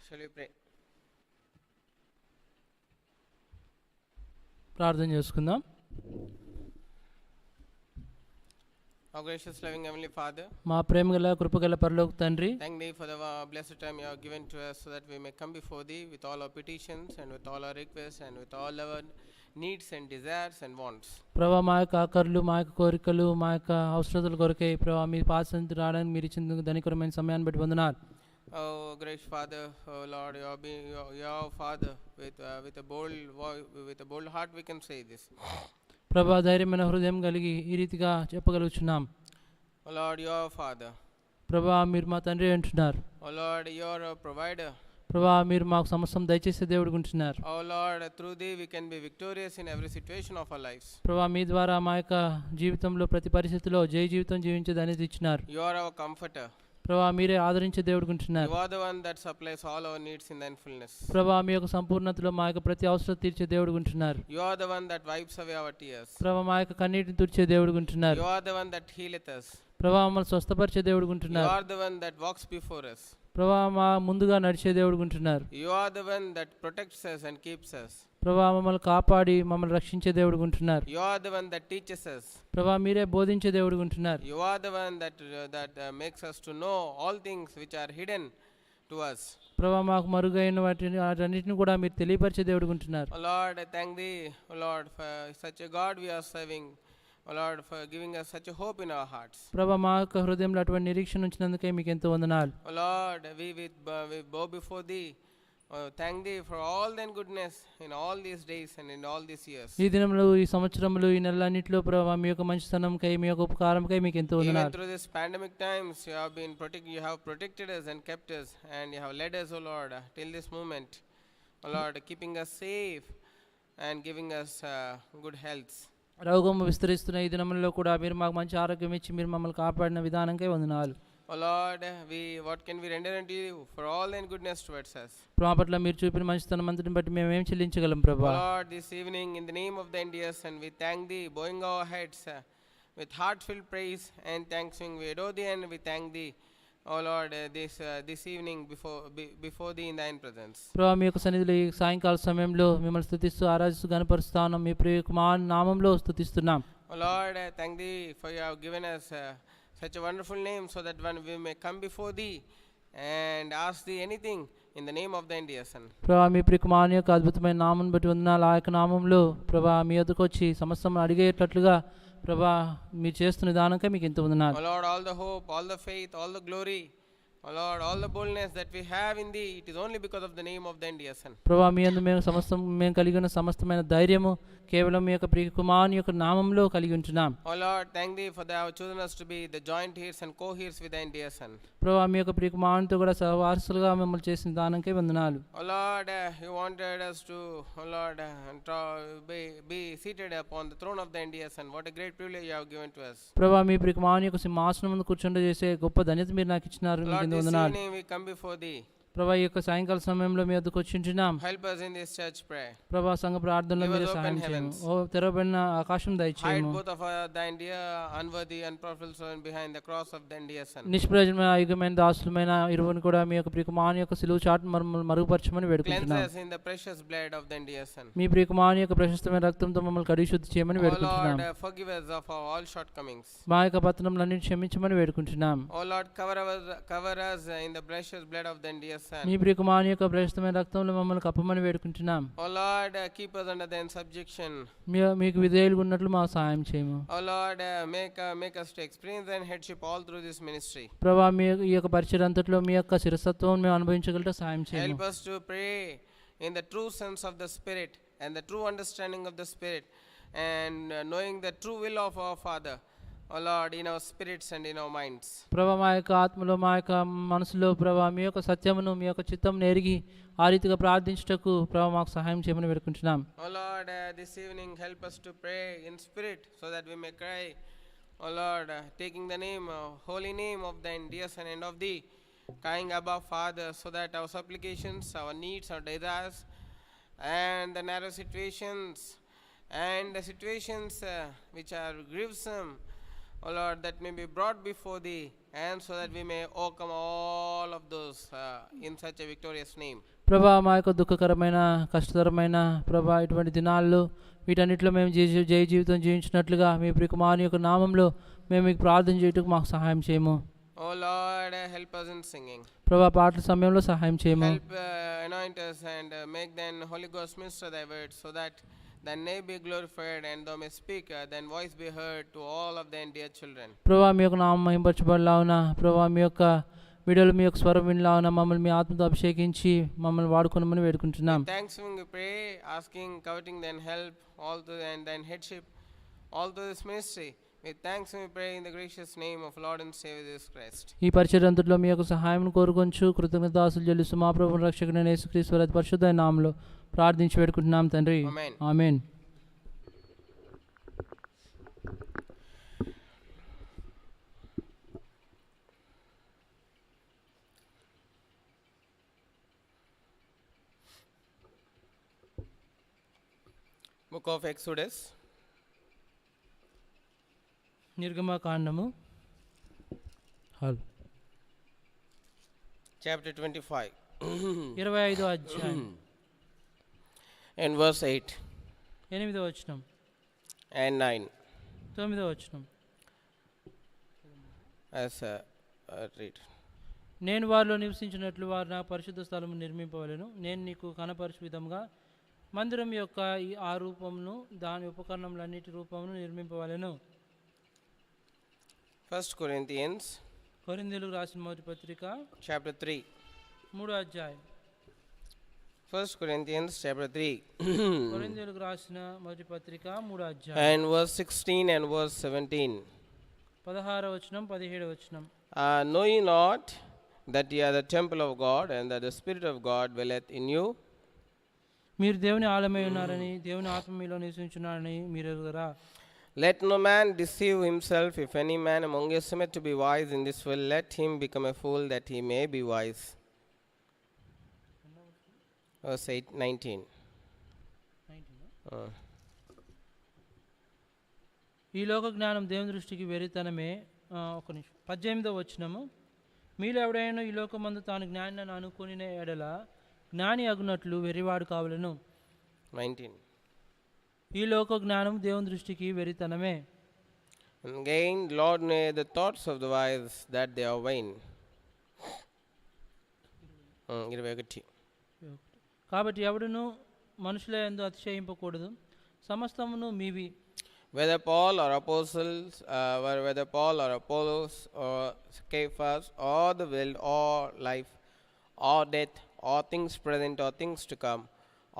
Shall we pray? ప్రార్థన చేసుకుందాం. Our gracious, loving Heavenly Father, మా ప్రేమగల కృపగల పరలోక తండ్రి, thank Thee for the blessed time You have given to us, so that we may come before Thee with all our petitions and with all our requests and with all our needs and desires and wants. ప్రభా మా యొక్క ఆకర్లు, మా యొక్క కోరికలు, మా యొక్క అవసరతల కొరకై ప్రభా మీ పాసంతి రావడానికి మీరు ఇచ్చిన ధనికరమైన సమయాన్ని బట్టి వందనాలు. Oh, gracious Father, oh Lord, You are being Your Father with a bold with a bold heart. We can say this. ప్రభా ధైర్యమైన హృదయం కలిగి ఈ రీతిగా చెప్పగలుగుచున్నాం. Oh Lord, You are Father. ప్రభా మీరు మా తండ్రి అంటున్నారు. Oh Lord, You are a provider. ప్రభా మీరు మాకు సమస్తం దయచేసే దేవుడు ఉంటున్నారు. Oh Lord, through Thee we can be victorious in every situation of our lives. ప్రభా మీ ద్వారా మా యొక్క జీవితంలో ప్రతి పరిస్థితిలో జయ జీవితం జీవించేది అనేది ఇచ్చినారు. You are our comforter. ప్రభా మీరే ఆదరించే దేవుడు ఉంటున్నారు. You are the one that supplies all our needs in Thine fullness. ప్రభా మీ యొక్క సంపూర్ణతలో మా యొక్క ప్రతి అవసరం తీర్చే దేవుడు ఉంటున్నారు. You are the one that wipes away our tears. ప్రభా మా యొక్క కన్నీటిని తుడిచే దేవుడు ఉంటున్నారు. You are the one that healeth us. ప్రభా మమ్మల్ని స్వస్థపరిచే దేవుడు You ఉంటున్నారు. are the one that walks before us. ప్రభా మా ముందుగా నడిచే దేవుడు ఉంటున్నారు. You are the one that protects us and keeps us. ప్రభా మమ్మల్ని కాపాడి మమ్మల్ని రక్షించే దేవుడు ఉంటున్నారు. You are the one that teaches us. ప్రభా మీరే బోధించే దేవుడు ఉంటున్నారు. You are the one that makes us to know all things which are hidden to us. ప్రభా మాకు మరుగైన వాటన్నిటిని కూడా మీరు తెలియపరిచే దేవుడు ఉంటున్నారు. Oh Lord, I thank Thee, oh Lord, for such a God we are serving. Oh Lord, for giving us such a hope in our hearts. ప్రభా మా యొక్క హృదయంలో అటువంటి నిరీక్షణ ఉంచినందుకే మీకు ఎంతో వందనాలు. Oh Lord, we bow before Thee. Thank Thee for all Thine goodness in all these days and in all these years. ఈ దినములు, ఈ సంవత్సరములు, ఈ నెలలన్నిటిలో ప్రభా మీ యొక్క మంచితనంకై, మీ యొక్క ఉపకారంకై మీకు ఎంతో Even వందనాలు. through this pandemic times, You have protected us and kept us, and You have led us, O Lord, till this moment. O Lord, keeping us safe and giving us good health. రోగము విస్తరిస్తున్న ఈ దినములలో కూడా మీరు మాకు మంచి ఆరోగ్యం ఇచ్చి మీరు మమ్మల్ని కాపాడిన విధానంకై వందనాలు. O Lord, what can we render unto You for all Thine goodness towards us? మా పట్ల మీరు చూపిన మంచితనం అంతటిని బట్టి మేము ఏం చెల్లించగలం O ప్రభా? Lord, this evening in the name of Thine dear Son, we thank Thee, bowing our heads with heartfelt praise and thanksgiving. We adore Thee and we thank Thee, O Lord, this evening before Thee in Thine presence. ప్రభా మీ యొక్క సన్నిధిలో ఈ సాయంకాల సమయంలో మిమ్మల్ని స్తుతిస్తూ ఆరాధిస్తూ గణపరుస్తాను. మీ ప్రియ కుమార్ నామంలో స్తుతిస్తున్నాం. O Lord, I thank Thee for You have given us such a wonderful name, so that when we may come before Thee and ask Thee anything in the name of Thine dear Son. ప్రభా మీ ప్రియ కుమార్ యొక్క అద్భుతమైన నామం బట్టి వందనాలు. ఆ యొక్క నామంలో ప్రభా మీ వద్దకు వచ్చి సమస్తం అడిగేటట్లుగా ప్రభా మీరు చేస్తున్న విధానంకై మీకు ఎంతో వందనాలు. O Lord, all the hope, all the faith, all the glory, O Lord, all the boldness that we have in Thee, it is only because of the name of Thine dear Son. ప్రభా మీ యందు మేము కలిగి ఉన్న సమస్తమైన ధైర్యము కేవలం మీ యొక్క ప్రియ కుమారుని యొక్క నామంలో కలిగి ఉంటున్నాం. O Lord, thank Thee for Thou hast chosen us to be the joint heirs and co-heirs with Thine dear Son. ప్రభా మీ యొక్క ప్రియ కుమారునితో కూడా సహవారసులుగా మిమ్మల్ని చేసిన దానంకై వందనాలు. O Lord, You wanted us to, O Lord, be seated upon the throne of Thine dear Son. What a great privilege You have given to us. ప్రభా మీ ప్రియ కుమారుని యొక్క సింహాసనం ముందు కూర్చుండ చేసే గొప్ప ధన్యత మీరు నాకు ఇచ్చినారు. మీకు Lord, ఎంతో this వందనాలు. evening we come before Thee. ప్రభా ఈ యొక్క సాయంకాల సమయంలో మీ వద్దకు వచ్చి ఉంటున్నాం. Help us in this church prayer. ప్రభా సంఘ ప్రార్థనలో Give us మీరే open సహాయం చేయము. heavens. ఓ తెరవబడిన ఆకాశం Hide దయచేయము. both of Thine dear unworthy unprofitable servant behind the cross of Thine dear Son. నిష్ప్రయోజనమైన అయుగమైన దాసులమైన ఇరువుని కూడా మీ యొక్క ప్రియ కుమారుని యొక్క సిలువ చాటును మరుగుపరచమని Cleanse వేడుకుంటున్నాం. us in the precious blood of Thine dear Son. మీ ప్రియ కుమారుని యొక్క ప్రశస్తమైన రక్తంతో మమ్మల్ని కడిగి శుద్ధి చేయమని O వేడుకుంటున్నాం. Lord, forgive us of our all shortcomings. మా యొక్క పతనములన్నీ క్షమించమని వేడుకుంటున్నాం. O Lord, cover us in the precious blood of Thine dear Son. మీ ప్రియ కుమారుని యొక్క ప్రశస్తమైన రక్తంలో మమ్మల్ని కప్పమని వేడుకుంటున్నాం. O Lord, keep us under Thine subjection. మీకు విధేయులుగా ఉన్నట్లు మాకు సహాయం చేయము. O Lord, make us to experience Thine headship all through this ministry. ప్రభా మీ ఈ యొక్క పరిచయం అంతట్లో మీ యొక్క శిరసత్వం మేము అనుభవించగలట సహాయం చేయము. Help us to pray in the true sense of the Spirit and the true understanding of the Spirit, and knowing the true will of our Father, O Lord, in our spirits and in our minds. ప్రభా మా యొక్క ఆత్మలో మా యొక్క మనసులో ప్రభా మీ యొక్క సత్యమును మీ యొక్క చిత్తమును ఎరిగి ఆ రీతిగా ప్రార్థించుటకు ప్రభా మాకు సహాయం చేయమని వేడుకుంటున్నాం. O Lord, this evening help us to pray in spirit, so that we may cry, O Lord, taking the name, holy name of Thine dear Son and of Thee, crying above Father, so that our supplications, our needs, our desires, and the narrow situations and the situations which are grievous, O Lord, that may be brought before thee, and so that we may overcome all of those in such a victorious name. ప్రభా మా యొక్క దుఃఖకరమైన కష్టతరమైన ప్రభా ఇటువంటి దినాల్లో వీటన్నిటిలో మేము జయ జీవితం జీవించినట్లుగా మీ ప్రియకుమారుని యొక్క నామంలో మేము మీకు ప్రార్థన చేయటకు మాకు సహాయం చేయము. O Lord, help us in singing. ప్రభా పాటల సమయంలో సహాయం చేయము. Help anoint us and make then Holy Ghost minister thy word, so that thy name be glorified and thou may speak, then voice be heard to all of thine dear children. ప్రభా మీ యొక్క నామం మహింపరచబడలావున ప్రభా మీ యొక్క వీడియోలు మీ యొక్క స్వరం వినలావున మమ్మల్ని మీ ఆత్మతో అభిషేకించి మమ్మల్ని వాడుకోనమని వేడుకుంటున్నాం. Thanksgiving we pray, asking, coveting thine help, all to thine headship, all to this ministry. With thanks we pray in the gracious name of Lord and Savior Jesus Christ. ఈ పరిచర్య అంతట్లో మీ యొక్క సహాయం కోరుకొంచు కృతజ్ఞతాస్తులు చెల్లిస్తూ మా ప్రభు రక్షకుడైన యేసుక్రీస్తు వారి పరిశుద్ధ నామములో ప్రార్థించి వేడుకుంటున్నాం తండ్రి. Amen. Amen. Book of Exodus, నిర్గమకాండము chapter 25, 25వ అధ్యాయం and verse 8 8వ వచనం and 9. 9వ వచనం. As read. నేను వారిలో నివసించినట్లు వారు నా పరిశుద్ధ స్థలము నిర్మింపవలెను. నేను నీకు కనపరచు విధంగా మందిరం యొక్క ఆ రూపమును దాని ఉపకరణములన్నిటి రూపమును నిర్మింపవలెను. 1 Corinthians కొరింథీయులకు రాసిన మొదటి పత్రిక chapter 3. 3వ అధ్యాయం. 1 Corinthians chapter 3 కొరింథీయులకు రాసిన మొదటి పత్రిక 3వ అధ్యాయం and verse 16 and verse 17. 16వ వచనం 17వ వచనం. Know ye not that ye are the temple of God, and that the Spirit of God dwelleth in you? మీరు దేవుని ఆలయమై ఉన్నారని దేవుని ఆత్మ మీలో నివసించున్నారని మీరు ఎరుగుదరా? Let no man deceive himself. If any man among you seemeth to be wise in this world, let him become a fool, that he may be wise. Verse 19. ఈ లోక జ్ఞానం దేవుని దృష్టికి వెరితనమే. ఒక నిమిషం. 18వ వచనము. మీలో ఎవడైనా ఈ లోకమందు తాను జ్ఞాని అని అనుకుని ఎడల జ్ఞాని అగునట్లు వెరివాడు కావలను. 19. ఈ లోక జ్ఞానం దేవుని దృష్టికి వెరితనమే. And again, Lord know the thoughts of the wise, that they are vain. 21. కాబట్టి ఎవడును మనుషుల యందు అతిశయింపకూడదు. సమస్తమును మీవి. Whether Paul or apostles, whether Paul or Apollos or Cephas or the world or life or death or things present or things to come,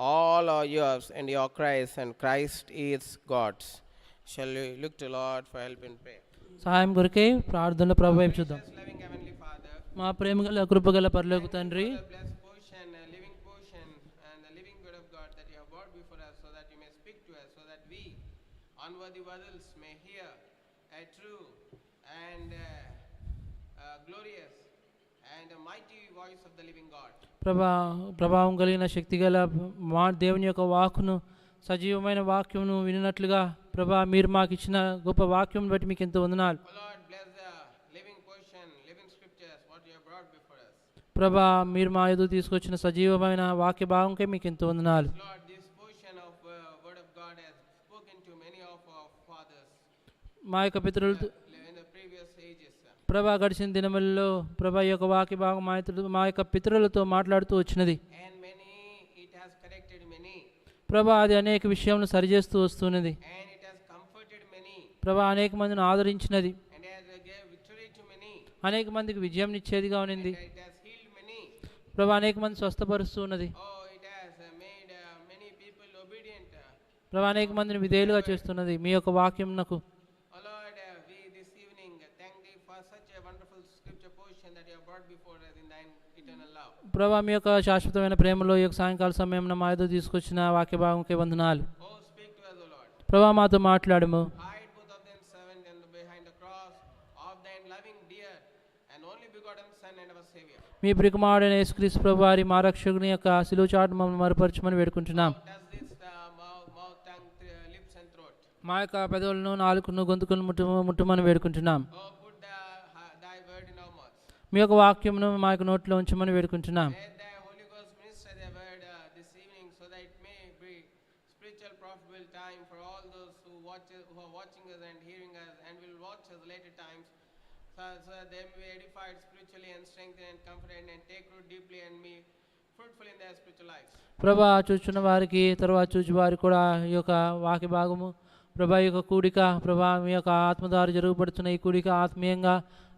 all are yours, and your Christ, and Christ is God's. Shall we look to Lord for help in prayer? సహాయం కొరకే ప్రార్థనలో ప్రభు వైపు చూద్దాం. Gracious, loving Heavenly Father, మా ప్రేమగల కృపగల పరలోక తండ్రి, the blessed portion, living portion, and the living word of God that you have brought before us, so that you may speak to us, so that we, unworthy vessels, may hear a true and glorious and a mighty voice of the living God. ప్రభావం కలిగిన శక్తి గల మా దేవుని యొక్క వాక్కును, సజీవమైన వాక్యమును వినినట్లుగా ప్రభా మీరు మాకు ఇచ్చిన గొప్ప వాక్యం బట్టి మీకు ఎంతో వందనాలు. O Lord, bless the living portion, living scriptures, what you have brought before us. ప్రభా మీరు మా ఎదురు తీసుకొచ్చిన సజీవమైన వాక్య భాగంకే మీకు ఎంతో వందనాలు. Lord, this portion of word of God has spoken to many of our fathers మా యొక్క పితరులతో in the previous ages. ప్రభా గడిచిన దినములలో ప్రభా ఈ యొక్క వాక్య భాగం మా యొక్క పితరులతో మాట్లాడుతూ వచ్చినది. And many, it has corrected many. ప్రభా అది అనేక విషయములను సరిచేస్తూ వస్తున్నది. And it has comforted many. ప్రభా అనేక మందిని ఆదరించినది. And has gave victory to many. అనేక మందికి విజయం ఇచ్చేదిగా ఉన్నది. And it has healed many. ప్రభా అనేక మంది స్వస్థపరుస్తూ ఉన్నది. Oh, it has made many people obedient. ప్రభా అనేక మందిని విధేయులుగా చేస్తున్నది మీ యొక్క వాక్యంనకు. Oh Lord, we this evening thank thee for such a wonderful scripture portion that you have brought before us in thine eternal love. ప్రభా మీ యొక్క శాశ్వతమైన ప్రేమలో ఈ యొక్క సాయంకాల సమయంలో మా ఎదురు తీసుకొచ్చిన వాక్య భాగంకే వందనాలు. Oh, speak to us, O Lord. ప్రభా మాతో మాట్లాడము. Hide both of them seven and behind the cross of thine loving dear and only begotten Son and our Savior. మీ ప్రియకుమారుడైన యేసుక్రీస్తు ప్రభు వారి మా రక్షకుని యొక్క శిలువ చాటు మమ్మల్ని మరుపరచమని వేడుకుంటున్నాం. Does this mouth, tongue, lips and throat. మా యొక్క పెదవులను నాలుకను గొంతుకును ముట్టుమని వేడుకుంటున్నాం. Oh, put thy word in our mouths. మీ యొక్క వాక్యమును మా యొక్క నోట్లో ఉంచమని వేడుకుంటున్నాం. Let thy Holy Ghost minister thy word this evening, so that it may be spiritual profitable time for all those who are watching us and hearing us and will watch us later times, so that they may be edified spiritually and strengthened and comforted and take root deeply and be fruitful in their spiritual lives. ప్రభా, చూచున్న వారికి తర్వాత చూచి వారికి కూడా ఈ యొక్క వాక్య భాగము ప్రభా, ఈ యొక్క కూడిక ప్రభా, మీ యొక్క ఆత్మదారి జరుగుపడుతున్న ఈ కూడిక ఆత్మీయంగా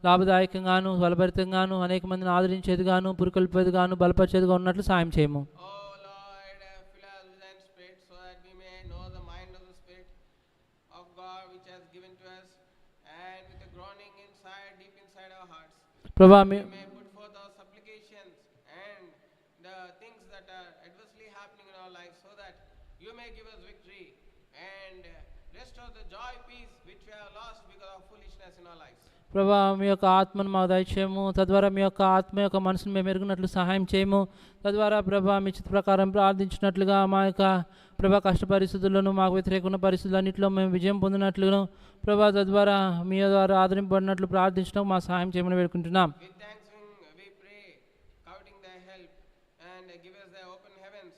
లాభదాయకంగాను బలభరితంగాను అనేక మందిని ఆదరించేదిగాను పురికొల్పేదిగాను బలపరిచేదిగా ఉన్నట్లు సాయం చేయము. Oh Lord, fill us with thy Spirit, so that we may know the mind of the Spirit of God which has given to us, and with a groaning inside, deep inside our hearts, ప్రభా, we may put forth our supplications and the things that are adversely happening in our lives, so that you may give us victory and restore the joy, peace which we have lost because of foolishness in our lives. ప్రభా, మీ యొక్క ఆత్మను మాకు దయచేయము. తద్వారా మీ యొక్క ఆత్మ యొక్క మనసును మేము ఎరుగునట్లు సహాయం చేయము. తద్వారా ప్రభా, మీ చిత్త ప్రకారం ప్రార్థించినట్లుగా మా యొక్క ప్రభా కష్ట పరిస్థితుల్లోనూ మాకు వ్యతిరేకమైన పరిస్థితులన్నింటిలో మేము విజయం పొందినట్లుగా ప్రభా, తద్వారా మీ ద్వారా ఆదరింపబడినట్లు ప్రార్థించడం మా సహాయం చేయమని వేడుకుంటున్నాం. With thanksgiving we pray, counting thy help, and give us thy open heavens,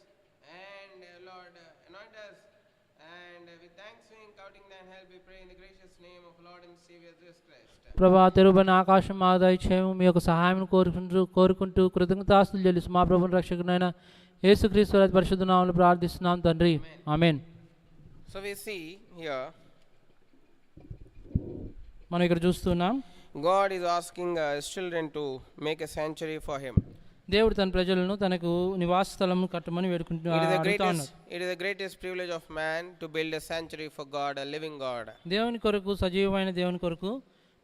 and Lord, anoint us, and with thanksgiving, counting thy help, we pray in the gracious name of Lord and Savior Jesus Christ. ప్రభా, తెరుబడిన ఆకాశం మా దయచేయము. మీ యొక్క సహాయం కోరుకుంటూ కృతజ్ఞతాస్తులు చెల్లిస్తూ మా ప్రభుని రక్షకునైన యేసుక్రీస్తు వారి పరిశుద్ధ నామములో ప్రార్థిస్తున్నాం తండ్రి, ఆమేన్. So we see here, మనం ఇక్కడ చూస్తున్నాం, God is asking his children to make a sanctuary for him. దేవుడు తన ప్రజలను తనకు నివాస స్థలం కట్టమని It is వేడుకుంటున్నాడు. the greatest privilege of man to build a sanctuary for God, a living God. దేవుని కొరకు, సజీవమైన దేవుని కొరకు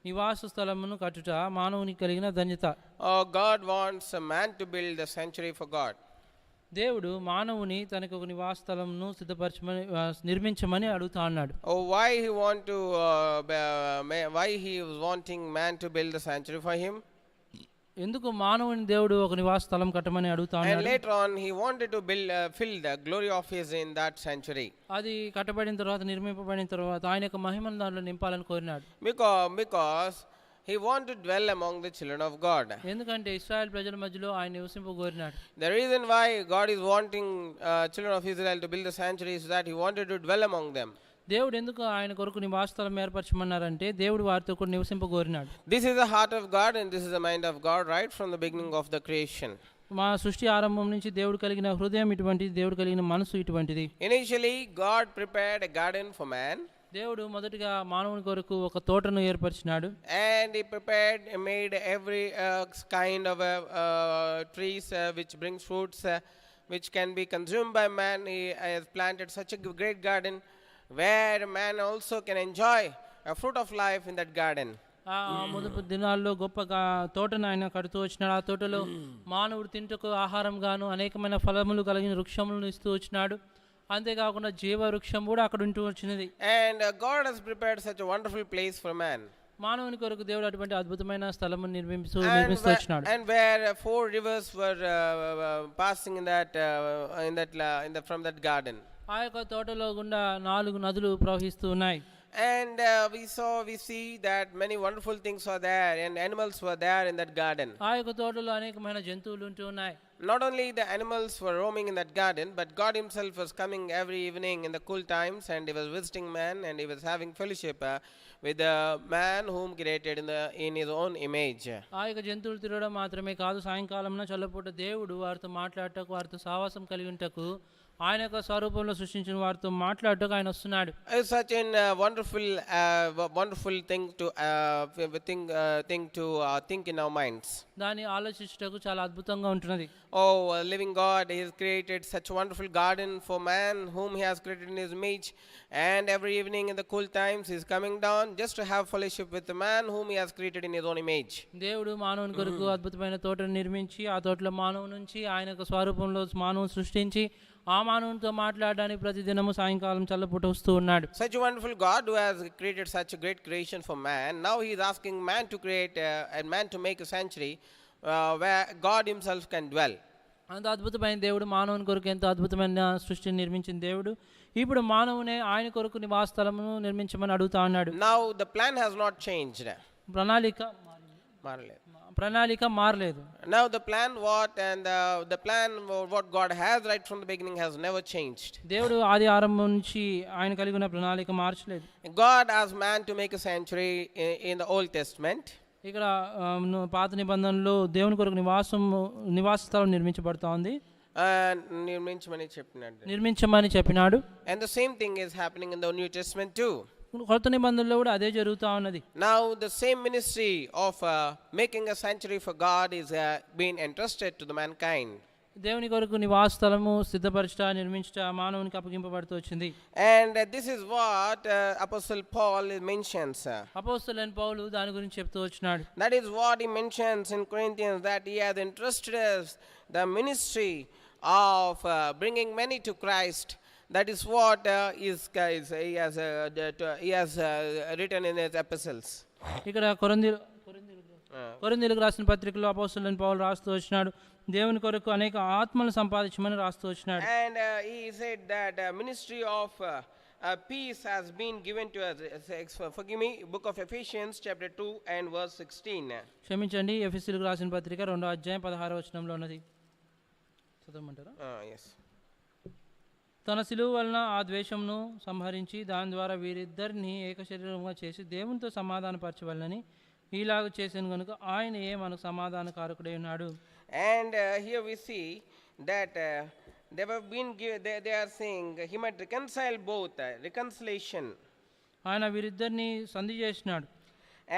నివాస స్థలమును కట్టుట మానవునికి కలిగిన ధన్యత. Oh, God wants a man to build a sanctuary for God. దేవుడు మానవుని తనకు ఒక నివాస స్థలంను సిద్ధపరచమని నిర్మించమని అడుగుతా అన్నాడు. Oh, why he was wanting man to build the sanctuary for him? ఎందుకు మానవుని దేవుడు ఒక నివాస స్థలం కట్టమని అడుగుతా And ఉన్నాడు? later on he wanted to fill the glory of his in that sanctuary. అది కట్టబడిన తర్వాత, నిర్మింపబడిన తర్వాత ఆయన యొక్క మహిమను దాంట్లో నింపాలని కోరినాడు. Because he wanted to dwell among the children of God. ఎందుకంటే ఇశ్రాయేల్ ప్రజల మధ్యలో ఆయన నివసింప కోరినాడు. The reason why God is wanting children of Israel to build the sanctuary is that he wanted to dwell among them. దేవుడు ఎందుకు ఆయన కొరకు నివాస స్థలం ఏర్పరచమన్నారంటే దేవుడు వారితో కూడా నివసింప కోరినాడు. This is the heart of God and this is the mind of God right from the beginning of the creation. మా సృష్టి ఆరంభం నుంచి దేవుడు కలిగిన హృదయం ఇటువంటిది, దేవుడు కలిగిన మనసు ఇటువంటిది. Initially God prepared a garden for man. దేవుడు మొదటిగా మానవుని కొరకు ఒక తోటను ఏర్పరిచినాడు. And he made every kind of trees which brings fruits which can be consumed by man. He has planted such a great garden where man also can enjoy a fruit of life in that garden. ఆ మొదటి దినాల్లో గొప్ప తోటను ఆయన కడుతూ వచ్చినాడు. ఆ తోటలో మానవుడు తింటకు ఆహారం గాను అనేకమైన ఫలములు కలిగిన వృక్షములను ఇస్తూ వచ్చినాడు. అంతేకాకుండా జీవ వృక్షం కూడా అక్కడ ఉంటూ వచ్చినది. And God has prepared such a wonderful place for man. మానవుని కొరకు దేవుడు అటువంటి అద్భుతమైన స్థలమును నిర్మిస్తూ వచ్చినాడు. And where 4 rivers were passing from that garden. ఆ యొక్క తోటలో గుండా 4 నదులు ప్రవహిస్తూ ఉన్నాయి. And we see that many wonderful things were there and animals were there in that garden. ఆ యొక్క తోటలో అనేకమైన జంతువులు ఉంటూ ఉన్నాయి. Not only the animals were roaming in that garden, but God himself was coming every evening in the cool times and he was visiting man and he was having fellowship with the man whom created in his own image. ఆ యొక్క జంతువులు తిరగడం మాత్రమే కాదు, సాయంకాలంలో చల్లపూట దేవుడు వారితో మాట్లాడటకు, వారితో సహవాసం కలిగి ఉంటకు, ఆయన యొక్క స్వరూపంలో సృష్టించిన వారితో మాట్లాడటకు ఆయన వస్తున్నాడు. It's such a wonderful thing to think in our minds. దాన్ని ఆలోచించటకు చాలా అద్భుతంగా ఉంటున్నది. Oh, living God, he has created such a wonderful garden for man whom he has created in his image, and every evening in the cool times he is coming down just to have fellowship with the man whom he has created in his own image. దేవుడు మానవుని కొరకు అద్భుతమైన తోటను నిర్మించి ఆ తోటలో మానవు నుంచి ఆయన యొక్క స్వరూపంలో మానవుని సృష్టించి ఆ మానవునితో మాట్లాడడానికి ప్రతిదినము సాయంకాలం చల్లపూట వస్తూ ఉన్నాడు. Such a wonderful God who has created such a great creation for man. Now he is asking man to create and man to make a sanctuary where God himself can dwell. అంత అద్భుతమైన దేవుడు మానవుని కొరకు ఎంతో అద్భుతమైన సృష్టిని నిర్మించిన దేవుడు ఇప్పుడు మానవునే ఆయన కొరకు నివాస స్థలమును నిర్మించమని అడుగుతా ఉన్నాడు. Now the plan has not changed. ప్రణాళిక మారలేదు. Now the plan the plan what God has right from the beginning has never changed. దేవుడు ఆది ఆరంభం నుంచి ఆయన కలిగి ఉన్న ప్రణాళిక మార్చలేదు. God asked man to make a sanctuary in the Old Testament. ఇక్కడ పాత నిబంధనలో దేవుని కొరకు నివాస స్థలం నిర్మించబడతా ఉంది, నిర్మించమని చెప్పినాడు. And the same thing is happening in the New Testament too. కొత్త నిబంధనలో కూడా అదే జరుగుతా ఉన్నది. Now the same ministry of making a sanctuary for God is being entrusted to the mankind. దేవుని కొరకు నివాస స్థలము సిద్ధపరచుట నిర్మించుట మానవునికి అప్పగింపబడుతూ వచ్చింది. And this is what Apostle Paul mentions. అపోస్తలుడైన పౌలు దాని గురించి చెప్తూ వచ్చినాడు. That is what he mentions in Corinthians, that he has entrusted us the ministry of bringing many to Christ. That is what he has written in his epistles. ఇక్కడ కొరింథీయులకు రాసిన పత్రికలో అపోస్తలుడైన పౌలు రాస్తూ వచ్చినాడు, దేవుని కొరకు అనేక ఆత్మలను సంపాదించమని రాస్తూ వచ్చినాడు. And he said that ministry of peace has been given to us. Forgive me, book of Ephesians chapter 2 and verse 16. క్షమించండి, ఎఫెసీయులకు రాసిన పత్రిక 2వ అధ్యాయం 16వ వచనంలో ఉన్నది. చదవమంటారా? Yes. తన సిలువ వలన ఆ ద్వేషమును సంహరించి దాని ద్వారా వీరిద్దరిని ఏకశరీరంగా చేసి దేవునితో సమాధానపరచవలనని ఈలాగ చేసాను కనుక ఆయనయే మనకు సమాధానకారకుడై ఉన్నాడు. And here we see that they have been given, they are saying he might reconcile both, reconciliation. ఆయన వీరిద్దరిని సంధి చేసినాడు.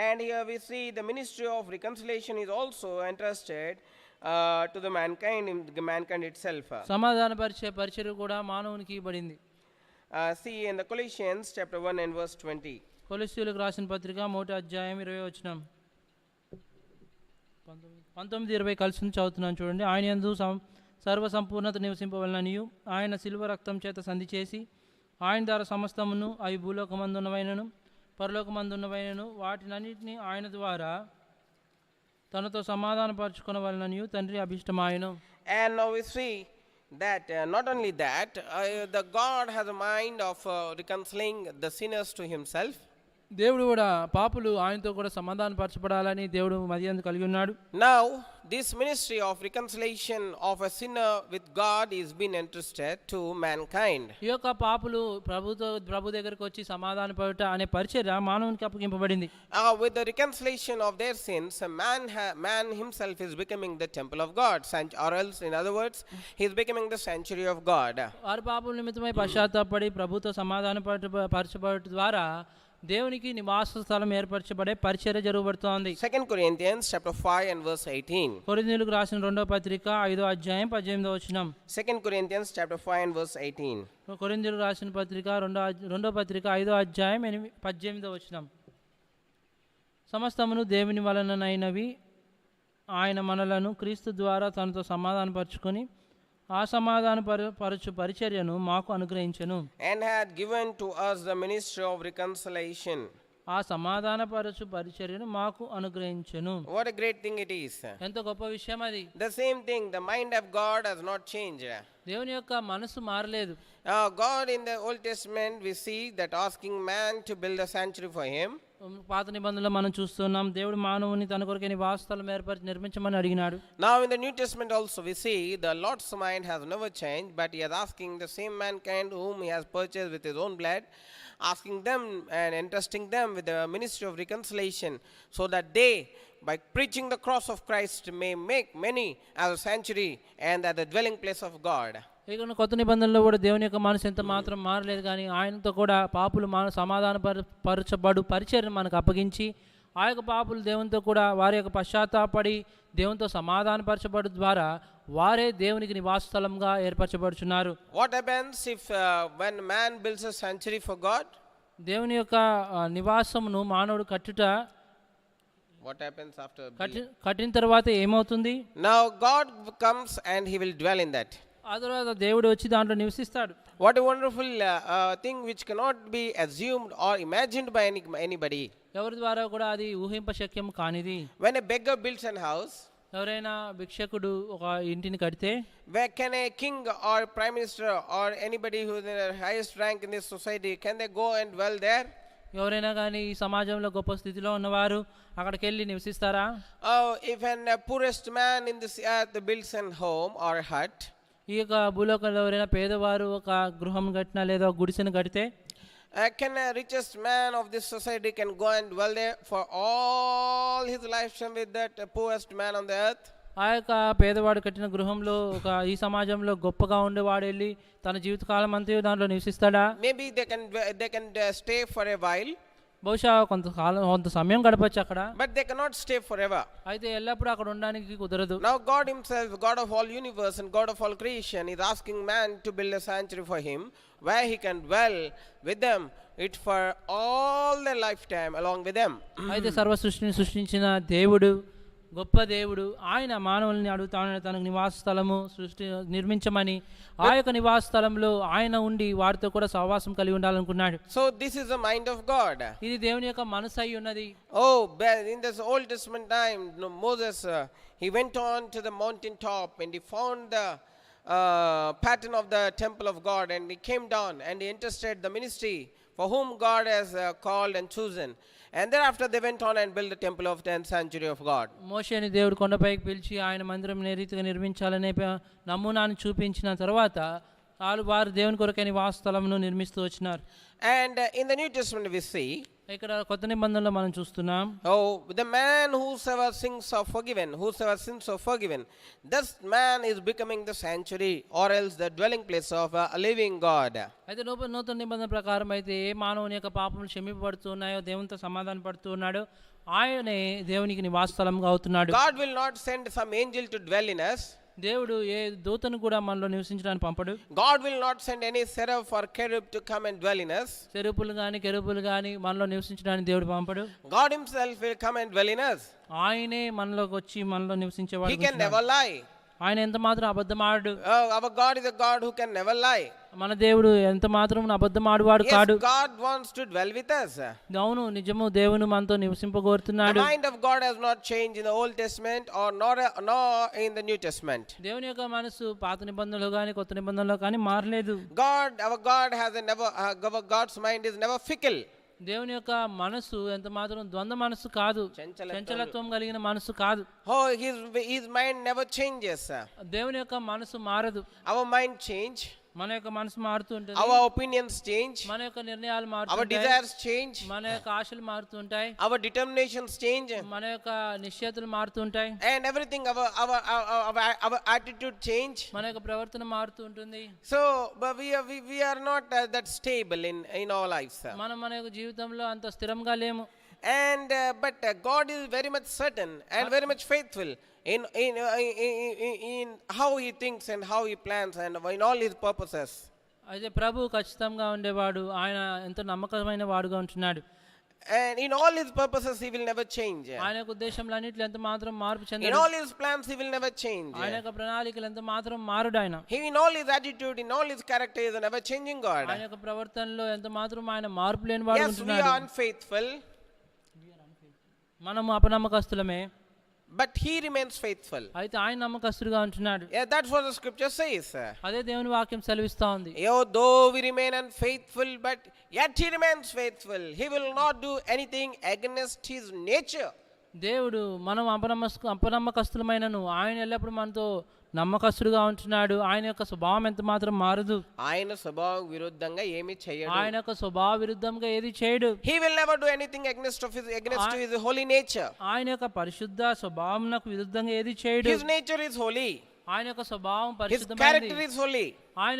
And here we see the ministry of reconciliation is also entrusted to the mankind itself. సమాధానపరిచే పరిచర్య కూడా మానవునికి ఇవ్వబడింది. See in the Colossians chapter 1 and verse 20. కొలస్సీయులకు రాసిన పత్రిక 1వ అధ్యాయం 20వ వచనం 19-20 కలిసి చదువుతున్నాను చూడండి. ఆయన యందు సర్వ సంపూర్ణత నివసింపవలననియు ఆయన శిలువ రక్తం చేత సంధి చేసి ఆయన ద్వారా సమస్తమును అవి భూలోకమందున్నవైనను పరలోకమందున్నవైనను వాటినన్నిటిని ఆయన ద్వారా తనతో సమాధానపరచుకొనవలననియు తండ్రి అభిష్టమాయను. And now we see that not only that the God has a mind of reconciling the sinners to himself. దేవుడు కూడా పాపులు ఆయనతో కూడా సమాధానపరచబడాలని దేవుడు మదియందు కలిగి ఉన్నాడు. Now this ministry of reconciliation of a sinner with God is being entrusted to mankind. ఈ యొక్క పాపులు ప్రభు దగ్గరికి వచ్చి సమాధానపడుట అనే పరిచర్య మానవునికి అప్పగింపబడింది. With the reconciliation of their sins, man himself is becoming the temple of God, or else in other words he is becoming the sanctuary of God. వారి పాపుల నిమిత్తమై పశ్చాత్తాపడి ప్రభుతో సమాధానపరచబడుట ద్వారా దేవునికి నివాస స్థలం ఏర్పరచబడే పరిచర్య జరుగుబడుతోంది. 2 Corinthians chapter 5 and verse 18. కొరింథీయులకు రాసిన 2వ పత్రిక 5వ అధ్యాయం 18వ వచనం. 2 Corinthians chapter 5 and verse 18. కొరింథీయులకు రాసిన పత్రిక 2వ పత్రిక 5వ అధ్యాయం 18వ వచనం. సమస్తమును దేవుని వలననైనవి ఆయన మనలను క్రీస్తు ద్వారా తనతో సమాధానపరచుకొని ఆ సమాధానపరచు పరిచర్యను మాకు అనుగ్రహించెను. And had given to us the ministry of reconciliation. ఆ సమాధానపరచు పరిచర్యను మాకు అనుగ్రహించెను. What a great thing it is. ఎంత గొప్ప విషయం అది. The same thing, the mind of God has not changed. దేవుని యొక్క మనసు మారలేదు. God in the Old Testament we see that asking man to build a sanctuary for him. పాత నిబంధనలో మనం చూస్తున్నాం దేవుడు మానవుని తన కొరకు నివాస స్థలం ఏర్పరిచి నిర్మించమని అడిగినాడు. Now in the New Testament also we see the Lord's mind has never changed, but he is asking the same mankind whom he has purchased with his own blood, asking them and entrusting them with the ministry of reconciliation, so that they by preaching the cross of Christ may make many as a sanctuary and as the dwelling place of God. ఇక కొత్త నిబంధనలో కూడా దేవుని యొక్క మనసు ఎంత మాత్రం మారలేదు, కానీ ఆయనతో కూడా పాపులు సమాధానపరచబడు పరిచర్యను మనకు అప్పగించి ఆ యొక్క పాపులు దేవునితో కూడా వారి యొక్క పశ్చాత్తాపడి దేవునితో సమాధానపరచబడు ద్వారా వారే దేవునికి నివాస స్థలంగా ఏర్పరచబడుచున్నారు. What happens if when man builds a sanctuary for God? దేవుని యొక్క నివాసమును మానవుడు కట్టుట what happens after కట్టిన తర్వాత ఏమవుతుంది? Now God comes and he will dwell in that. ఆ తర్వాత దేవుడు వచ్చి దాంట్లో నివసిస్తాడు. What a wonderful thing which cannot be assumed or imagined by anybody. ఎవరి ద్వారా కూడా అది ఊహింపశక్యం కానిది. When a beggar builds a house, ఎవరైనా భిక్షకుడు ఒక ఇంటిని కడితే where can a king or prime minister or anybody who is in the highest rank in this society, can they go and dwell there? ఎవరైనా కానీ ఈ సమాజంలో గొప్ప స్థితిలో ఉన్నవారు అక్కడికి వెళ్ళి నివసిస్తారా? Oh, if an poorest man in this earth builds an home or hut, ఈ యొక్క భూలోకంలో ఎవరైనా పేదవారు ఒక గృహం కట్టినా లేదా ఒక గుడిసెను కడితే can a richest man of this society can go and dwell there for all his lifetime with that poorest man on the earth? ఆ యొక్క పేదవాడు కట్టిన గృహంలో ఒక ఈ సమాజంలో గొప్పగా ఉండేవాడు వెళ్ళి తన జీవితకాలం అంతా దాంట్లో నివసిస్తాడా? Maybe they can stay for a while, బహుశా కొంత సమయం గడపచ్చు అక్కడ, but they cannot stay forever. అయితే ఎల్లప్పుడూ అక్కడ ఉండడానికి కుదరదు. Now God himself, God of all universe and God of all creation, is asking man to build a sanctuary for him where he can dwell with them it for all their lifetime along with them. అయితే సర్వ సృష్టిని సృష్టించిన దేవుడు, గొప్ప దేవుడు, ఆయన మానవుల్ని అడుగుతానని తనకు నివాస స్థలము నిర్మించమని ఆ యొక్క నివాస స్థలంలో ఆయన ఉండి వారితో కూడా సహవాసం కలిగి ఉండాలనుకున్నాడు. So this is the mind of God. ఇది దేవుని యొక్క మనసు అయి ఉన్నది. Oh, in this Old Testament time, Moses, he went on to the mountain top and he found the pattern of the temple of God, and he came down and he entrusted the ministry for whom God has called and chosen. And thereafter they went on and built the temple of the sanctuary of God. మోషేని దేవుడు కొండపైకి పిలిచి ఆయన మందిరం ఏ రీతిగా నిర్మించాలనే నమూనాను చూపించిన తర్వాత వారు దేవుని కొరకైన నివాస స్థలమును నిర్మిస్తూ వచ్చినారు. And in the New Testament we see, ఇక్కడ కొత్త నిబంధనలో మనం చూస్తున్నాం, oh, the man whosoever sins are forgiven, whosoever sins are forgiven, this man is becoming the sanctuary or else the dwelling place of a living God. అయితే నూతన నిబంధన ప్రకారం అయితే ఏ మానవుని యొక్క పాపములు క్షమింపబడుతూ ఉన్నాయో, దేవునితో సమాధాన పడుతూ ఉన్నాడో ఆయనే దేవునికి నివాస స్థలంగా అవుతున్నాడు. God will not send some angel to dwell in us. దేవుడు ఏ దూతను కూడా మనలో నివసించడానికి పంపడు. God will not send any seraph or cherub to come and dwell in us. చెరుపులు గాని కెరూబులు గాని మనలో నివసించడానికి దేవుడు పంపడు. God himself will come and dwell in us. ఆయనే మనలోకి వచ్చి మనలో నివసించేవాడు. He can never lie. ఆయన ఎంత మాత్రం అబద్ధం ఆడు. Our God is a God who can never lie. మన దేవుడు ఎంత మాత్రం అబద్ధం ఆడువాడు కాడు. Yes, God wants to dwell with us. అవును, నిజము, దేవుడు మనతో నివసింపగోరుతున్నాడు. The mind of God has not changed in the Old Testament or nor in the New Testament. దేవుని యొక్క మనసు పాత నిబంధనలో గాని కొత్త నిబంధనలో కానీ మారలేదు. Our God has our God's mind is never fickle. దేవుని యొక్క మనసు ఎంత మాత్రం ద్వంద్వ మనసు కాదు, చంచలత్వం కలిగిన మనసు కాదు. Oh, his mind never changes. దేవుని యొక్క మనసు మారదు. Our mind change. మన యొక్క మనసు మారుతూ ఉంటుంది. Our opinions change. మన యొక్క నిర్ణయాలు Our మారుతుంటాయి. desires change. మన యొక్క ఆశలు మారుతుంటాయి. Our determinations change. మన యొక్క నిశ్చయతలు మారుతుంటాయి. And everything, our attitude change. మన యొక్క ప్రవర్తన మారుతూ ఉంటుంది. So, but we are not that stable in our lives. మన యొక్క జీవితంలో అంత స్థిరంగా లేము. And but God is very much certain and very much faithful in how he thinks and how he plans and in all his purposes. అయితే ప్రభు ఖచ్చితంగా ఉండేవాడు, ఆయన ఎంతో నమ్మకమైన వాడుగా ఉంటున్నాడు. And in all his purposes he will never change. ఆయన యొక్క ఉద్దేశంలన్నిటిలో ఎంత మాత్రం మార్పు In చెందడు. all his plans he will never change. ఆయన యొక్క ప్రణాళికలు ఎంత మాత్రం మారుడు. ఆయన In all his attitude, in all his character, he is a never changing God. ఆయన యొక్క ప్రవర్తనలో ఎంత మాత్రం ఆయన మార్పు లేని వాడు Yes, we ఉంటున్నాడు. are unfaithful, మనము అపనమ్మకస్తులమే, but he remains faithful. అయితే ఆయన నమ్మకస్తుడుగా ఉంటున్నాడు. Yeah, that's what the scripture says. అదే దేవుని వాక్యం సెలవిస్తా ఉంది. Though we remain unfaithful, but yet he remains faithful. He will not do anything against his nature. దేవుడు మనం అపనమ్మకస్తులమైనను ఆయన ఎల్లప్పుడు మనతో నమ్మకస్తుడుగా ఉంటున్నాడు. ఆయన యొక్క స్వభావం ఎంత మాత్రం మారదు. ఆయన స్వభావం విరుద్ధంగా ఏమీ చేయడు. ఆయన యొక్క స్వభావ విరుద్ధంగా ఏది చేయడు. He will never do anything against his holy nature. ఆయన యొక్క పరిశుద్ధ స్వభావంకు విరుద్ధంగా ఏది చేయడు. His nature is holy. ఆయన యొక్క స్వభావం His పరిశుద్ధమైనది. character is holy. ఆయన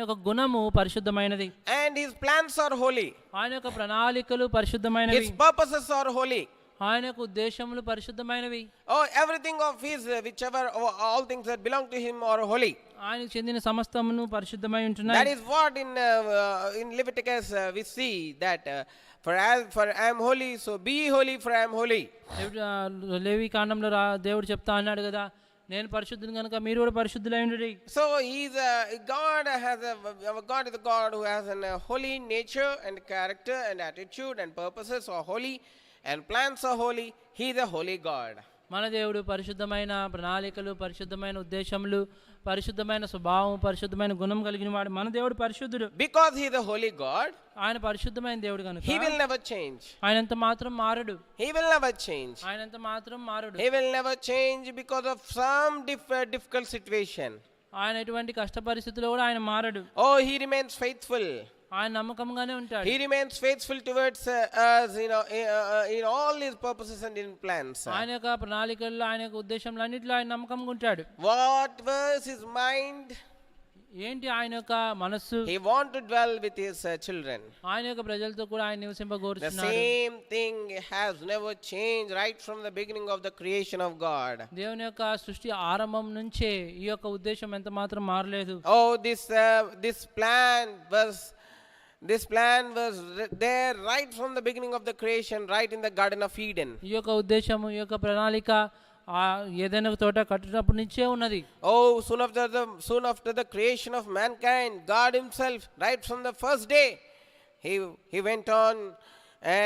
యొక్క గుణము పరిశుద్ధమైనది. And his plans are holy. ఆయన యొక్క ప్రణాళికలు పరిశుద్ధమైనవి. His purposes are holy. ఆయన యొక్క ఉద్దేశములు పరిశుద్ధమైనవి. Oh, everything of his, whichever all things that belong to him are holy. ఆయనకు చెందిన సమస్తమును పరిశుద్ధమై ఉంటున్నాయి. That is what in Leviticus we see that for I am holy, so be holy, for I am holy. లేవి కాండంలో దేవుడు చెప్తా అన్నాడు కదా, నేను పరిశుద్ధుని కనుక మీరు కూడా పరిశుద్ధులై ఉండుడి. So our God is a God who has a holy nature and character and attitude and purposes are holy. and plans are holy. He is a holy God. మన దేవుడు పరిశుద్ధమైన ప్రణాళికలు, పరిశుద్ధమైన ఉద్దేశములు, పరిశుద్ధమైన స్వభావం, పరిశుద్ధమైన గుణం కలిగిన వాడు. మన దేవుడు పరిశుద్ధుడు. Because he is a holy God, ఆయన పరిశుద్ధమైన దేవుడు కనుక he will never change. ఆయన ఎంత మాత్రం మారడు. He will never change. ఆయన ఎంత మాత్రం మారడు. He will never change because of some difficult situation. ఆయన ఎటువంటి కష్ట పరిస్థితుల్లో కూడా ఆయన మారడు. Oh, he remains faithful. ఆయన నమ్మకంగానే ఉంటాడు. He remains faithful towards us, in all his purposes and in plans. ఆయన యొక్క ప్రణాళికల్లో, ఆయన యొక్క ఉద్దేశంలో అన్నిట్లో ఆయన నమ్మకంగా ఉంటాడు. What was his mind? ఏంటి ఆయన యొక్క మనస్సు? He want to dwell with his children. ఆయన యొక్క ప్రజలతో కూడా ఆయన The నివసింపగోరుచున్నాడు. same thing has never changed right from the beginning of the creation of God. దేవుని యొక్క సృష్టి ఆరంభం నుంచే ఈ యొక్క ఉద్దేశం ఎంత మాత్రం మారలేదు. Oh, this plan was there right from the beginning of the creation, right in the Garden of Eden. ఈ యొక్క ఉద్దేశము, ఈ యొక్క ప్రణాళిక ఏదైనా తోట కట్టినప్పటి నుంచే ఉన్నది. Oh, soon after the creation of mankind, God himself, right from the first day, he went on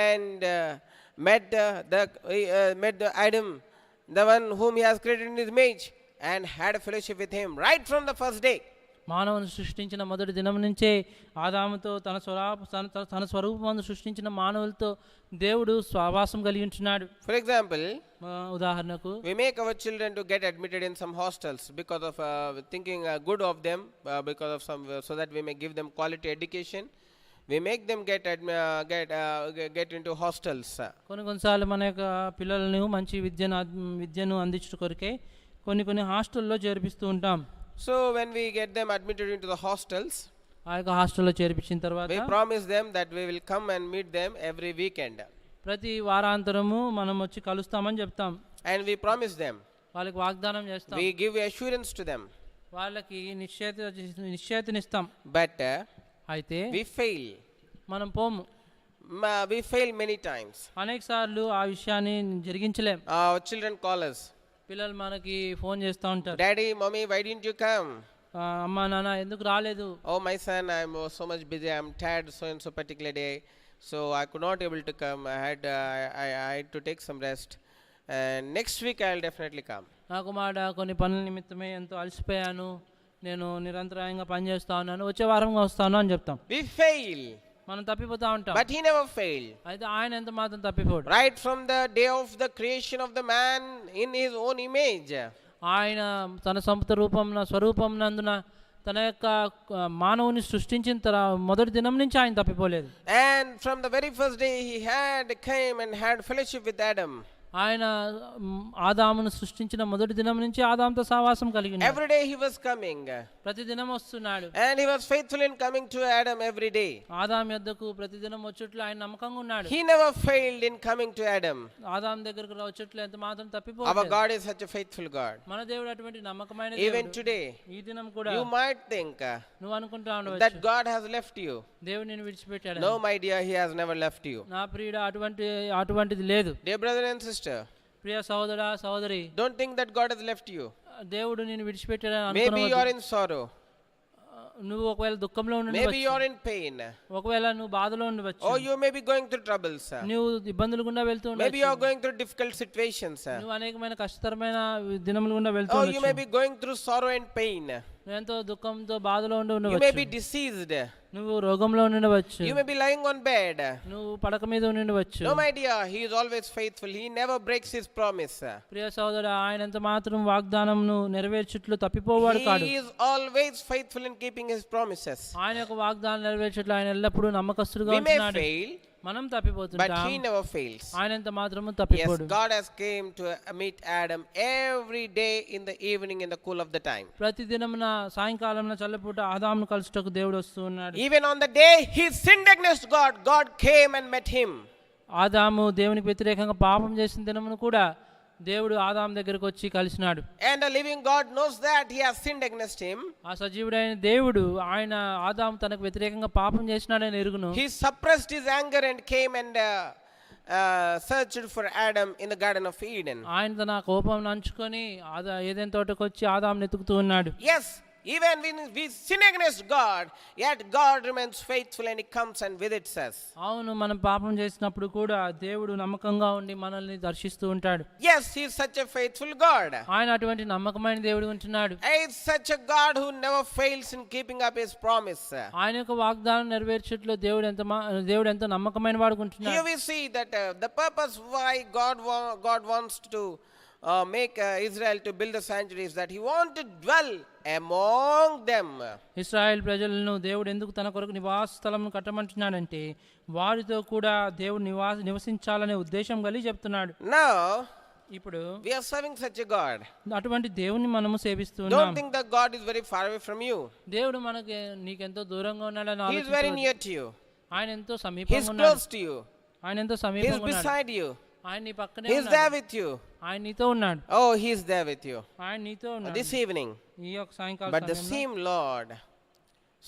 and met the Adam, the one whom he has created in his image, and had a fellowship with him right from the first day. మానవుని సృష్టించిన మొదటి దినం నుంచే ఆదాముతో తన స్వరూపమందు సృష్టించిన మానవులతో దేవుడు స్వవాసం కలిగి ఉంటున్నాడు. For example, ఉదాహరణకు we make our children to get admitted in some hostels because of thinking good of them, because of some, so that we may give them quality education. We make them get into hostels. కొన్నిసార్లు మన యొక్క పిల్లలను మంచి విద్యను అందించడం కొరకే కొన్ని హాస్టల్లో చేర్పిస్తూ ఉంటాం. So when we get them admitted into the hostels, ఆ యొక్క హాస్టల్లో చేర్పించిన తర్వాత we promise them that we will come and meet them every weekend. ప్రతి వారాంతరము మనం వచ్చి కలుస్తామని చెప్తాం. And we promise them, వాళ్ళకి వాగ్దానం చేస్తాం. we give assurance to them. వాళ్ళకి నిశ్చయితనిస్తాం. But అయితే we fail. మనం పోము. We fail many times. అనేక సార్లు ఆ విషయాన్ని జరిగించలేం. Our children call us. పిల్లలు మనకి ఫోన్ చేస్తూ ఉంటారు. Daddy, mommy, why didn't you come? అమ్మా నాన్న ఎందుకు రాలేదు? Oh my son, I'm so much busy. I'm tired so and so particular day, so I could not able to come. I had to take some rest, and next week I'll definitely come. నాకు మాట కొన్ని పనుల నిమిత్తమే ఎంతో అలసిపోయాను, నేను నిరంతరాయంగా పనిచేస్తా ఉన్నాను, వచ్చే వారం వస్తాను అని చెప్తాం. We fail. మనం తప్పిపోతా ఉంటాం. But he never failed. అయితే ఆయన ఎంత మాత్రం తప్పిపోడు. Right from the day of the creation of the man in his own image, ఆయన తన స్వరూపం నందున తన యొక్క మానవుని సృష్టించిన మొదటి దినం నుంచి ఆయన తప్పిపోలేదు. and from the very first day he came and had fellowship with Adam. ఆయన ఆదామును సృష్టించిన మొదటి దినం నుంచి ఆదాముతో సహవాసం కలిగి ఉన్నాడు. Every day he was coming. ప్రతిదినం వస్తున్నాడు. And he was faithful in coming to Adam every day. ఆదాము యొద్దకు ప్రతిదినం వచ్చుట్లు ఆయన నమ్మకంగా ఉన్నాడు. He never failed in coming to Adam. ఆదాము దగ్గరకు వచ్చుట్లు ఎంత మాత్రం తప్పిపోలేదు. Our God is such a faithful God. మన దేవుడు అటువంటి నమ్మకమైన Even దేవుడు. today, ఈ దినం కూడా you might think నువ్వు అనుకుంటా that ఉండవచ్చు God has left you. దేవుడు నిన్ను విడిచిపెట్టాడు. No, my dear, he has never left you. నా ప్రియుడా, అటువంటిది లేదు. Dear brother and sister, ప్రియ సహోదరా సహోదరి, don't think that God has left you. దేవుడు నిన్ను విడిచిపెట్టాడని Maybe you అనుకోవద్దు. are in sorrow. నువ్వు ఒకవేళ దుఃఖంలో Maybe ఉండవచ్చు, you are in pain. ఒకవేళ నువ్వు బాధలో ఉండవచ్చు, Or you may be going through troubles. నువ్వు ఇబ్బందులు గుండా వెళ్తూ Maybe you are ఉండవచ్చు, going through difficult situations. నువ్వు అనేకమైన కష్టతరమైన దినములు గుండా వెళ్తూ Or you may ఉండవచ్చు, be going through sorrow and pain. నువ్వు ఎంతో దుఃఖంతో బాధలో You may ఉండవచ్చు, be diseased. నువ్వు రోగంలో ఉండవచ్చు, You may be lying on bed. నువ్వు పడక మీద ఉండవచ్చు. No, my dear, he is always faithful. He never breaks his promise. ప్రియ సహోదరా, ఆయన ఎంత మాత్రం వాగ్దానంను నెరవేర్చుట్లు తప్పిపోవాడు కాడు. He is always faithful in keeping his promises. ఆయన యొక్క వాగ్దానం నెరవేర్చుట్లు ఆయన ఎల్లప్పుడూ నమ్మకస్తుడుగా We may ఉంటున్నాడు. fail, మనం but తప్పిపోతుంటాం, he never fails. ఆయన ఎంత మాత్రము Yes, తప్పిపోడు. God has came to meet Adam every day in the evening in the cool of the time. ప్రతి దినమున సాయంకాలంలో చల్లపూట ఆదామును కలుసుటకు దేవుడు వస్తూ ఉన్నాడు. Even on the day he sinned against God, God came and met him. ఆదాము దేవునికి వ్యతిరేకంగా పాపం చేసిన దినమును కూడా దేవుడు ఆదాము దగ్గరకు వచ్చి కలిసినాడు. And the living God knows that he has sinned against him. ఆ సజీవుడైన దేవుడు ఆయన ఆదాము తనకు వ్యతిరేకంగా పాపం చేసినాడని ఎరుగును. He suppressed his anger and came and searched for Adam in the Garden of Eden. ఆయన తన కోపం నంచుకొని ఏదైనా తోటకు వచ్చి ఆదామును ఎతుకుతూ ఉన్నాడు. Yes, Even when we sin against God, yet God remains faithful and He comes and visits us. అవును, మనం పాపం చేసినప్పుడు కూడా దేవుడు నమ్మకంగా ఉండి మనల్ని దర్శిస్తూ ఉంటాడు. Yes, He is such a faithful God. ఆయన అటువంటి నమ్మకమైన దేవుడు ఉంటున్నాడు. He is such a God who never fails in keeping up His promise. ఆయన యొక్క వాగ్దానం నెరవేర్చట్లో దేవుడు ఎంత నమ్మకమైన వాడు ఉంటున్నాడు. Here we see that the purpose why God wants to make Israel to build the sanctuary is that He wants to dwell among them. Israel ప్రజలను దేవుడు ఎందుకు తన కొరకు నివాస స్థలం కట్టమంటున్నాడంటే వారితో కూడా దేవుడు నివసించాలనే ఉద్దేశం కలిగి చెప్తున్నాడు. Now ఇప్పుడు we are serving such a God. అటువంటి దేవుని మనము సేవిస్తున్నాం. Don't think that God is very far away from you. దేవుడు నీకెంతో దూరంగా ఉన్నాడని He is very ఆలోచించవద్దు. near to you. ఆయన ఎంతో He is సమీపంగా ఉన్నాడు. close to you. ఆయన ఎంతో He is సమీపంగా ఉన్నాడు. beside you. ఆయన నీ పక్కనే He is there ఉన్నాడు. with you. ఆయన నీతో ఉన్నాడు. Oh, He is there with you. ఆయన నీతో ఉన్నాడు. This evening. ఈ యొక్క సాయంకాలం But the సమయంలో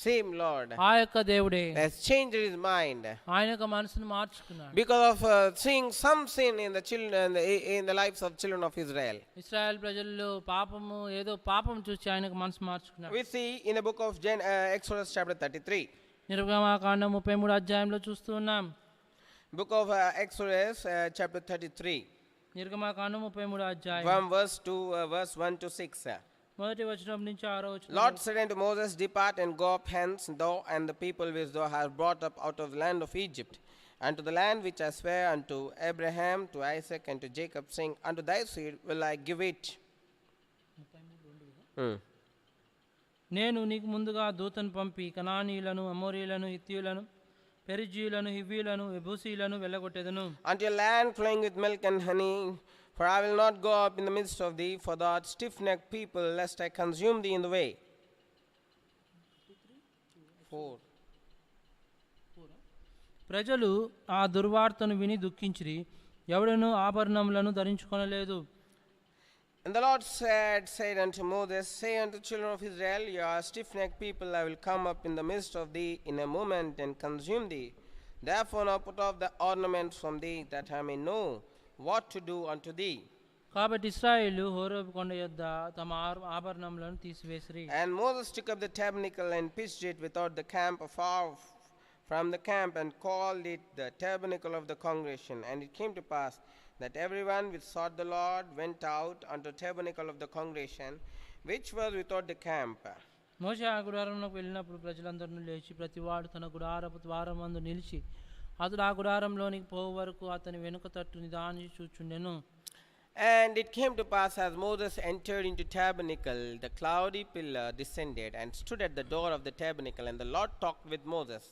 same Lord ఆ యొక్క దేవుడే has changed His mind ఆయన యొక్క మనసును మార్చుకున్నాడు. because of seeing some sin in the children in the lives of children of Israel. Israel ప్రజల్లో పాపం చూసి ఆయనకు మనసు మార్చుకున్నాడు. We see in the book of Exodus chapter 33. నిర్గమకాండం 33 అధ్యాయంలో చూస్తూ ఉన్నాం. Book of Exodus chapter 33. నిర్గమకాండం 33 అధ్యాయం From verse 1 to 6. మొదటి వచనం నుంచి 6వ వచనం. Lord said unto Moses, Depart and go up hence, thou and the people which thou hast brought up out of the land of Egypt, and to the land which I swear unto Abraham, to Isaac, and to Jacob, saying, Unto thy seed will I give it. నేను నీకు ముందుగా దూతను పంపి కనానీయులను, అమోరీయులను, హిత్తీయులను, పెరిజీయులను, హివ్వీయులను, యెబూసీయులను వెళ్ళగొట్టెదను. Unto a land flowing with milk and honey, for I will not go up in the midst of thee, for thou art stiff-necked people, lest I consume thee in the way. 4. ప్రజలు ఆ దుర్వార్తను విని దుఃఖించిరి, ఎవడను ఆభరణములను ధరించుకొనలేదు. And the Lord said unto Moses, Say unto the children of Israel, Ye are stiff-necked people, I will come up in the midst of thee in a moment and consume thee. Therefore now put off the ornaments from thee, that I may know what to do unto thee. కాబట్టి ఇశ్రాయేలు హోరేబు కొండ యొద్ద తమ ఆభరణములను తీసివేసిరి. And Moses took up the tabernacle and pitched it without the camp, afar from the camp, and called it the tabernacle of the congregation. And it came to pass that everyone which sought the Lord went out unto the tabernacle of the congregation, which was without the camp. మోషే ఆ గుడారంలోకి వెళ్ళినప్పుడు ప్రజలందరూ లేచి ప్రతివాడు తన గుడారపు ద్వారమందు నిలిచి అతడు ఆ గుడారంలోనికి పోవు వరకు అతని వెనుక తట్టు నిదానించి చూచుండెను. And it came to pass, as Moses entered into tabernacle, the cloudy pillar descended and stood at the door of the tabernacle, and the Lord talked with Moses.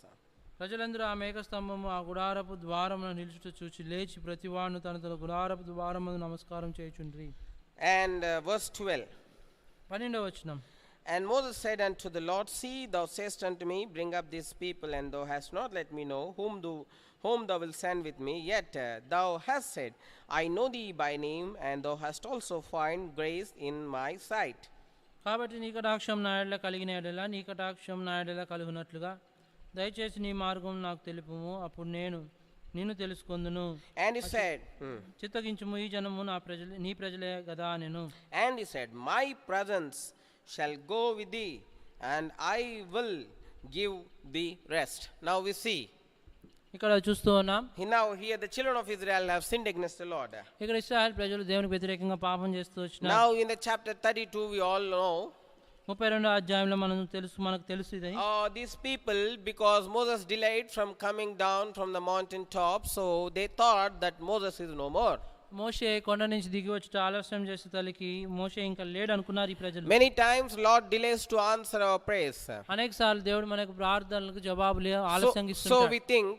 ప్రజలందరూ ఆ మేఘస్తంభము ఆ గుడారపు ద్వారమున నిలుచుట చూచి లేచి ప్రతివాడు తన గుడారపు ద్వారమందు నమస్కారం చేయుచుండ్రి. And verse 12. 12వ వచనం. And Moses said unto the Lord, See, thou sayest unto me, Bring up these people, and thou hast not let me know whom thou wilt send with me. Yet thou hast said, I know thee by name, and thou hast also found grace in my sight. కాబట్టి నీ కటాక్షం నా యెడల కలిగిన యెడల నీ కటాక్షం నా యెడల కలుగునట్లుగా దయచేసి నీ మార్గం నాకు తెలుపుము, అప్పుడు నేను నిన్ను తెలుసుకొందును. And he said, చిత్తగించుము, ఈ జనము నీ ప్రజలే కదా నేను. And he said, My presence shall go with thee, and I will give thee rest. Now we see. ఇక్కడ చూస్తూ ఉన్నాం. Now here the children of Israel have sinned against the Lord. ఇక్కడ ఇశ్రాయేలు ప్రజలు దేవునికి వ్యతిరేకంగా పాపం చేస్తూ వచ్చినారు. Now in the chapter 32 we all know. 32వ అధ్యాయంలో మనకు తెలుసు ఇది. These people, because Moses delayed from coming down from the mountain top, so they thought that Moses is no more. మోషే కొండ నుంచి దిగి వచ్చి ఆలస్యం చేసే తల్లికి మోషే ఇంకా లేడు అనుకున్నారు ఈ ప్రజలు. Many times Lord delays to answer our prayers. అనేకసార్లు దేవుడు మనకు ప్రార్థనలకు జవాబులు ఆలస్యంగా ఇస్తుంటాడు. So we think,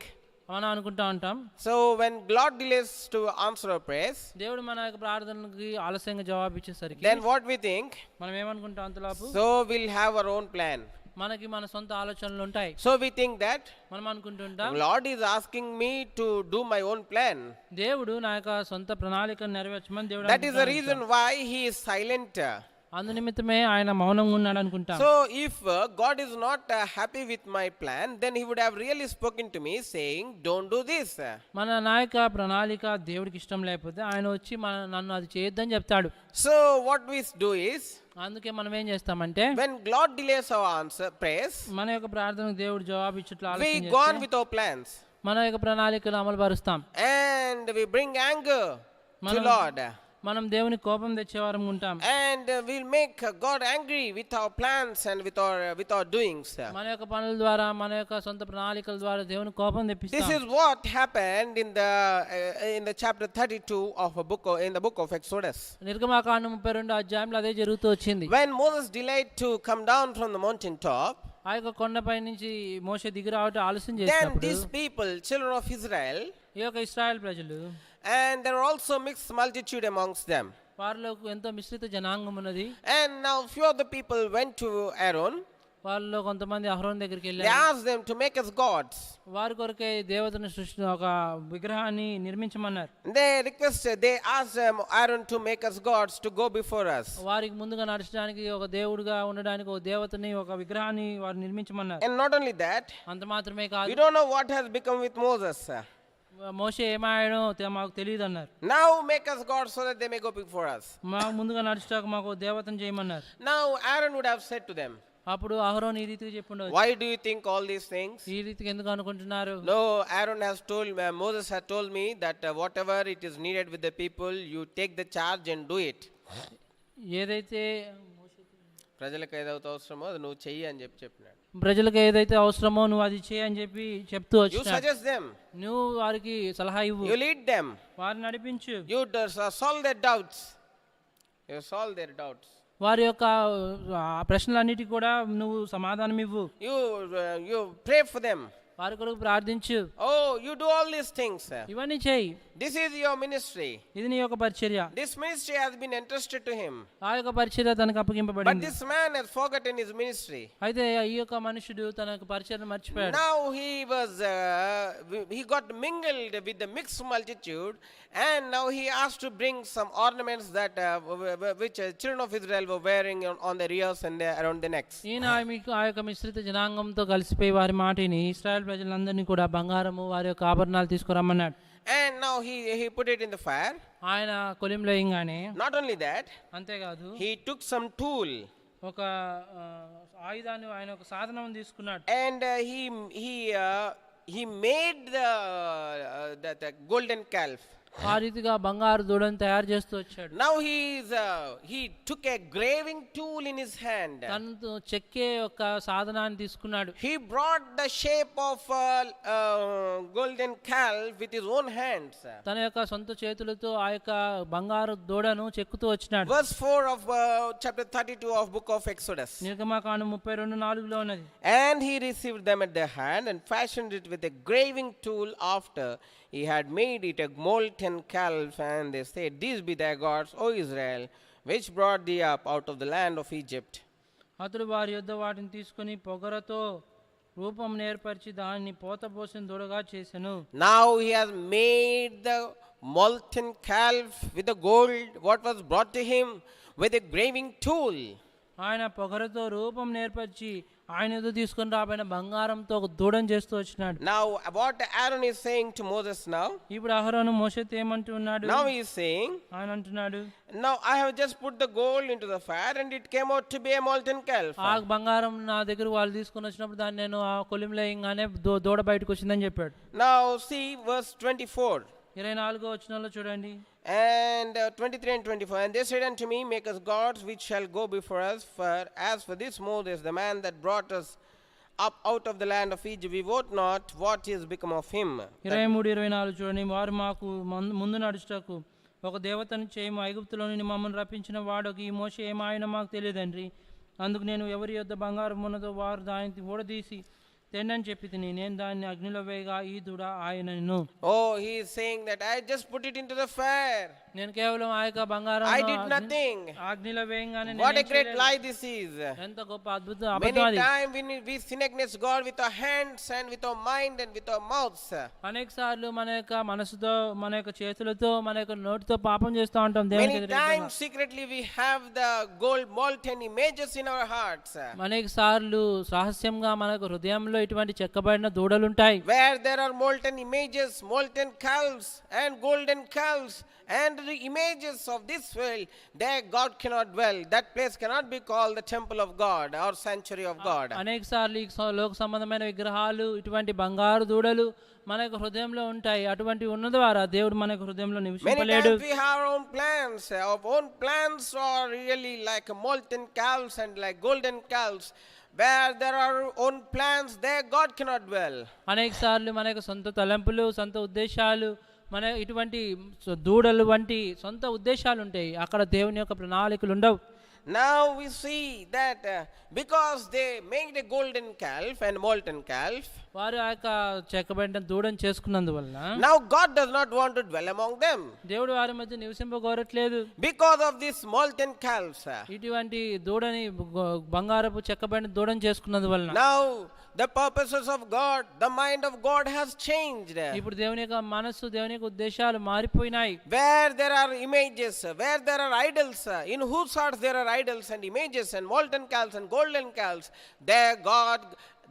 మనం అనుకుంటా ఉంటాం. So when God delays to answer our prayers, దేవుడు మన యొక్క ప్రార్థనలకు ఆలస్యంగా జవాబు ఇచ్చేసరికి then what we think? మనం ఏమనుకుంటాం అంతలోపు? So we'll have our own plan. మనకి మన సొంత ఆలోచనలు ఉంటాయి. So we think that మనం అనుకుంటుంటాం, Lord is asking me to do my own plan. దేవుడు నా యొక్క సొంత ప్రణాళికను నెరవేర్చమని దేవుడు. That is the reason why he is silent. అందు నిమిత్తమే ఆయన మౌనంగా ఉన్నాడు అనుకుంటాం. So if God is not happy with my plan, then he would have really spoken to me saying, don't do this. మన నాయక ప్రణాళిక దేవుడికి ఇష్టం లేకపోతే ఆయన వచ్చి నన్ను అది చేయొద్దని చెప్తాడు. So what we do is, అందుకే మనం ఏం చేస్తామంటే When God delays our answer, prayers, మన యొక్క ప్రార్థనకు దేవుడు జవాబు ఇచ్చుట్లా we ఆలస్యం go on చేస్తే with our plans మన యొక్క ప్రణాళికలు అమలు పరుస్తాం. and we bring anger to Manam- Lord. మనం దేవునికి కోపం తెచ్చేవారం ఉంటాం. And we'll make God angry with our plans and with our doings. మన యొక్క పనుల ద్వారా మన యొక్క సొంత ప్రణాళికల ద్వారా దేవుని కోపం This తెప్పిస్తాం. is what happened in the chapter 32 of in the book of Exodus. నిర్గమాకాండం 32 అధ్యాయంలో అదే జరుగుతూ వచ్చింది. When Moses delayed to come down from the mountain top, ఆ యొక్క కొండపై నుంచి మోషే దిగి రావటం ఆలస్యం then చేసినప్పుడు these people, children of Israel, ఈ యొక్క ఇశ్రాయేల్ ప్రజలు and there were also mixed multitude amongst them. వారిలో ఎంతో మిశ్రిత జనాంగం ఉన్నది. And now few of the people went to Aaron. వాళ్ళలో కొంతమంది అహరోన్ దగ్గరికి They వెళ్ళారు. asked them to make us gods. వారి కొరకే దేవతను సృష్టి ఒక విగ్రహాన్ని నిర్మించమన్నారు. They asked Aaron to make us gods to go before us. వారికి ముందుగా నడచడానికి ఒక దేవుడిగా ఉండడానికి ఒక దేవతని ఒక విగ్రహాన్ని వారు నిర్మించమన్నారు. And not only that, అంత మాత్రమే we కాదు, don't know what has become with Moses. మోషే ఏమాయడో మాకు తెలియదు అన్నారు. Now make us gods so that they may go before us. మాకు ముందుగా నడుచుటకు మాకు దేవతను చేయమన్నారు. Now Aaron would have said to them, అప్పుడు అహరోన్ ఈ రీతిగా చెప్పుండవచ్చు, why do you think all these things? ఈ రీతిగా ఎందుకు అనుకుంటున్నారు? No, Aaron has told Moses had told me that whatever it is needed with the people, you take the charge and do it. ఏదైతే ప్రజలకు ఏదైతే అవసరమో అది నువ్వు చెయ్యి అని చెప్పినాడు. ప్రజలకు ఏదైతే అవసరమో నువ్వు అది చేయని చెప్పి చెప్తూ You వచ్చి suggest them, నువ్వు వారికి సలహా ఇవ్వు, you lead them, వారిని నడిపించు, you solve their doubts. You solve their doubts. వారి యొక్క ప్రశ్నలన్నిటికీ కూడా నువ్వు సమాధానం ఇవ్వు, You pray for them. వారి కొరకు ప్రార్థించు, Oh, you do all these things. ఇవన్నీ చేయి. This is your ministry. ఇది నీ యొక్క పరిచర్య. This ministry has been entrusted to him. ఆ యొక్క పరిచర్య తనకు But అప్పగింపబడింది. this man has forgotten his ministry. అయితే ఈ యొక్క మనుషుడు తన యొక్క పరిచర్య మర్చిపోయాడు. Now he got mingled with the mixed multitude, and now he asked to bring some ornaments that which children of Israel were wearing on their ears and around their necks. ఈయన మీకు ఆ యొక్క మిశ్రిత జనాంగంతో కలిసిపోయి వారి మాటిని ఇశ్రాయేల్ ప్రజలందరినీ కూడా బంగారము వారి యొక్క ఆభరణాలు తీసుకురమ్మన్నాడు. And now he put it in the fire. ఆయన కొలింలో వేయంగానే Not only that, అంతేకాదు he took some tool ఒక ఆయుధాన్ని ఆయన ఒక సాధనం తీసుకున్నాడు. and he made the golden calf. ఆ రీతిగా బంగారు దూడను తయారు చేస్తూ వచ్చాడు. Now he took a graving tool in his hand. తను చెక్కే ఒక సాధనాన్ని తీసుకున్నాడు. He brought the shape of golden calf with his own hands. తన యొక్క సొంత చేతులతో ఆ యొక్క బంగారు దూడను చెక్కుతూ వచ్చినాడు. Verse 4 of chapter 32 of book of Exodus. నిర్గమకాండం 32:4 ఉన్నది. And he received them at their hand and fashioned it with a graving tool after he had made it a molten calf, and they said, these be thy gods, O Israel, which brought thee up out of the land of Egypt. అతడు వారి యొద్ద వాటిని తీసుకొని పొగరతో రూపం నేర్పరిచి దాన్ని పోతపోసిన దూడగా చేసెను. Now he has made the molten calf with the gold what was brought to him with a graving tool. ఆయన పొగరతో రూపం నేర్పరిచి ఆయన ఏదో తీసుకొని రాబోయిన బంగారంతో ఒక దూడను చేస్తూ వచ్చినాడు. Now what Aaron is saying to Moses now, ఇప్పుడు అహరోను మోషేతో ఏమంటున్నాడు? now he is saying, ఆయన అంటున్నాడు, now I have just put the gold into the fire and it came out to be a molten calf. ఆ బంగారం నా దగ్గర వాళ్ళు తీసుకొని వచ్చినప్పుడు దాన్ని నేను ఆ కొలిమిలో వేయగానే దూడ బయటకు వచ్చిందని చెప్పాడు. Now see verse 24. 24వ వచనంలో చూడండి. And 23 and 24, and they said unto me, make us gods which shall go before us, for as for this Moses, the man that brought us up out of the land of Egypt, we wot not what is become of him. 23-24 చూడండి. వారు మాకు ముందు నడుచుటకు ఒక దేవతను చేయము, ఐగుప్తులో నుండి మమ్మల్ని రప్పించిన వాడు ఈ మోషే ఏమాయనో మాకు తెలియదండ్రి. అందుకు నేను ఎవరి యొద్ద బంగారం ఉన్నదో వారు దాన్ని ఊడదీసి తెండని చెప్పి తిని నేను దాన్ని అగ్నిలో వేయగా ఈ దూడ ఆయనను. Oh, he is saying that I just put it into the fire. నేను కేవలం ఆ యొక్క బంగారం I did nothing. అగ్నిలో వేయంగానే What a great lie this is. ఎంత గొప్ప అద్భుత Many అబద్ధం అది. times we sin against God with our hands and with our mind and with our mouths. అనేక సార్లు మన యొక్క మనసుతో మన యొక్క చేతులతో మన యొక్క నోటితో పాపం చేస్తూ ఉంటాం. దేవునికి Many వ్యతిరేకంగా. times secretly we have the gold molten images in our hearts, అనేక సార్లు రహస్యంగా మనకు హృదయంలో ఇటువంటి చెక్కబడిన దూడలు ఉంటాయి. where there are molten images, molten calves and golden calves and images of this world, there God cannot dwell. That place cannot be called the temple of God or sanctuary of God. అనేక సార్లు ఈ లోక సంబంధమైన విగ్రహాలు ఇటువంటి బంగారు దూడలు మన యొక్క హృదయంలో ఉంటాయి. అటువంటి ఉన్న ద్వారా దేవుడు మన యొక్క హృదయంలో Many నివసింపలేడు. times we have our own plans. Our own plans are really like molten calves and like golden calves. Where there are own plans, there God cannot dwell. అనేక సార్లు మన యొక్క సొంత తలంపులు, సొంత ఉద్దేశాలు, మన ఇటువంటి దూడలు వంటి సొంత ఉద్దేశాలు ఉంటాయి. అక్కడ దేవుని యొక్క ప్రణాళికలు ఉండవు. Now we see that because they made a golden calf and molten calf, వారు ఆ యొక్క చెక్కబడిన దూడను చేసుకున్నందువలన now God does not want to dwell among them దేవుడు వారి మధ్య నివసింపగోరట్లేదు. because of this molten calves. ఇటువంటి దూడని బంగారపు చెక్కబడిన దూడని చేసుకున్నందువలన Now the purposes of God, the mind of God has changed. ఇప్పుడు దేవుని యొక్క మనస్సు, దేవుని యొక్క ఉద్దేశాలు మారిపోయినాయి. Where there are images, where there are idols, in whose hearts there are idols and images and molten calves and golden calves, there God,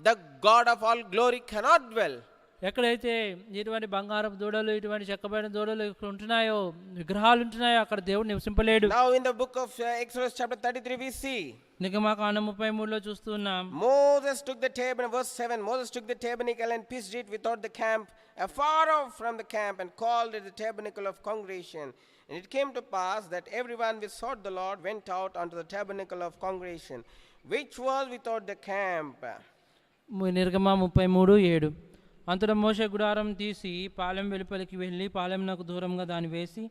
the God of all glory, cannot dwell. ఎక్కడైతే ఇటువంటి బంగారపు దూడలు, ఇటువంటి చెక్కబడిన దూడలు ఉంటున్నాయో, విగ్రహాలు ఉంటున్నాయో, అక్కడ దేవుడు నివసింపలేడు. Now in the book of Exodus chapter 33 we see నిర్గమకాండం 33లో చూస్తున్నాం. Moses took the tabernacle, verse 7, Moses took the tabernacle and pitched it without the camp, afar off from the camp, and called it the tabernacle of congregation. And it came to pass that everyone which sought the Lord went out unto the tabernacle of congregation, which was without the camp. నిర్గమ 33:7. అంతటా మోషే గుడారం తీసి పాలెం వెలుపలికి వెళ్ళి పాలెంనకు దూరంగా దాన్ని వేసి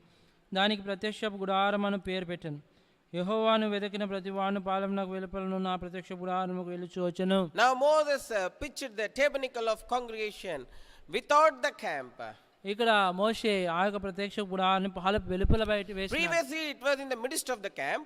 దానికి ప్రత్యక్ష గుడారం అని పేరు పెట్టాను. యెహోవాను వెతికిన ప్రతివాడు పాలెంనకు వెలుపలను నా ప్రత్యక్ష గుడారముకు వెళ్ళుచూచెను. Now Moses pitched the tabernacle of congregation without the camp. ఇక్కడ మోషే ఆ యొక్క ప్రత్యక్ష గుడారాన్ని పాలెపు వెలుపల బయట వేసి, Previously it was in the midst of the camp.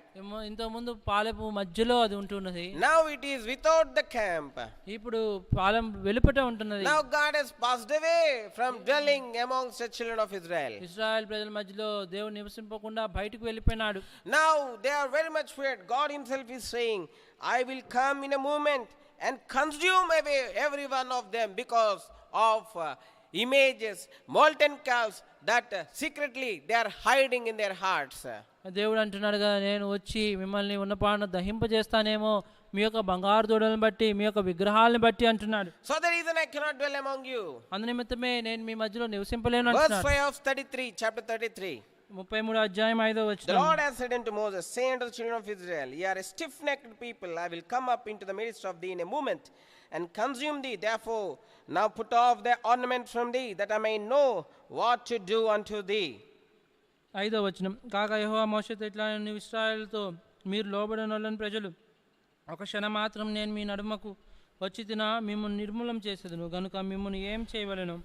ఇంతకుముందు పాలెపు మధ్యలో అది ఉంటున్నది. Now it is without the camp. ఇప్పుడు పాలెం వెలుపట ఉంటున్నది. Now God has passed away from dwelling amongst the children of Israel. Israel ప్రజల మధ్యలో దేవుడు నివసింపకుండా బయటకు వెళ్ళిపోయినాడు. Now they are very much feared. God himself is saying, I will come in a moment and consume away every one of them because of images, molten calves that secretly they are hiding in their hearts. దేవుడు అంటున్నాడు కదా, నేను వచ్చి మిమ్మల్ని ఉన్నపాన దహింపజేస్తానేమో మీ యొక్క బంగారు దూడలను బట్టి, మీ యొక్క విగ్రహాలను బట్టి అంటున్నాడు. So the reason I cannot dwell among you. అందునిమిత్తమే నేను మీ మధ్యలో నివసింపలేను Verse అంటున్నాడు. 5 of 33, chapter 33. 33:5 The Lord has said unto Moses, say unto the children of Israel, ye are a stiff-necked people. I will come up into the midst of thee in a moment and consume thee. Therefore, now put off the ornament from thee, that I may know what to do unto thee. 5 కాగా యెహోవా మోషేతో ఇట్లా, నీవు ఇశ్రాయేలుతో మీరు లోబడనొల్లని ప్రజలు, ఒక క్షణం మాత్రం నేను మీ నడుమకు వచ్చి మిమ్మల్ని నిర్మూలం చేసేదను గనుక మిమ్మల్ని ఏం చేయవలెను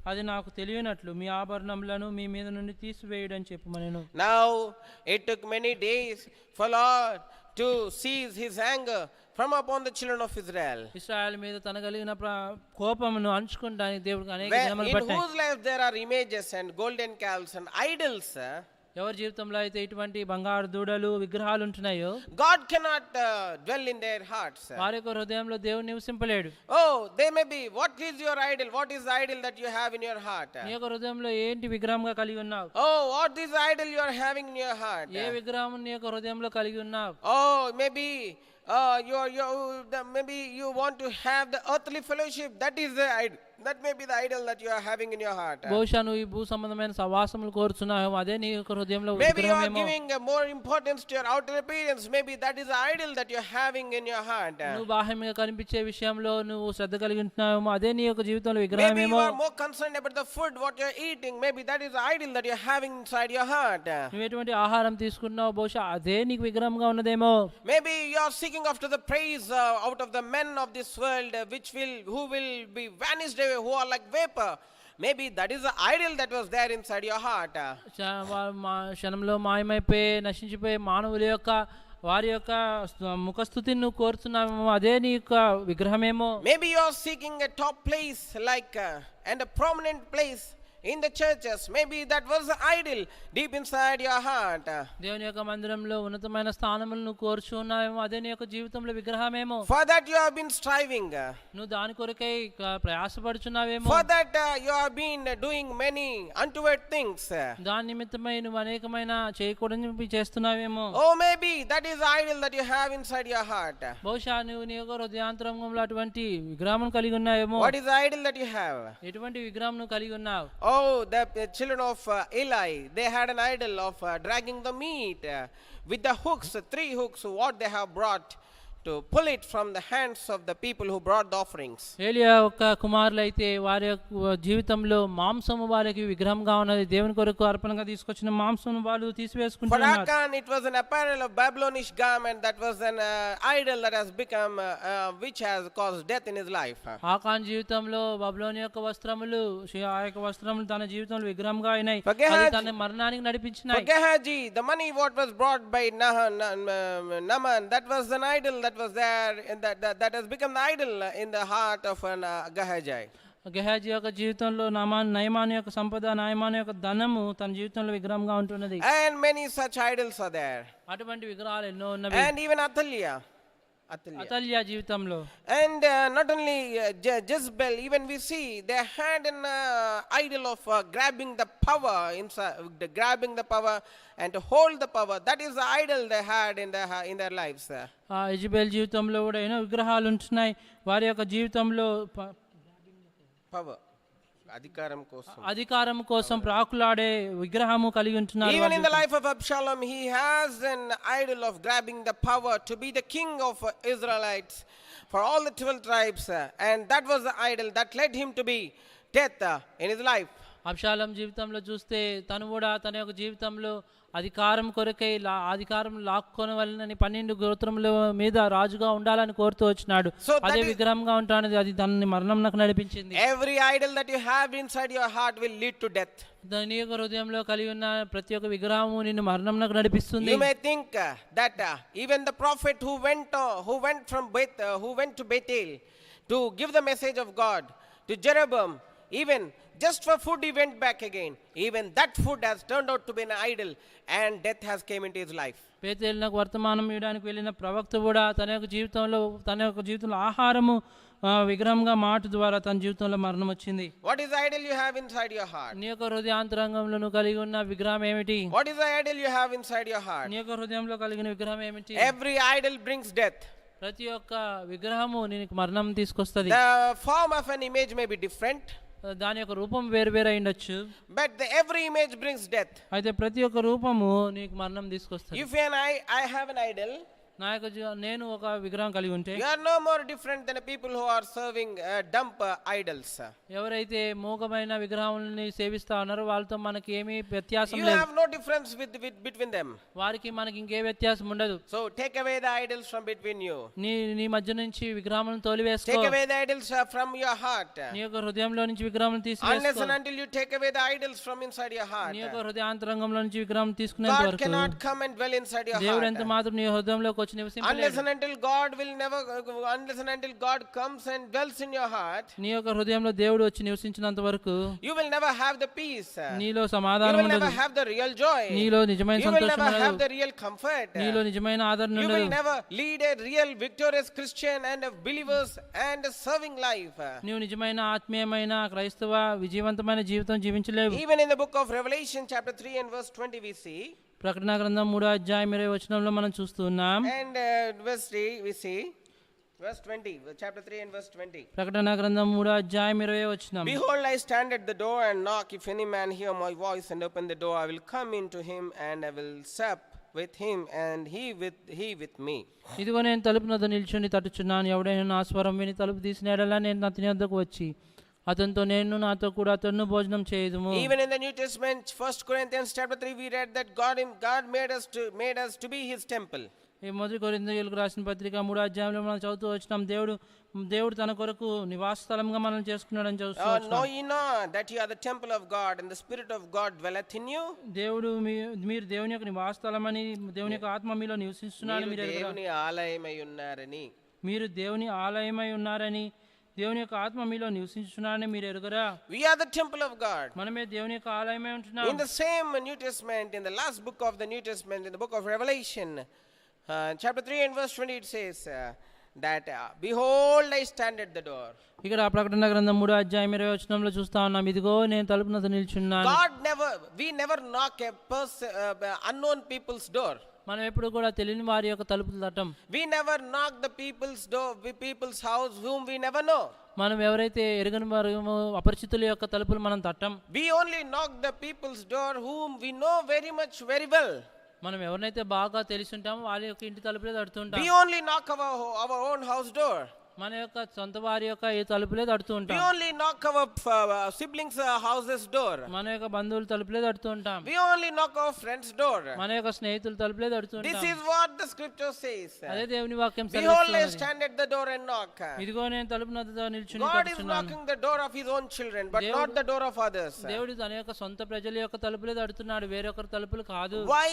అది నాకు తెలియనట్లు మీ ఆభరణములను మీ మీద నుండి తీసివేయడం చెప్పుమనెను. Now it took many days for Lord to cease his anger from upon the children of Israel. ఇశ్రాయేలు మీద తన కలిగిన కోపమును అంచుకుంటానికి దేవుడికి అనేక దినములు In పట్టాయి. whose life there are images and golden calves and idols, ఎవరి జీవితంలో అయితే ఇటువంటి బంగారు దూడలు విగ్రహాలు ఉంటున్నాయో God cannot dwell in their hearts. వారి యొక్క హృదయంలో దేవుడు నివసింపలేడు. Oh, they may be. What is your idol? What is the idol that you have in your heart? నీ యొక్క హృదయంలో ఏంటి విగ్రహంగా కలిగి ఉన్నావు? Oh, what is the idol you are having in your heart? ఏ విగ్రహం నీ యొక్క హృదయంలో కలిగి ఉన్నావు? Oh, maybe maybe you want to have the earthly fellowship. That is the idol. That may be the idol that you are having in your heart. బహుశా నువ్వు ఈ భూ సంబంధమైన సవాసములు కోరుచున్నావు, అదే నీ యొక్క హృదయంలో Maybe you are విగ్రహమేమో. giving more importance to your outer appearance. Maybe that is the idol that you are having in your heart. నువ్వు బాహ్యంగా కనిపించే విషయంలో నువ్వు శ్రద్ధ కలిగి ఉంటున్నావేమో, అదే నీ యొక్క జీవితంలో Maybe you విగ్రహమేమో. are more concerned about the food what you are eating. Maybe that is the idol that you are having inside your heart. నువ్వు ఎటువంటి ఆహారం తీసుకున్నావు, బహుశా అదే నీకు విగ్రహంగా ఉన్నదేమో. Maybe you are seeking after the praise out of the men of this world, who will be vanished away, who are like vapor. Maybe that is the idol that was there inside your heart. క్షణంలో మాయమైపోయి నశించిపోయే మానవుల యొక్క వారి యొక్క ముఖస్థుతిని నువ్వు కోరుతున్నావేమో, అదే నీ యొక్క విగ్రహమేమో. Maybe you are seeking a top place and a prominent place in the churches, maybe that was the idol deep inside your heart. దేవుని యొక్క మందిరంలో ఉన్నతమైన స్థానములను కోరుచున్నావేమో, అదే నీ యొక్క జీవితంలో విగ్రహమేమో. For that you have been striving. నువ్వు దాని కొరకై ప్రయాసపడుచున్నావేమో. For that you have been doing many untoward things. దాని నిమిత్తమై నువ్వు అనేకమైన చేయకూడని చేస్తున్నావేమో. Oh, maybe that is the idol that you have inside your heart. బహుశా నువ్వు నీ యొక్క హృదయాంతరంగంలో అటువంటి విగ్రహం కలిగి ఉన్నావేమో. What is the idol that you have? ఎటువంటి విగ్రహం నువ్వు కలిగి ఉన్నావు? Oh, the children of Eli, they had an idol of dragging the meat with the hooks, 3 hooks, what they have brought to pull it from the hands of the people who brought the offerings. ఏలియా యొక్క కుమారులైతే వారి యొక్క జీవితంలో మాంసము వారికి విగ్రహంగా ఉన్నది. దేవుని కొరకు అర్పణగా తీసుకొచ్చిన మాంసము వాళ్ళు For తీసివేసుకుంటున్నారు. Achan, it was an apparel of Babylonish garment that was an idol that has become, which has caused death in his life. Achan జీవితంలో బబులోని యొక్క వస్త్రములు, ఆ యొక్క వస్త్రములు తన జీవితంలో విగ్రహంగా అయినాయి. For Gehazi- అది తన మరణానికి For నడిపించినాయి. Gehazi, the money what was brought by Naaman, that was an idol that was there, and that has become the idol in the heart of Gehazi. Gehazi యొక్క జీవితంలో నయమాను యొక్క సంపద, నయమాను యొక్క ధనము తన జీవితంలో విగ్రహంగా ఉంటున్నది. And many such idols are there. అటువంటి విగ్రహాలు ఎన్నో ఉన్నవి. And even Athaliah. అతల్య జీవితంలో. And not only Jezebel, even we see they had an idol of grabbing the power, grabbing the power and to hold the power. That is the idol they had in their lives. Isabel జీవితంలో కూడా ఎన్నో విగ్రహాలు ఉంటున్నాయి. వారి యొక్క జీవితంలో Power. అధికారం కోసం ప్రాకులాడే విగ్రహము కలిగి ఉంటున్నారు. Even in the life of Absalom, he has an idol of grabbing the power to be the king of Israelites for all the 12 tribes, and that was the idol that led him to be death in his life. Absalom జీవితంలో చూస్తే తను కూడా తన యొక్క జీవితంలో అధికారం కొరకై అధికారం లాక్కొనవలనని 12 గోత్రముల మీద రాజుగా ఉండాలని కోరుతూ వచ్చినాడు. అదే విగ్రహంగా ఉంటానది, అది తనని మరణంకు నడిపించింది. Every idol that you have inside your heart will lead to death. నీ యొక్క హృదయంలో కలిగి ఉన్న ప్రతి ఒక్క విగ్రహము నిన్ను మరణంకు నడిపిస్తుంది. You may think that even the prophet who went to Bethel to give the message of God to Jeroboam, even just for food he went back again. Even that food has turned out to be an idol, and death has came into his life. బేతేలునకు వర్తమానం ఇవ్వడానికి వెళ్ళిన ప్రవక్త కూడా తన యొక్క జీవితంలో ఆహారము విగ్రహంగా మాట ద్వారా తన జీవితంలో మరణం వచ్చింది. What is the idol you have inside your heart? నీ యొక్క హృదయాంతరంగంలో నువ్వు కలిగి ఉన్న విగ్రహం ఏమిటి? What is the idol you have inside your heart? నీ యొక్క హృదయంలో కలిగిన విగ్రహం ఏమిటి? Every idol brings death. ప్రతి ఒక్క విగ్రహము నీకు మరణం తీసుకొస్తది. The form of an image may be different, దాని యొక్క రూపం వేరు అయ్యుండొచ్చు, but every image brings death. అయితే ప్రతి ఒక్క రూపము నీకు మరణం తీసుకొస్తుంది. If I have an idol, నేను ఒక విగ్రహం కలిగి ఉంటే, you are no more different than people who are serving dumb idols. ఎవరైతే మోగమైన విగ్రహాలని సేవిస్తా ఉన్నారో వాళ్ళతో మనకి ఏమీ వ్యత్యాసం లేదు. You have no difference between them. వారికి మనకి ఇంకే వ్యత్యాసం ఉండదు. So take away the idols from between you. నీ మధ్య నుంచి విగ్రహాలను తోలివేసుకో. Take away the idols from your heart. నీ యొక్క హృదయంలో నుంచి విగ్రహాలను తీసివేసుకో. Unless and until you take away the idols from inside your heart, నీ యొక్క హృదయాంతరంగంలో నుంచి విగ్రహం తీసుకునేంత God వరకు cannot come and dwell inside your heart. దేవుడు ఎంత మాత్రం నీ హృదయంలో Unless and until God comes and dwells in your heart, నీ యొక్క హృదయంలో దేవుడు వచ్చి నివసించినంత వరకు you will never have the peace. నీలో You సమాధానం will never ఉండదు. have the real joy. నీలో నిజమైన You will సంతోషం never have ఉండదు. the real comfort. నీలో నిజమైన ఆదరణ You will ఉండదు. never lead a real victorious Christian and a believers and a serving life. నీవు నిజమైన ఆత్మీయమైన క్రైస్తవ విజయవంతమైన జీవితం జీవించలేవు. Even in the book of Revelation chapter 3 and verse 20 we see, ప్రకటన గ్రంథం 3:20 మనం చూస్తున్నాం. and verse 3 we see, verse 20, chapter 3 and verse 20. ప్రకటన గ్రంథం 3:20. Behold, I stand at the door and knock. If any man hear my voice and open the door, I will come into him and I will sup with him and he with me. ఇదిగో నేను తలుపు వద్ద నిల్చుని తట్టుచున్నాను. ఎవడైనా నా స్వరం విని తలుపు తీసిన యెడల నేను అతని వద్దకు వచ్చి అతనితో నేను నాతో కూడా అతను భోజనం చేయుదుము. Even in the New Testament, 1 Corinthians chapter 3, we read that God made us to be his temple. ఈ 1 కొరింథీయులకు రాసిన పత్రిక 3 మనం చదువుతూ వచ్చినాం. దేవుడు తన కొరకు నివాస స్థలంగా మనం చేసుకున్నాడని చూస్తున్నాం. Know ye not that you are the temple of God and the Spirit of God dwelleth in you? దేవుడు మీరు దేవుని యొక్క నివాస స్థలమని, దేవుని యొక్క ఆత్మ మీలో నివసిస్తున్నాడని మీరు దేవుని ఆలయమై ఉన్నారని. మీరు దేవుని ఆలయమై ఉన్నారని దేవుని యొక్క ఆత్మ మీలో నివసించుచున్నాడని మీరు ఎరుగరా? We are the temple of God. మనమే దేవుని యొక్క ఆలయమై ఉంటున్నాం. In the same New Testament, in the last book of the New Testament, in the book of Revelation, chapter 3 and verse 20, it says that, behold, I stand at the door. ఇక్కడ ప్రకటన గ్రంథం 3వ అధ్యాయం 20వ వచనంలో చూస్తా ఉన్నాం, ఇదిగో నేను తలుపు వద్ద నిల్చున్నాను. We never knock a unknown people's door. మనం ఎప్పుడు కూడా తెలియని వారి యొక్క తలుపులు తట్టం. We never knock the people's house whom we never know. మనం ఎవరైతే ఎరుగని వారు అపరిచితుల యొక్క తలుపులు మనం తట్టం. We only knock the people's door whom we know very much, very well. మనం ఎవరినైతే బాగా తెలిసి ఉంటామో వాళ్ళ యొక్క ఇంటి తలుపులే తడుతుంటాం. We only knock our own house door. మన యొక్క సొంత వారి యొక్క ఈ తలుపులే తడుతూ ఉంటాం. We only knock our siblings' houses door. మన యొక్క బంధువుల తలుపులే తడుతూ ఉంటాం. We only knock our friends' door. మన యొక్క స్నేహితుల తలుపులే తడుతూ ఉంటాం. This is what the scripture says. అదే దేవుని వాక్యం Behold, I సెలవిస్తున్నది. stand at the door and knock. ఇదిగో నేను తలుపు వద్ద నిల్చుని God is తడుతున్నాను. knocking the door of his own children, but not the door of others. దేవుడు తన యొక్క సొంత ప్రజల యొక్క తలుపులే తడుతున్నాడు, వేరొకరి తలుపులు కాదు. Why?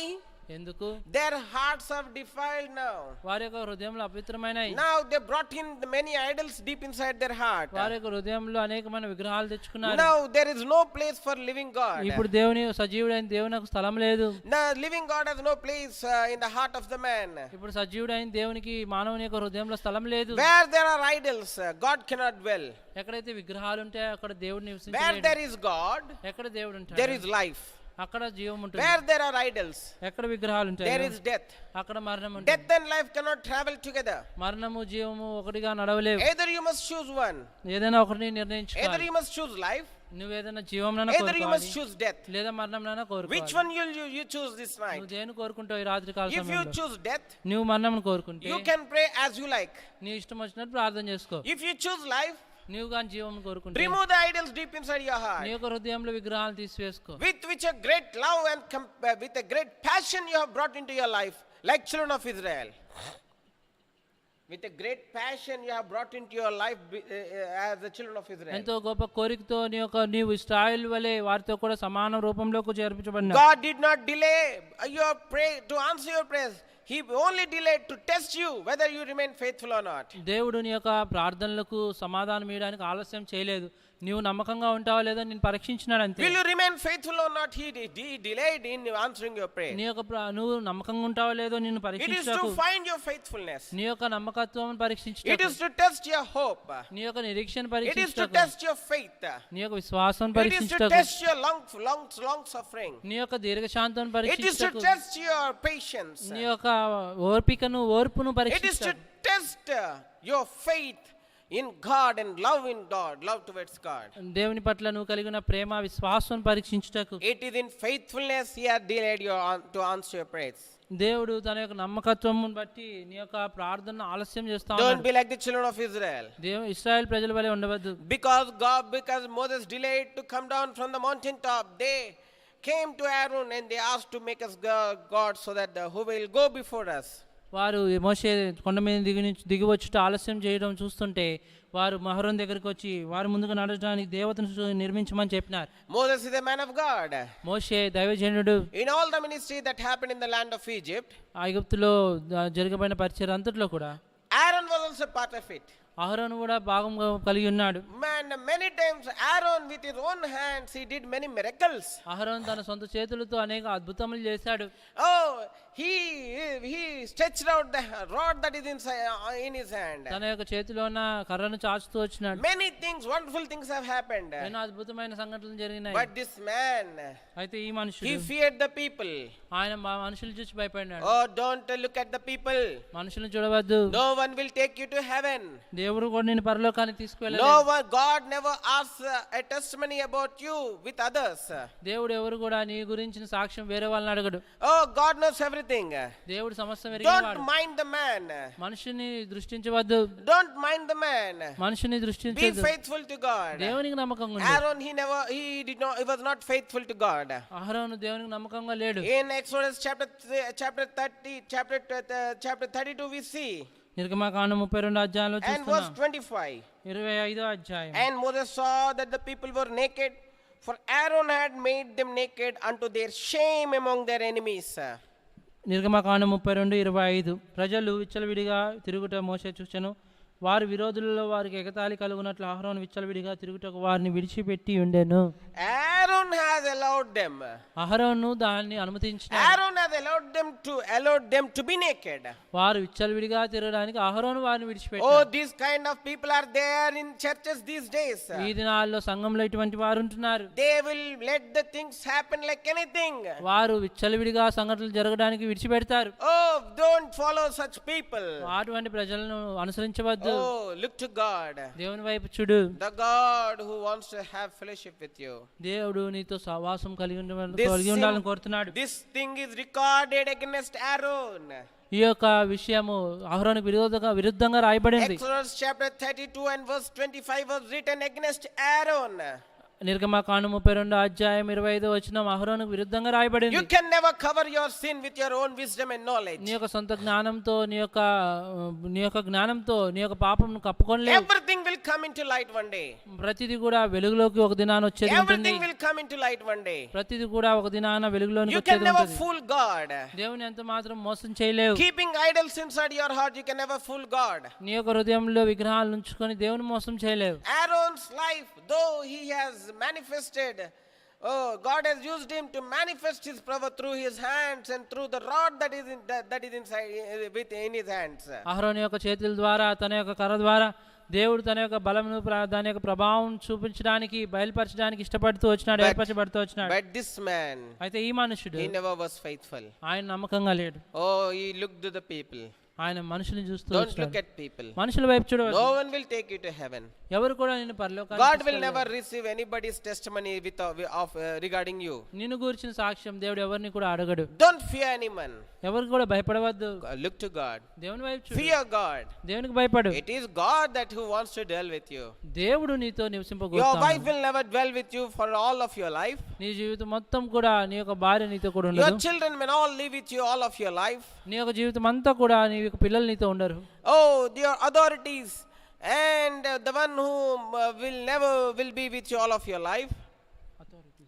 ఎందుకు? Their hearts are defiled now. వారి యొక్క హృదయంలో అపవిత్రమైనవి. Now they brought in many idols deep inside their heart. వారి యొక్క హృదయంలో అనేకమైన విగ్రహాలు తెచ్చుకున్నారు. Now there is no place for living God. ఇప్పుడు దేవుని సజీవుడైన దేవునికి స్థలం లేదు. Now living God has no place in the heart of the man. ఇప్పుడు సజీవుడైన దేవునికి మానవుని యొక్క హృదయంలో స్థలం లేదు. Where there are idols, God cannot dwell. ఎక్కడైతే విగ్రహాలు ఉంటాయో అక్కడ దేవుడు Where నివసించలేడు. there is God, ఎక్కడ దేవుడు ఉంటాడు there is life. అక్కడ జీవం ఉంటుంది. Where there are idols, ఎక్కడ విగ్రహాలు ఉంటాయి there is death. అక్కడ మరణం ఉంటుంది. Death and life cannot travel together. మరణము జీవము ఒకటిగా నడవలేవు. Either you must choose one. ఏదైనా ఒకరిని Either నిర్ణయించుకోవాలి. you must choose life. నువ్వు ఏదైనా జీవంనైనా Either you must కోరుకోవాలి choose death. లేదా మరణంనైనా Which కోరుకోవాలి. one you choose this night? నువ్వు దేని కోరుకుంటావు ఈ రాత్రి కాల If you సమయంలో? choose death, నువ్వు మరణం కోరుకుంటే you can pray as you like. నీ ఇష్టం వచ్చినట్టు ప్రార్థన చేసుకో. If you choose life, నువ్వు కానీ జీవం కోరుకుంటే remove the idols deep inside your నీ heart. యొక్క హృదయంలో విగ్రహాలు తీసివేసుకో. With which a great love and with a great passion you have brought into your life, like children of Israel. With a great passion you have brought into your life as the children of Israel. ఎంతో గొప్ప కోరికతో నీవు ఇశ్రాయేలు వలె వారితో కూడా సమాన రూపంలోకి చేర్పించబడినావు. God did not delay your prayer to answer your prayers. He only delayed to test you whether you remain faithful or not. దేవుడు నీ యొక్క ప్రార్థనలకు సమాధానం ఇవ్వడానికి ఆలస్యం చేయలేదు. నీవు నమ్మకంగా ఉంటావా లేదా నేను పరీక్షించినాడు అంతే. Will you remain faithful or not? He delayed in answering your prayer. నీ యొక్క నువ్వు నమ్మకంగా ఉంటావా లేదో నిన్ను It is పరీక్షించకు. to find your faithfulness. నీ యొక్క నమ్మకత్వం It పరీక్షించకు. is to test your hope. నీ యొక్క నిరీక్షణ It is to పరీక్షించకు. test your faith. నీ యొక్క విశ్వాసం It is to పరీక్షించకు. test your long suffering. నీ యొక్క దీర్ఘశాంతం It is to పరీక్షించకు. test your patience. నీ యొక్క ఓర్పును It is to పరీక్షించకు. test your faith in God and love in God, love towards God. దేవుని పట్ల నువ్వు కలిగిన ప్రేమ విశ్వాసం పరీక్షించుటకు. It is in faithfulness He has delayed to answer your prayers. దేవుడు తన యొక్క నమ్మకత్వం బట్టి నీ యొక్క ప్రార్థన ఆలస్యం చేస్తా Don't ఉన్నాడు. be like the children of Israel. Israel ప్రజల వలె ఉండవద్దు. Because Moses delayed to come down from the mountain top, they came to Aaron and they asked to make us God so that who will go before us. వారు మోషే కొండ మీద దిగి వచ్చుట ఆలస్యం చేయడం చూస్తుంటే వారు మహరోన్ దగ్గరికి వచ్చి వారు ముందుగా నడవడానికి దేవతను నిర్మించమని చెప్పినారు. Moses is a man of God. మోషే దైవజనుడు. In all the ministry that happened in the land of Egypt, ఐగుప్తులో జరగబడిన పరిచర్య అంతట్లో కూడా Aaron was also part of it. అహరోను కూడా భాగం కలిగి ఉన్నాడు. Man, many times Aaron with his own hands he did many miracles. అహరోను తన సొంత చేతులతో అనేక అద్భుతములు చేశాడు. Oh, he stretched out the rod that is in his hand. తన యొక్క చేతిలో ఉన్న కర్రను చాచుతూ వచ్చినాడు. Many things, wonderful things have happened. ఎన్నో అద్భుతమైన సంఘటనలు జరిగినాయి. But this man, అయితే ఈ he మనుషుడు feared the people. ఆయన మనుషులు చూసి భయపడినాడు. Oh, don't look at the people. మనుషులను చూడవద్దు. No one will take you to heaven. దేవుడు కూడా నిన్ను పరలోకానికి తీసుకువెళ్ళలేదు. No one, God never asks a testimony about you with others. దేవుడు ఎవరు కూడా నీ గురించిన సాక్ష్యం వేరే వాళ్ళని అడగడు. Oh, God knows everything. దేవుడు సమస్తం Don't ఎరిగినవాడు. mind the man. మనుషుని దృష్టించవద్దు. Don't mind the man. మనుషుని Be దృష్టించవద్దు. faithful to God. దేవునికి నమ్మకంగా ఉండు. Aaron, he was not faithful to God. అహరోను దేవునికి నమ్మకంగా లేడు. In Exodus chapter 32 we see. నిర్గమకాండం 32 అధ్యాయంలో And verse చూస్తున్నాం. 25. 25వ అధ్యాయం. And Moses saw that the people were naked, for Aaron had made them naked unto their shame among their enemies. నిర్గమకాండం 32:25. ప్రజలు విచ్చలవిడిగా తిరుగుట మోషే చూచెను, వారి విరోధులలో వారికి ఎగతాళి కలుగునట్లు అహరోను విచ్చలవిడిగా తిరుగుటకు వారిని విడిచిపెట్టి ఉండెను. Aaron has allowed them. అహరోను దాన్ని అనుమతించిన. Aaron has allowed them to be naked. వారు విచ్చలవిడిగా తిరగడానికి అహరోను వారిని Oh, విడిచిపెట్టారు. these kind of people are there in churches these days. ఈ దినాల్లో సంఘంలో ఇటువంటి వారు ఉంటున్నారు. They will let the things happen like anything. వారు విచ్చలవిడిగా సంఘటనలు జరగడానికి విడిచిపెడతారు. Oh, don't follow such people. అటువంటి ప్రజలను అనుసరించవద్దు. Oh, look to God. దేవుని వైపు చూడు. The God who wants to have fellowship with you. దేవుడు నీతో సహవాసం కలిగి This ఉండాలని కోరుతున్నాడు. This thing is recorded against Aaron. ఈ యొక్క విషయము అహరోనుకు విరుద్ధంగా రాయబడింది. Exodus chapter 32 and verse 25 was written against Aaron. నిర్గమకాండం 32 అధ్యాయం 25 వచనం అహరోనుకు విరుద్ధంగా రాయబడింది. You can never cover your sin with your own wisdom and knowledge. నీ యొక్క సొంత జ్ఞానంతో నీ యొక్క జ్ఞానంతో నీ యొక్క పాపంను కప్పుకోలేవు. Everything will come into light one day. ప్రతిది కూడా వెలుగులోకి ఒక దినాన వచ్చేది ఉంటుంది. Everything will come into light one day. ప్రతిది కూడా ఒక దినాన వెలుగులోకి You can వచ్చేది never ఉంటుంది. fool God. దేవుని ఎంత మాత్రం మోసం చేయలేవు. Keeping idols inside your heart, you can never fool God. నీ యొక్క హృదయంలో విగ్రహాలు ఉంచుకొని దేవుని మోసం చేయలేవు. Aaron's life, though he has manifested, God has used him to manifest his power through his hands and through the rod that is inside in his hands. అహరోను యొక్క చేతుల ద్వారా తన యొక్క కర్ర ద్వారా దేవుడు తన యొక్క బలమును దాని యొక్క ప్రభావం చూపించడానికి బయలుపరచడానికి ఇష్టపడుతూ వచ్చినాడు, ఏర్పరచబడుతూ వచ్చినాడు. But this man, అయితే ఈ మనుషుడు he never was faithful. ఆయన నమ్మకంగా లేడు. Oh, he looked to the people. ఆయన మనుషుల్ని చూస్తూ Don't వచ్చాడు. look at people. మనుషుల వైపు చూడవద్దు. No one will take you to heaven. ఎవరు కూడా నిన్ను పరలోకానికి God will తీసుకెళ్ళరు. never receive anybody's testimony regarding you. నిన్ను గురించిన సాక్ష్యం దేవుడు ఎవరిని కూడా అడగడు. Don't fear anyone. ఎవరికి కూడా భయపడవద్దు. Look to God. దేవుని వైపు చూడు. Fear God. దేవునికి భయపడు. It is God that who wants to dwell with you. దేవుడు నీతో Your నివసింపగోరుతాడు. wife will never dwell with you for all of your life. నీ జీవితం మొత్తం కూడా నీ యొక్క భార్య నీతో కూడా Your ఉండదు. children may all live with you all of your life. నీ యొక్క జీవితం అంతా కూడా నీ యొక్క పిల్లలు నీతో ఉండరు. Oh, your authorities and the one who will be with you all of your life.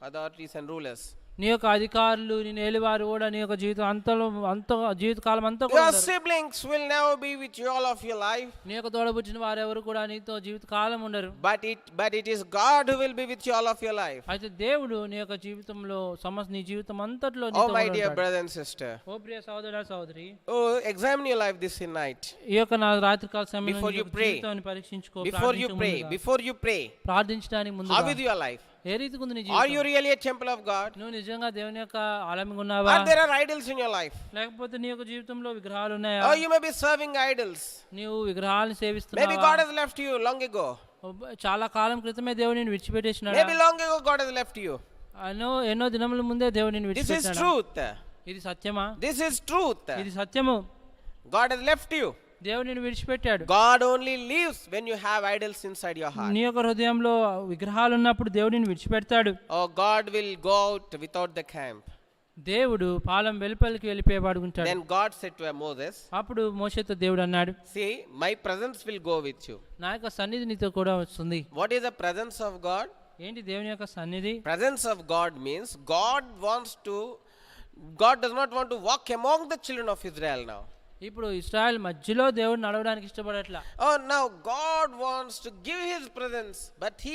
Authorities and rulers. నీ యొక్క అధికారులు నీ ఏలివారు కూడా నీ యొక్క జీవితకాలం అంతా కూడా Your ఉండరు. siblings will never be with you all of your life. నీ యొక్క తోడబుట్టిన వారెవరు కూడా నీతో జీవితకాలం ఉండరు. But it is God who will be with you all of your life. అయితే దేవుడు నీ యొక్క జీవితంలో నీ జీవితం అంతట్లో Oh, my dear brother and sister. ఓ ప్రియ సహోదరుడా సహోదరి, Oh, examine your life this night. ఈ యొక్క నా రాత్రికాల సమయంలో Before నీ you యొక్క pray. జీవితాన్ని పరీక్షించుకో. Before you pray, ప్రార్థించడానికి ముందు how is your life? ఏ రీతిగా ఉంది నీ Are జీవితం? you really a temple of God? నువ్వు నిజంగా దేవుని యొక్క ఆలయంగా ఉన్నావా? Or there are idols in your life? లేకపోతే నీ యొక్క జీవితంలో విగ్రహాలు ఉన్నాయా? Or you may be serving idols. నీవు విగ్రహాలను Maybe సేవిస్తున్నావా? God has left you long ago. చాలా కాలం క్రితమే దేవుడు నిన్ను విడిచిపెట్టేసినాడా? Maybe long ago God has left you. ఎన్నో దినముల ముందే దేవుడు నిన్ను This is విడిచిపెట్టాడా? truth. ఇది సత్యమా? This is truth. ఇది సత్యము. God has left you. దేవుడు నిన్ను విడిచిపెట్టాడు. God only leaves when you have idols inside your heart. నీ యొక్క హృదయంలో విగ్రహాలు ఉన్నప్పుడు దేవుడు నిన్ను విడిచిపెడతాడు. Oh, God will go out without the camp. దేవుడు పాలెం వెలుపలికి వెళ్ళిపోయేవాడుకుంటాడు. Then God said to Moses, అప్పుడు మోషేతో దేవుడు అన్నాడు, see, my presence will go with you. నా యొక్క సన్నిధి నీతో కూడా వస్తుంది. What is the presence of God? ఏంటి దేవుని యొక్క సన్నిధి? Presence of God means God does not want to walk among the children of Israel now. ఇప్పుడు ఇశ్రాయేల్ మధ్యలో దేవుడు నడవడానికి ఇష్టపడట్లా. Oh, now God wants to give his presence, but he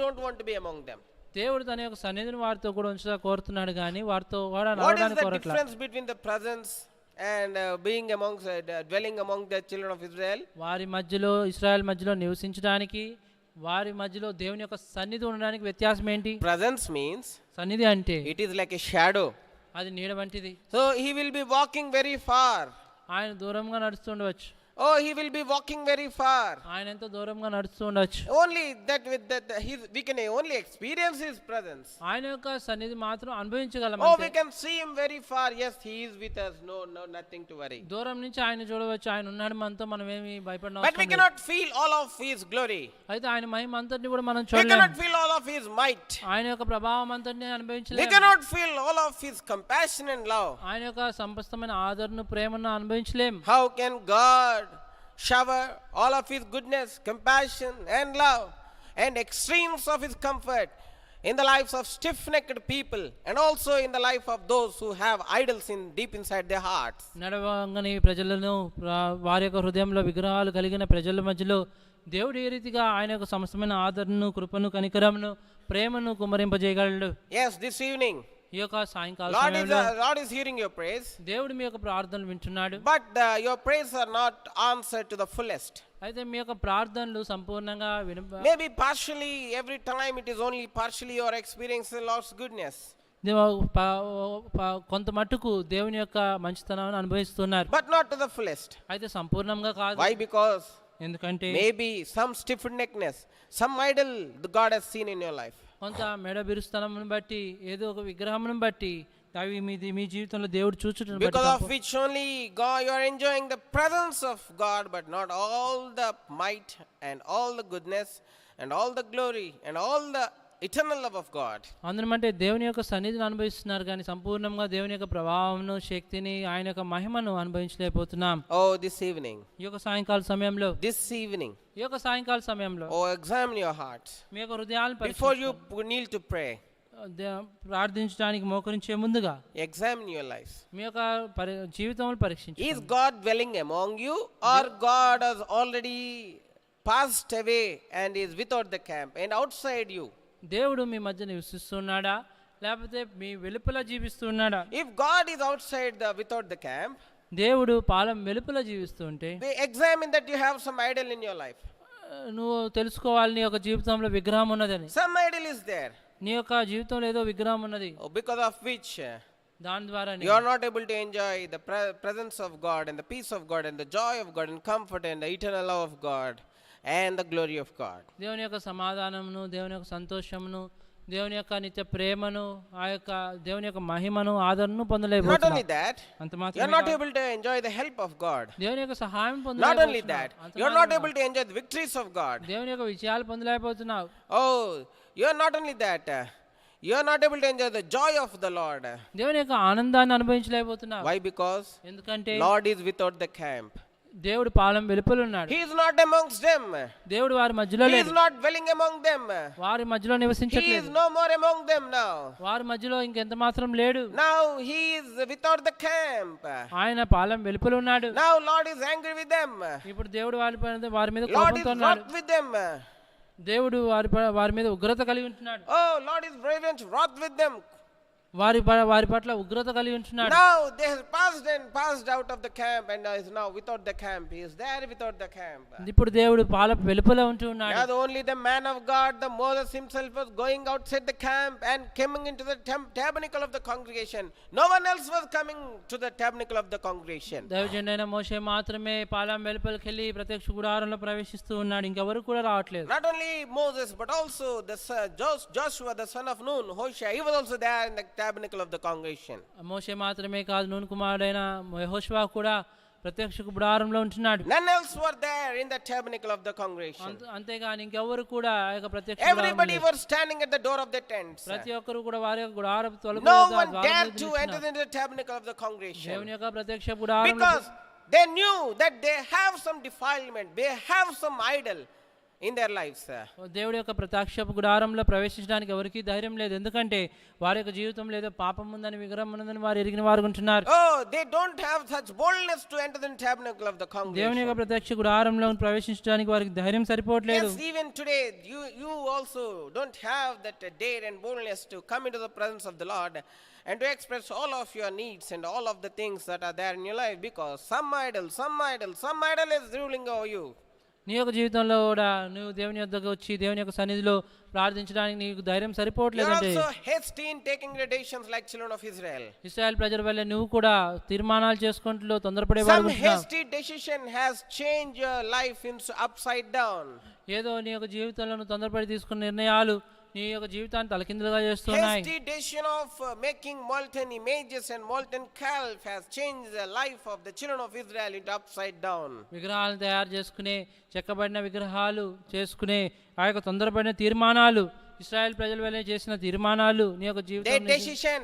don't want to be among them. దేవుడు తన యొక్క సన్నిధిని వారితో కూడా ఉంచుతా కోరుతున్నాడు కానీ వారితో కూడా What is నడవడానికి the Koratla. difference between the presence and dwelling among the children of Israel? వారి మధ్యలో ఇశ్రాయేల్ మధ్యలో నివసించడానికి వారి మధ్యలో దేవుని యొక్క సన్నిధి ఉండడానికి వ్యత్యాసం ఏంటి? Presence means సన్నిధి అంటే it is like a shadow. అది నీడ వంటిది. So he will be walking very far. ఆయన దూరంగా నడుస్తుండవచ్చు. Oh, he will be walking very far. ఆయన ఎంతో దూరంగా నడుస్తూ ఉండొచ్చు. Only that we can only experience his presence. ఆయన యొక్క సన్నిధి మాత్రం అనుభవించగలం. Oh, we can see him very far. Yes, he is with us. No, nothing to worry. దూరం నుంచి ఆయన చూడవచ్చు. ఆయన ఉన్నాడు మనతో, మనం ఏమి భయపడనవసరం But we లేదు. cannot feel all of his glory. అయితే ఆయన మహిమ అంతటిని కూడా మనం We చూడలేము. cannot feel all of his might. ఆయన యొక్క ప్రభావం అంతటిని We అనుభవించలేము. cannot feel all of his compassion and love. ఆయన యొక్క సంపస్తమైన ఆదరణ ప్రేమను అనుభవించలేము. How can God shower all of his goodness, compassion and love and extremes of his comfort in the lives of stiff-necked people, and also in the life of those who have idols in deep inside their hearts. నడవంగని ప్రజలను వారి యొక్క హృదయంలో విగ్రహాలు కలిగిన ప్రజల మధ్యలో దేవుడు ఏ రీతిగా ఆయన యొక్క సమస్తమైన ఆదరణను, కృపను, కనికరమును, ప్రేమను కుమ్మరింపజేయగలడు. Yes, this evening ఈ యొక్క సాయంకాల Lord సమయంలో is hearing your praise, దేవుడు మీ యొక్క ప్రార్థనలు వింటున్నాడు. but your prayers are not answered to the fullest. అయితే మీ యొక్క ప్రార్థనలు సంపూర్ణంగా Maybe partially, every time it is only partially you are experiencing the Lord's goodness. కొంత మట్టుకు దేవుని యొక్క మంచితనాన్ని అనుభవిస్తున్నారు, But not to the fullest. అయితే సంపూర్ణంగా కాదు. Why? Because ఎందుకంటే maybe some stiff-neckedness, some idol the God has seen in your life. కొంత మెడ బిరుస్తనమును బట్టి, ఏదో ఒక విగ్రహమును బట్టి అవి మీ జీవితంలో దేవుడు చూచుటను Because of బట్టి which only God, you are enjoying the presence of God, but not all the might and all the goodness and all the glory and all the eternal love of God. అందుమంటే దేవుని యొక్క సన్నిధిని అనుభవిస్తున్నారు కానీ సంపూర్ణంగా దేవుని యొక్క ప్రభావమును, శక్తిని, ఆయన యొక్క మహిమను అనుభవించలేకపోతున్నాం. Oh, this evening, ఈ యొక్క సాయంకాల సమయంలో ఈ యొక్క సాయంకాల సమయంలో oh, examine your hearts మీ యొక్క హృదయాలను before you kneel to pray. ప్రార్థించడానికి మోకరించే ముందుగా Examine your lives. మీ యొక్క జీవితంలో పరీక్షించండి. Is God dwelling among you, or God has already passed away and is without the camp and outside you? దేవుడు మీ మధ్య నివసిస్తున్నాడా, లేకపోతే మీ వెలుపల జీవిస్తున్నాడా? If God is outside without the camp, దేవుడు పాలెం వెలుపల జీవిస్తుంటే examine that you have some idol in your life. నువ్వు తెలుసుకోవాలి నీ యొక్క జీవితంలో విగ్రహం ఉన్నదని. Some idol is there. నీ యొక్క జీవితంలో ఏదో విగ్రహం ఉన్నది, Because of which దాని ద్వారా you are not able to enjoy the presence of God and the peace of God and the joy of God and comfort and the eternal love of God and the glory of God. దేవుని యొక్క సమాధానమును, దేవుని యొక్క సంతోషమును, దేవుని యొక్క నిత్య ప్రేమను, ఆ యొక్క దేవుని యొక్క మహిమను, ఆదరణను Not పొందలేకపోతున్నావు. only that, అంత you are మాత్రమే not కాదు, able to enjoy the help of God. దేవుని యొక్క సహాయం Not only పొందలేకపోతున్నావు. that, అంత you are not మాత్రమే able to enjoy the victories of God. కాదు, దేవుని యొక్క విజయాలు పొందలేకపోతున్నావు. Oh, you are not only that, you are not able to enjoy the joy of the Lord. దేవుని యొక్క ఆనందాన్ని అనుభవించలేకపోతున్నావు. Why? Because ఎందుకంటే Lord is without the camp. దేవుడు పాలెం వెలుపల ఉన్నాడు. He is not amongst them. దేవుడు వారి మధ్యలో He is లేడు, not dwelling among them. వారి మధ్యలో He is నివసించట్లేదు, no more among them now. వారి మధ్యలో ఇంకెంత మాత్రం లేడు. Now he is without the camp. ఆయన పాలెం వెలుపల ఉన్నాడు. Now Lord is angry with them. ఇప్పుడు దేవుడు వారి మీద Lord is కోపంతో ఉన్నాడు. wroth with them. దేవుడు వారి మీద ఉగ్రత కలిగి ఉంటున్నాడు. Oh, Lord is very wroth with them. వారి పట్ల ఉగ్రత కలిగి ఉంటున్నాడు. Now they have passed out of the camp and is now without the camp. He is there without the camp. ఇప్పుడు దేవుడు వెలుపల ఉంటూ ఉన్నాడు. Now only the man of God, the Moses himself, was going outside the camp and coming into the tabernacle of the congregation. No one else was coming to the tabernacle of the congregation. దైవజనుడైన మోషే మాత్రమే పాలెం వెలుపలికి వెళ్ళి ప్రత్యక్ష గుడారంలో ప్రవేశిస్తూ ఉన్నాడు, ఇంకెవరు కూడా రావట్లేదు. Not only Moses, but also the Joshua, the son of Nun, Hoshea, he was also there in the tabernacle of the congregation. మోషే మాత్రమే కాదు, నూను కుమారుడైన యెహోషువ కూడా ప్రత్యక్ష గుడారంలో ఉంటున్నాడు. None else were there in the tabernacle of the congregation. అంతేగాని ఇంకెవరు కూడా ఆ యొక్క ప్రత్యక్ష Everybody were standing at the door of the tents. ప్రతి ఒక్కరు కూడా వారి యొక్క గుడారపు తలుపు No వద్ద one ద్వారం dared వద్ద to enter నిలుచున్నారు. into the tabernacle of the congregation దేవుని యొక్క ప్రత్యక్ష గుడారంలో because they knew that they have some defilement, they have some idol in their lives. దేవుడి యొక్క ప్రత్యక్షపు గుడారంలో ప్రవేశించడానికి ఎవరికి ధైర్యం లేదు, ఎందుకంటే వారి యొక్క జీవితంలో ఏదో పాపం ఉందని, విగ్రహం ఉందని వారు ఎరిగిన వారు ఉంటున్నారు. Oh, they don't have such boldness to enter the tabernacle of the దేవుని congregation. యొక్క ప్రత్యక్ష గుడారంలో ప్రవేశించడానికి వారికి ధైర్యం సరిపోవట్లేదు. Yes, even today you also don't have that dare and boldness to come into the presence of the Lord and to express all of your needs and all of the things that are there in your life, because some idol is ruling over you. నీ యొక్క జీవితంలో కూడా నువ్వు దేవుని యొద్దకు వచ్చి దేవుని యొక్క సన్నిధిలో ప్రార్థించడానికి నీకు ధైర్యం You are సరిపోవట్లేదంటే also hasty in taking decisions like children of Israel. Israel ప్రజల వల్ల నువ్వు కూడా తీర్మానాలు చేసుకుంటూ తొందరపడే Some వాడు hasty decision has changed your life into upside down. ఏదో నీ యొక్క జీవితంలో నువ్వు తొందరపడి తీసుకున్న నిర్ణయాలు నీ యొక్క జీవితాన్ని తలకిందులుగా చేస్తున్నాయి. Hasty decision of making molten images and molten calf has changed the life of the children of Israel into upside down. విగ్రహాలను తయారు చేసుకునే, చెక్కబడిన విగ్రహాలు చేసుకునే ఆ యొక్క తొందరపడిన తీర్మానాలు, ఇశ్రాయేల్ ప్రజల వల్ల చేసిన తీర్మానాలు నీ యొక్క Their జీవితం decision,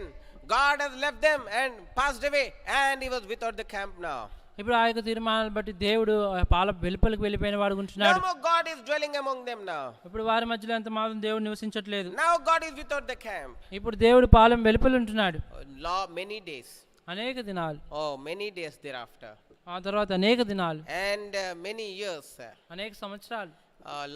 God has left them and passed away, and he was without the camp now. ఇప్పుడు ఆ యొక్క తీర్మానాలు బట్టి దేవుడు ఆ పాల వెలుపలికి వెళ్ళిపోయిన వాడు No ఉంటున్నాడు. more God is dwelling among them now. ఇప్పుడు వారి మధ్యలో ఎంత మాత్రం దేవుడు నివసించట్లేదు. Now God is without the camp. ఇప్పుడు దేవుడు పాలెం వెలుపలి ఉంటున్నాడు Many days. అనేక దినాలు, Oh, many days thereafter. ఆ తర్వాత అనేక దినాలు, And many years. అనేక సంవత్సరాలు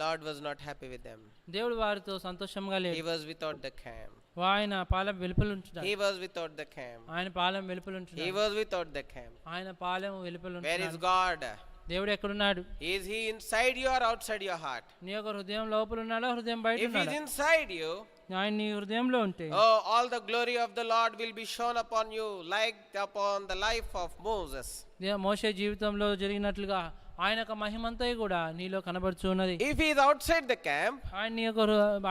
Lord was not happy with them. దేవుడు వారితో సంతోషంగా He లేడు. was without the camp. ఆయన పాలెం వెలుపలి ఉంటున్నాడు. He was without the camp. ఆయన పాలెం వెలుపలి He ఉంటున్నాడు. was without the camp. ఆయన పాలెం వెలుపలి Where is ఉంటున్నాడు. God? దేవుడు ఎక్కడున్నాడు? Is he inside you or outside your heart? నీ యొక్క హృదయం లోపల ఉన్నాడా, హృదయం బయట If he is ఉన్నాడా? inside you, ఆయన నీ హృదయంలో ఉంటే oh, all the glory of the Lord will be shown upon you like upon the life of Moses. మోషే జీవితంలో జరిగినట్లుగా ఆయన యొక్క మహిమంతా కూడా నీలో కనబడుచున్నది. If he is outside the camp, ఆయన నీ యొక్క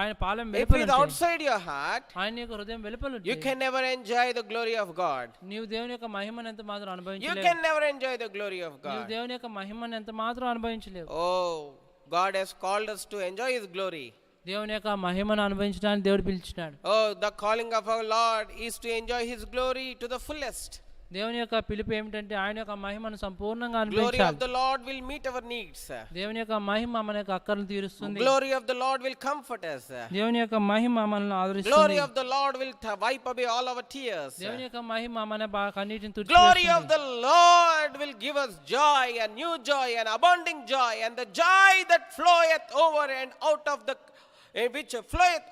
ఆయన పాలెం if వెలుపలి he is ఉంటే, outside your heart, ఆయన నీ యొక్క హృదయం వెలుపలి you ఉంటే can never enjoy the glory of God. నీవు దేవుని యొక్క మహిమను ఎంత మాత్రం You అనుభవించలేవు. can never enjoy the glory of నీవు God. దేవుని యొక్క మహిమను ఎంత మాత్రం అనుభవించలేవు. Oh, God has called us to enjoy his glory. దేవుని యొక్క మహిమను అనుభవించడానికి దేవుడు పిలిచినాడు. Oh, the calling of our Lord is to enjoy his glory to the fullest. దేవుని యొక్క పిలుపు ఏమిటంటే ఆయన యొక్క మహిమను సంపూర్ణంగా Glory of అనుభవించాలి. the Lord will meet our needs. దేవుని యొక్క మహిమ మన యొక్క అక్కర్లను తీరుస్తుంది. Glory of the Lord will comfort us. దేవుని యొక్క మహిమ మనల్ని ఆదరిస్తుంది. Glory of the Lord will wipe away all our tears. దేవుని యొక్క మహిమ మన కన్నీటిని Glory of తుడిచివేస్తుంది. the Lord will give us joy and new joy and abounding joy and the joy that floweth over and out of the which floweth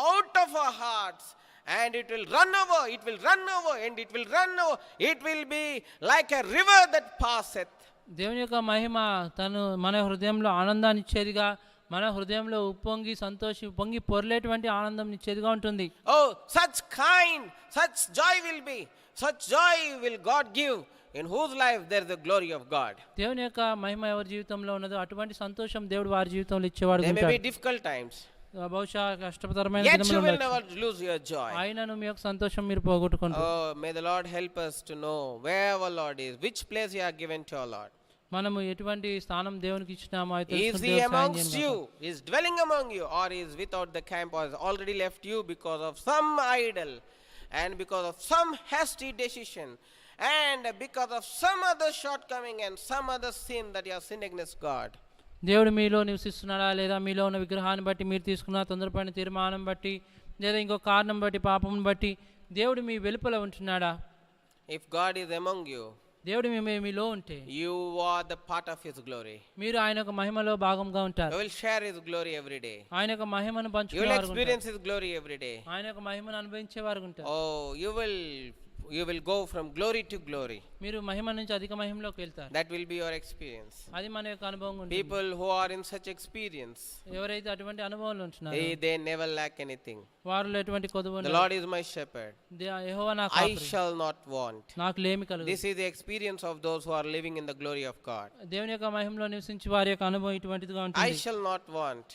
out of our hearts. And it will run over, it will run over, and it will run over. It will be like a river that passeth. దేవుని యొక్క మహిమ తను మన హృదయంలో ఆనందాన్ని ఇచ్చేదిగా, మన హృదయంలో ఉప్పొంగి పొర్లేటువంటి ఆనందం ఇచ్చేదిగా ఉంటుంది. Oh, such joy will be, such joy will God give, in whose life there is the glory of God. దేవుని యొక్క మహిమ ఎవరి జీవితంలో ఉన్నదో అటువంటి సంతోషం దేవుడు వారి జీవితంలో ఇచ్చేవాడు There may be ఉంటాడు. difficult times, బహుశా కష్టతరమైన yet దినములు you will ఉండొచ్చు. never lose your joy. ఆయనను మీ యొక్క సంతోషం మీరు పోగొట్టుకుంటారు. Oh, may the Lord help us to know where our Lord is, which place you are given to our Lord. మనము ఎటువంటి స్థానం దేవునికి ఇచ్చినామో అది Is తెలుసుకుని he దేవుడు సాయం amongst చేయను you, గాక. is dwelling among you, or is without the camp, or has already left you because of some idol, and because of some hasty decision, and because of some other shortcoming and some other sin that you have sinned against God. దేవుడు మీలో నివసిస్తున్నాడా, లేదా మీలో ఉన్న విగ్రహాన్ని బట్టి మీరు తీసుకున్న తొందరపడిన తీర్మానం బట్టి, లేదా ఇంకో కారణం బట్టి, పాపం బట్టి దేవుడు మీ వెలుపల ఉంటున్నాడా? If God is among you, దేవుడు మీలో ఉంటే you are the part of his glory. మీరు ఆయన యొక్క మహిమలో భాగంగా You ఉంటారు. will share his glory every day. ఆయన యొక్క మహిమను You will పంచుకునేవారు ఉంటారు. experience his glory every day. ఆయన యొక్క మహిమను అనుభవించేవారు ఉంటారు. Oh, you will go from glory to glory. మీరు మహిమ నుంచి అధిక మహిమలోకి వెళ్తారు. That will be your experience. అది మన యొక్క అనుభవం ఉంటుంది. People who are in such experience, ఎవరైతే అటువంటి అనుభవంలో ఉంటున్నారో they never lack anything. వారిలో ఎటువంటి కొదువు The ఉండదు. Lord is my shepherd. యెహోవా నా I కాపరి, shall not want. నాకు లేమి కలుగు. This is the experience of those who are living in the glory of God. దేవుని యొక్క మహిమలో నివసించి వారి యొక్క అనుభవం ఇటువంటిదిగా I ఉంటుంది. shall not want.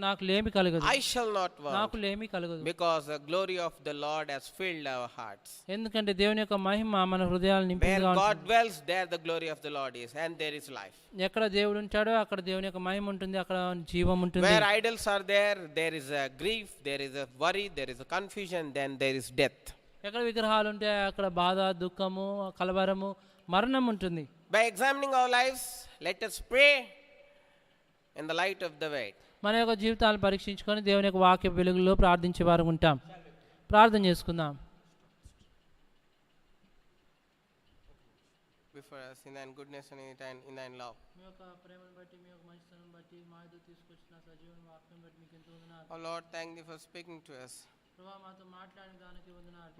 నాకు లేమి కలగదు. I shall not నాకు want. లేమి కలగదు. Because the glory of the Lord has filled our hearts. ఎందుకంటే దేవుని యొక్క మహిమ మన హృదయాలను Where నింపిగా God ఉంటుంది. dwells, there the glory of the Lord is, and there is life. ఎక్కడ దేవుడు ఉంటాడో అక్కడ దేవుని యొక్క మహిమ ఉంటుంది, అక్కడ జీవం ఉంటుంది. Where idols are there, there is a grief, there is a worry, there is a confusion, then there is death. ఎక్కడ విగ్రహాలు ఉంటాయో అక్కడ బాధ, దుఃఖము, కలవరము, మరణం ఉంటుంది. By examining our lives, let us pray in the light of the word. మన యొక్క జీవితాలను పరీక్షించుకొని దేవుని యొక్క వాక్య వెలుగులో ప్రార్థించే వారు ఉంటాం. ప్రార్థన చేసుకుందాం. Before us in thine goodness and in thine love. మీ యొక్క ప్రేమను బట్టి, మీ యొక్క మంచితనం బట్టి, మా ఎదురు తీసుకొచ్చిన సజీవన వాక్యం బట్టి మీకు ఎంతో వందనాలు. Oh Lord, thank thee for speaking to us. ప్రభువా, మాతో మాట్లాడిన దానికి వందనాలు.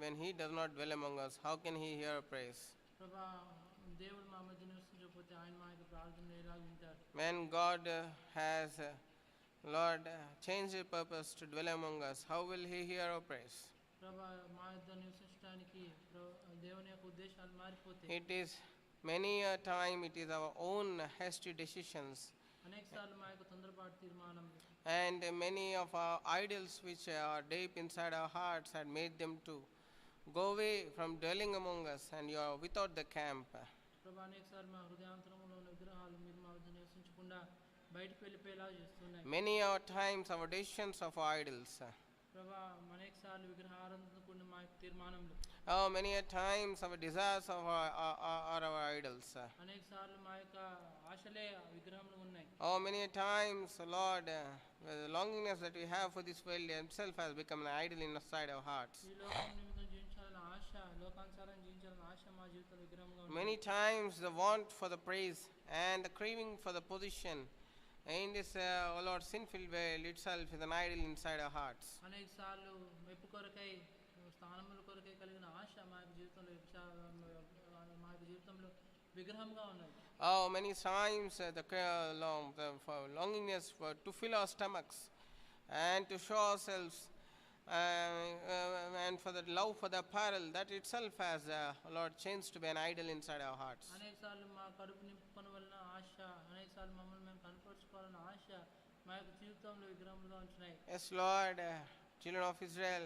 When he does not dwell among us, how can he hear our praise? ప్రభువా, దేవుడు మా మధ్య నివసించకపోతే ఆయన మా యొక్క ప్రార్థనలు ఎలా వింటారు? When God has, Lord, changed his purpose to dwell among us, how will he hear our praise? ప్రభువా, మా యొక్క నివసించడానికి దేవుని యొక్క ఉద్దేశాలు మారిపోతే It is many a time it is our own hasty decisions అనేక సార్లు మా యొక్క తొందరపాటు తీర్మానం and many of our idols which are deep inside our hearts had made them to go away from dwelling among us, and you are without the camp. ప్రభువా, అనేక సార్లు మా హృదయాంతరంలో ఉన్న విగ్రహాలు మీరు మా వద్ద నివసించకుండా బయటకు వెళ్ళిపోయేలా చేస్తున్నాయి. Many are times our decisions of our idols ప్రభా అనేక సార్లు విగ్రహారాధనతో కూడిన మా యొక్క తీర్మానంలో Oh, many a times our desires are our idols. అనేక సార్లు మా యొక్క ఆశలే ఆ విగ్రహంలో ఉన్నాయి. Oh, many a times, Lord, the longingness that we have for this world itself has become an idol inside our hearts. ఈ లోకం నిమిత్తం జీవించాలన్న ఆశ, లోకానుసారం జీవించాలన్న ఆశ మా జీవితంలో విగ్రహంగా ఉంది. Many times the want for the praise and the craving for the position in this, oh Lord, sinful world itself is an idol inside our hearts. అనేక సార్లు మెప్పు కొరకై స్థానముల కొరకై కలిగిన ఆశ మా యొక్క జీవితంలో మా యొక్క జీవితంలో విగ్రహంగా ఉన్నది. Oh, many times the longingness to fill our stomachs and to show ourselves, and for the love for the apparel, that itself has, Lord, changed to be an idol inside our hearts. అనేక సార్లు మా కడుపు నింపుకొని వలన ఆశ, అనేక సార్లు మమ్మల్ని మేము కనపరుచుకోవాలన్న ఆశ మా యొక్క జీవితంలో విగ్రహంగా ఉంటున్నాయి. Yes, Lord, children of Israel,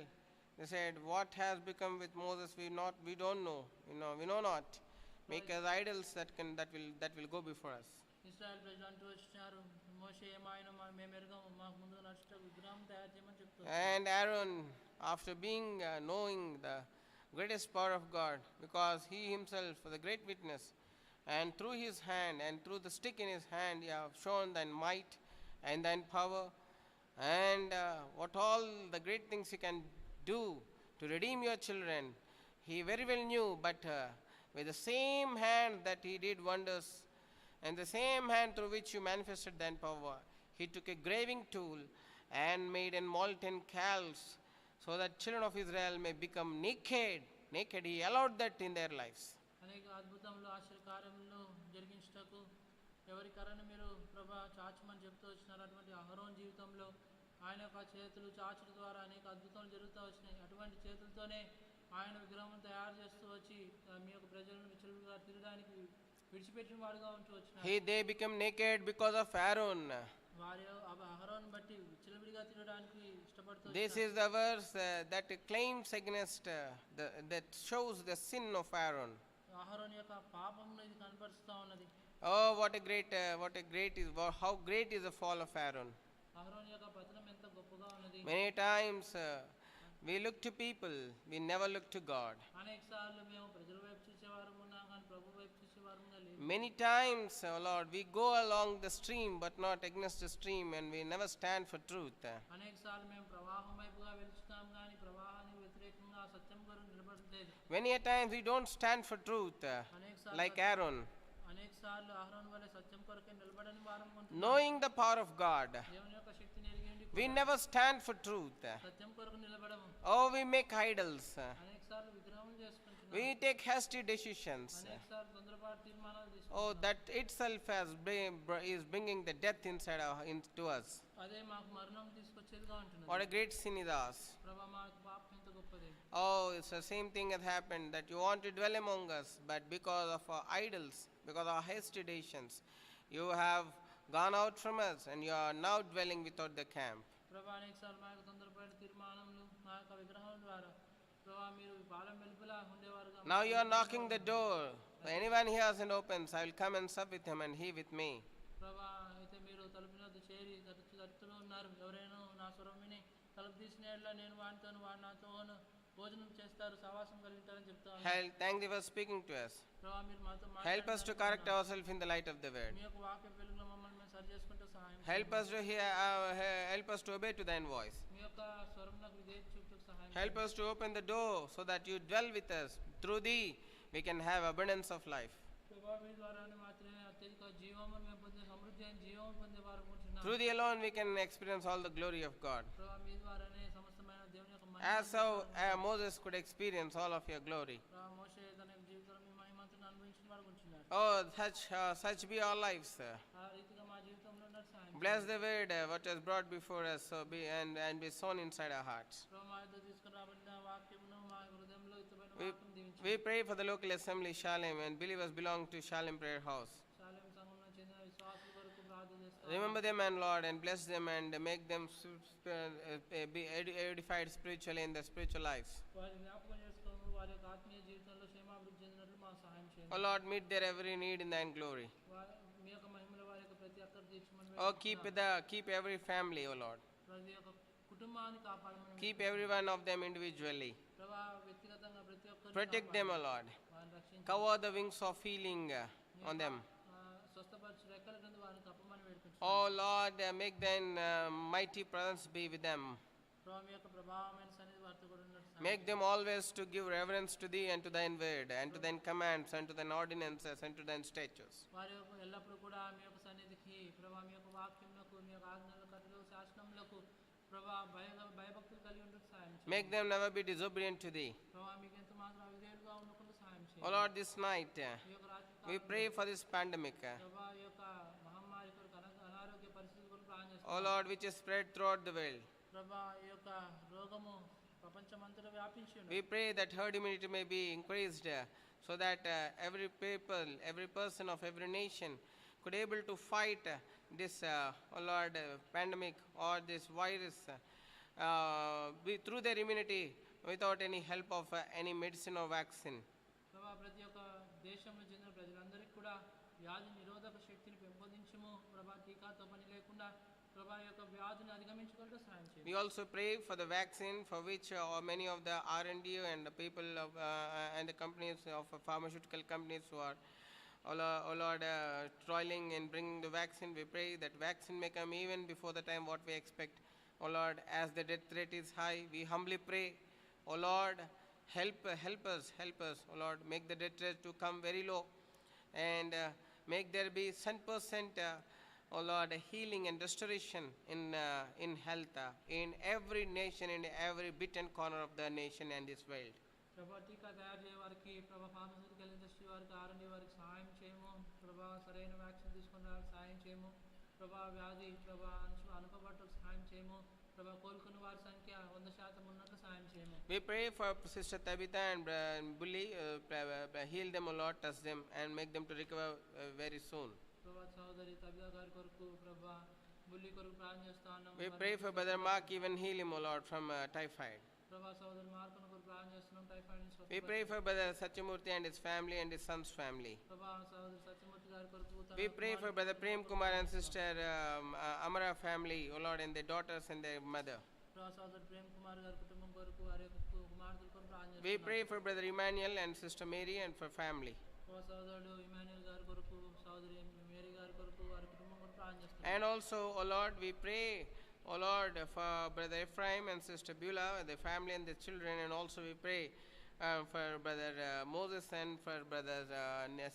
they said, what has become with Moses, we don't know, we know not. Make us idols that will go before us. Israel ప్రజలు అంటూ వచ్చినారు, మోషే ఏమాయనో మేము ఎరగము, మాకు ముందుగా నడుచుటకు విగ్రహం తయారు చేయమని చెప్తారు. And Aaron, after being knowing the greatest power of God, because he himself was a great witness, and through his hand and through the stick in his hand, he have shown thine might and thine power, and what all the great things he can do to redeem your children. He very well knew, but with the same hand that he did wonders, and the same hand through which you manifested thine power, he took a graving tool and made in molten calves, so that children of Israel may become naked. He allowed that in their lives. అనేక అద్భుతములు ఆశ్చర్యకార్యములను జరిగించుటకు ఎవరి కరను మీరు ప్రభా చాచమని చెప్తూ వచ్చినారు. అటువంటి అహరోన్ జీవితంలో ఆయన యొక్క చేతులు చాచుల ద్వారా అనేక అద్భుతాలు జరుగుతూ వచ్చినాయి. అటువంటి చేతులతోనే ఆయన విగ్రహం తయారు చేస్తూ వచ్చి మీ యొక్క ప్రజలను విచలుగా తిరగడానికి విడిచిపెట్టిన వాడుగా ఉంటూ వచ్చినారు. They became naked because of Aaron. వారి అహరోన్ బట్టి విచలవిడిగా తిరగడానికి ఇష్టపడుతూ This is the verse that claims against, that shows the sin of Aaron. Aaron యొక్క పాపమును ఇది కనపరుస్తూ ఉన్నది. Oh, how great is the fall of Aaron. Aaron యొక్క పతనం ఎంత గొప్పగా ఉన్నది. Many times we look to people, we never look to God. అనేక సార్లు మేము ప్రజల వైపు చూసేవారు ఉన్నాం కానీ ప్రభు వైపు చూసేవారుగా లేదు. Many times, oh Lord, we go along the stream but not against the stream, and we never stand for truth. అనేక సార్లు మేము ప్రవాహం వైపుగా వెళ్తున్నాం కానీ ప్రవాహానికి వ్యతిరేకంగా సత్యం కొరకు నిలబడలేదు. Many a times we don't stand for truth, like Aaron. అనేక సార్లు అహరోన్ వలె సత్యం కొరకు నిలబడని వారం ఉంటున్నాం. Knowing the power of God, దేవుని యొక్క శక్తిని ఎరిగి ఉండి we never stand for truth. సత్యం కొరకు నిలబడము. Oh, we make idols. అనేక సార్లు విగ్రహం చేసుకుంటున్నాం. We take hasty decisions. అనేక సార్లు తొందరపాటు తీర్మానాలు తీసుకుంటున్నాం. Oh, that itself is bringing the death into us. అదే మాకు మరణం తీసుకొచ్చేదిగా ఉంటున్నది. What a great sin is ours. ప్రభు మాకు పాపం ఎంత గొప్పది. Oh, it's the same thing that happened, that you want to dwell among us, but because of our idols, because of our hasty decisions, you have gone out from us and you are now dwelling without the camp. ప్రభు అనేక సార్లు మా యొక్క తొందరపాటు తీర్మానములు మా యొక్క విగ్రహం ద్వారా ప్రభు మీరు పాలెం వెలుపల ఉండేవారుగా. Now you are knocking the door. Anyone hears and opens, I will come and sup with him and he with me. ప్రభా అయితే మీరు తలుపు వద్ద చేరి తడుతూనే ఉన్నారు. ఎవరైనా నా స్వరం విని తలుపు తీసిన యెడల నేను వానితోను వాడు నాతోను భోజనం చేస్తారు, సహవాసం కలిగి ఉంటారని చెప్తాను. Thank thee for speaking to us. ప్రభా మీరు మాతో Help us to correct ourselves in the light of the word. మీ యొక్క వాక్య వెలుగులో మమ్మల్ని మేము సరి చేసుకుంటూ సహాయం Help us to hear, help us to obey to thine voice. మీ యొక్క స్వరం నాకు విధేయత చూపుటకు సహాయం Help us to open the door so that you dwell with us. Through thee we can have abundance of life. ప్రభా మీ ద్వారానే మాత్రమే అత్యధిక జీవమును మేము పొందే సమృద్ధి అయిన జీవము పొందేవారు ఉంటున్నాం. Through thee alone we can experience all the glory of God. ప్రభా మీ ద్వారానే సమస్తమైన దేవుని యొక్క As how Moses could experience all of your glory. ప్రభా మోషే తన యొక్క జీవితంలో మీ మహిమంతుని అనుభవించిన వాడు ఉంటున్నాడు. Oh, such be our lives, sir. ఆ రీతిగా మా జీవితంలో ఉన్న సహాయం Bless the word what is brought before us, so and be sown inside our hearts. ప్రభా మా యొద్ద తీసుకుని రాబడిన వాక్యమును మా హృదయంలో ఎత్తుబడిన వాక్యం దీవించండి. We pray for the local assembly Shalem, and believers belong to Shalem Prayer House. Shalem సంఘంలో చెందిన విశ్వాసుల కొరకు ప్రార్థన చేస్తాము. Remember them, and Lord, and bless them and make them be edified spiritually in their spiritual lives. వారి జ్ఞాపకం చేసుకోము, వారి యొక్క ఆత్మీయ జీవితంలో క్షేమాభివృద్ధి చెందినట్లు మా సహాయం చేయండి. Oh Lord, meet their every need in thine glory. మీ యొక్క మహిమలో వారి యొక్క ప్రతి అక్కర తీర్చమని Oh, keep every family, oh Lord. ప్రతి ఒక్క కుటుంబాన్ని కాపాడమని Keep every one of them individually. ప్రభా వ్యక్తిగతంగా ప్రతి ఒక్కరిని Protect them, O Lord. వారిని రక్షించి Cover the wings of healing on them. స్వస్థపరిచి రెక్కల కింద వారిని కప్పమని వేడుకుంటున్నాను. Oh Lord, make thine mighty presence be with them. ప్రభా మీ యొక్క ప్రభావమైన సన్నిధి వారితో కూడా ఉన్నట్టు Make them always to give reverence to thee and to thine word, and to thine commands, and to thine ordinances, and to thine statutes. వారి యొక్క ఎల్లప్పుడూ కూడా మీ యొక్క సన్నిధికి ప్రభా మీ యొక్క వాక్యములకు మీ యొక్క ఆజ్ఞలకు కట్టడలకు శాసనములకు ప్రభా భయభక్తులు కలిగి ఉండకు సహాయం చేయండి. Make them never be disobedient to thee. ప్రభా మీకు ఎంత మాత్రం అవిధేయులుగా ఉండకుండా సహాయం O చేయండి. Lord, this night ఈ యొక్క రాత్రి we pray for this pandemic. ప్రభా ఈ యొక్క మహమ్మారి కొరకు అనారోగ్య పరిస్థితి కొరకు ప్రార్థన O చేస్తున్నాం. Lord, which is spread throughout the world. ప్రభా ఈ యొక్క రోగము ప్రపంచమంతటా వ్యాపించి ఉన్నది. We pray that herd immunity may be increased, so that every people, every person of every nation could able to fight this, O Lord, pandemic or this virus through their immunity without any help of any medicine or vaccine. ప్రభా ప్రతి ఒక్క దేశంలో చెందిన ప్రజలందరికీ కూడా వ్యాధి నిరోధక శక్తిని పెంపొందించము. ప్రభా టీకాతో పని లేకుండా ప్రభా యొక్క వ్యాధిని అధిగమించుకుంటూ సహాయం చేయండి. We also pray for the vaccine, for which many of the R&D and the people of, and the companies of pharmaceutical companies who are, O Lord, toiling in bringing the vaccine. We pray that vaccine may come even before the time what we expect. O Lord, as the death rate is high, we humbly pray, O Lord, help us, O Lord, make the death rate to come very low, and make there be 100%, O Lord, healing and restoration in health in every nation, in every bit and corner of the nation and this world. ప్రభా టీకా తయారు చేయ వారికి ప్రభా pharmaceutical industry వారికి R&D వారికి సహాయం చేయము. ప్రభా సరైన వ్యాక్సిన్ తీసుకున్న వారికి సహాయం చేయము. ప్రభా వ్యాధి ప్రభా అనుకోబట్టకు సహాయం చేయము. ప్రభా కోలుకున్న వారి సంఖ్య 100% ఉన్నట్టు సహాయం చేయము. We pray for Sister Tabitha and Bully, heal them, O Lord, touch them and make them to recover very soon. ప్రభా సహోదరి తబితా గారి కొరకు ప్రభా బుల్లి కొరకు ప్రార్థన చేస్తాను. We pray for Brother Mark, even heal him, O Lord, from typhoid. ప్రభా సహోదరి మార్కును కొరకు ప్రార్థన చేస్తున్నాం. టైఫాయిడ్ నుంచి We pray for Brother Satyamurthy and his family and his son's family. ప్రభా సహోదరి సత్యమూర్తి గారి కొరకు We pray for Brother Prem Kumar and Sister Amara family, O Lord, and their daughters and their mother. ప్రభా సహోదరి ప్రేమ్ కుమార్ గారి కుటుంబం కొరకు వారి యొక్క కుమార్తెల కొరకు ప్రార్థన We చేస్తున్నాం. pray for Brother Emmanuel and Sister Mary and for family. ప్రభా సహోదరుడు ఇమాన్యుయల్ గారి కొరకు సహోదరి మేరీ గారి కొరకు వారి కుటుంబం కొరకు ప్రార్థన చేస్తున్నాం. And also, O Lord, we pray, O Lord, for Brother Ephraim and Sister Beulah, their family and their children, and also we pray for Brother Moses and for Brother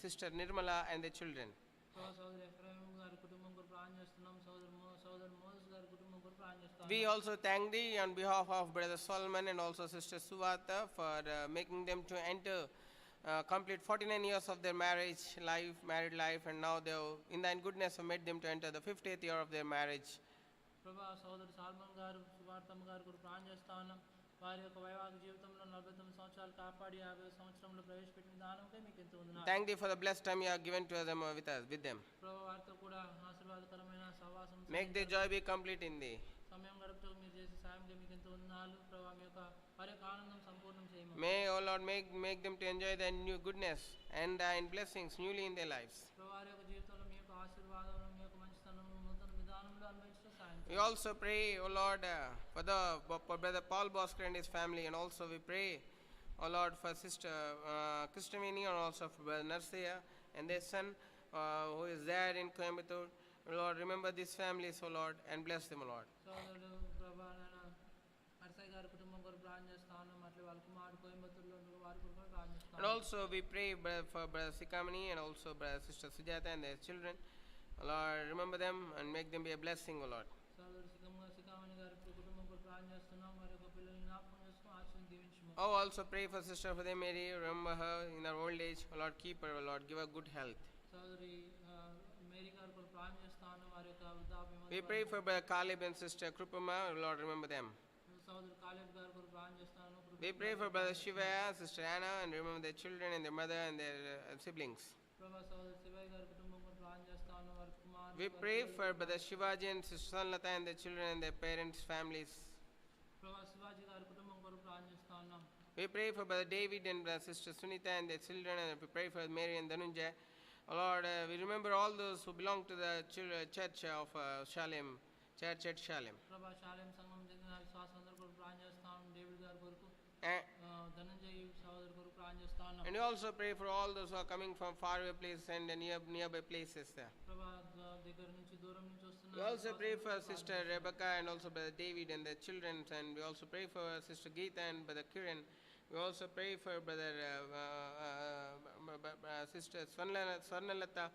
Sister Nirmala and their children. ప్రభా సహోదరి Ephraim గారి కుటుంబం కొరకు ప్రార్థన చేస్తున్నాం. సహోదరు Moses గారి కుటుంబం కొరకు ప్రార్థన చేస్తున్నాం. We also thank thee on behalf of Brother Solomon and also Sister Suvata for making them to enter complete 49 years of their married life, and now they in thine goodness have made them to enter the 50th year of their marriage. ప్రభా సహోదరు salmon గారు సువార్తమ్మ గారి కొరకు ప్రార్థన చేస్తా ఉన్నాం. వారి యొక్క వైవాహిక జీవితంలో 49 సంవత్సరాలు కాపాడి 50 సంవత్సరంలో ప్రవేశపెట్టిన దానంకై మీకు ఎంతో వందనాలు. Thank thee for the blessed time you have given to them with them. ప్రభా వారితో కూడా ఆశీర్వాదకరమైన సహవాసం Make their joy be complete in thee. సమయం గడుపుతూ మీరు చేసే సాయంగా మీకు ఎంతో వందనాలు. ప్రభా మీ యొక్క వారి యొక్క ఆనందం సంపూర్ణం చేయము. May, O Lord, make them to enjoy thy new goodness and thine blessings newly in their lives. ప్రభా వారి యొక్క జీవితంలో మీ యొక్క ఆశీర్వాదం మీ యొక్క మంచితనం నూతన విధానంలో అనుభవించడం సాయం We చేయండి. also pray, O Lord, for Brother Paul Bosker and his family, and also we pray, O Lord, for Sister Kristamini, and also for Brother Narsiya and their son who is there in Coimbatore. Lord, remember these families, O Lord, and bless them, O Lord. సోదరుడు ప్రభా నాన్న అర్సయ్య గారి కుటుంబం కొరకు ప్రార్థన చేస్తాను. అట్లా వాళ్ళ కుమారుడు కోయంబత్తూరులో ఉన్న వారి కొరకు కూడా ప్రార్థన And చేస్తాను. also we pray for Brother Sikamani and also Brother Sister Sujata and their children. O Lord, remember them and make them be a blessing, O Lord. సోదరుడు సికామణి గారి కుటుంబం కొరకు ప్రార్థన చేస్తున్నాం. వారి యొక్క పిల్లల్ని జ్ఞాపకం చేసుకుని ఆశీర్వదించి దీవించుము. Oh, also pray for Sister Huday Mary. Remember her in her old age. O Lord, keep her, O Lord, give her good health. సోదరి మేరీ గారి కొరకు ప్రార్థన చేస్తాను. వారి యొక్క వృద్ధాప్యం We pray for Brother Kalib and Sister Krupama. O Lord, remember them. సోదరు Caleb గారి కొరకు ప్రార్థన చేస్తాను. We pray for Brother Shivaya, Sister Anna, and remember their children and their mother and their siblings. ప్రభా సోదరు శివయ్య గారి కుటుంబం కొరకు ప్రార్థన చేస్తాను. వారి కుమారుడు We pray for Brother Shivaji and Sister Sanlata and their children and their parents, families. ప్రభా శివాజీ గారి కుటుంబం కొరకు ప్రార్థన చేస్తాను. We pray for Brother David and Sister Sunita and their children, and we pray for Mary and Dhanunjay. Oh Lord, we remember all those who belong to the church of Shalem, church at Shalem. ప్రభా శాలెం సంఘం చెందిన విశ్వాస ప్రార్థన చేస్తాను. And we also pray for all those who are coming from faraway places and nearby places there. ప్రభా దగ్గర నుంచి దూరం నుంచి వస్తున్న We also pray for విశ్వాసులను Sister ప్రార్థన Rebecca and also Brother David and their children, and we also pray for Sister Geeta and Brother Kiran. We also pray for Brother Sister Swarnalata,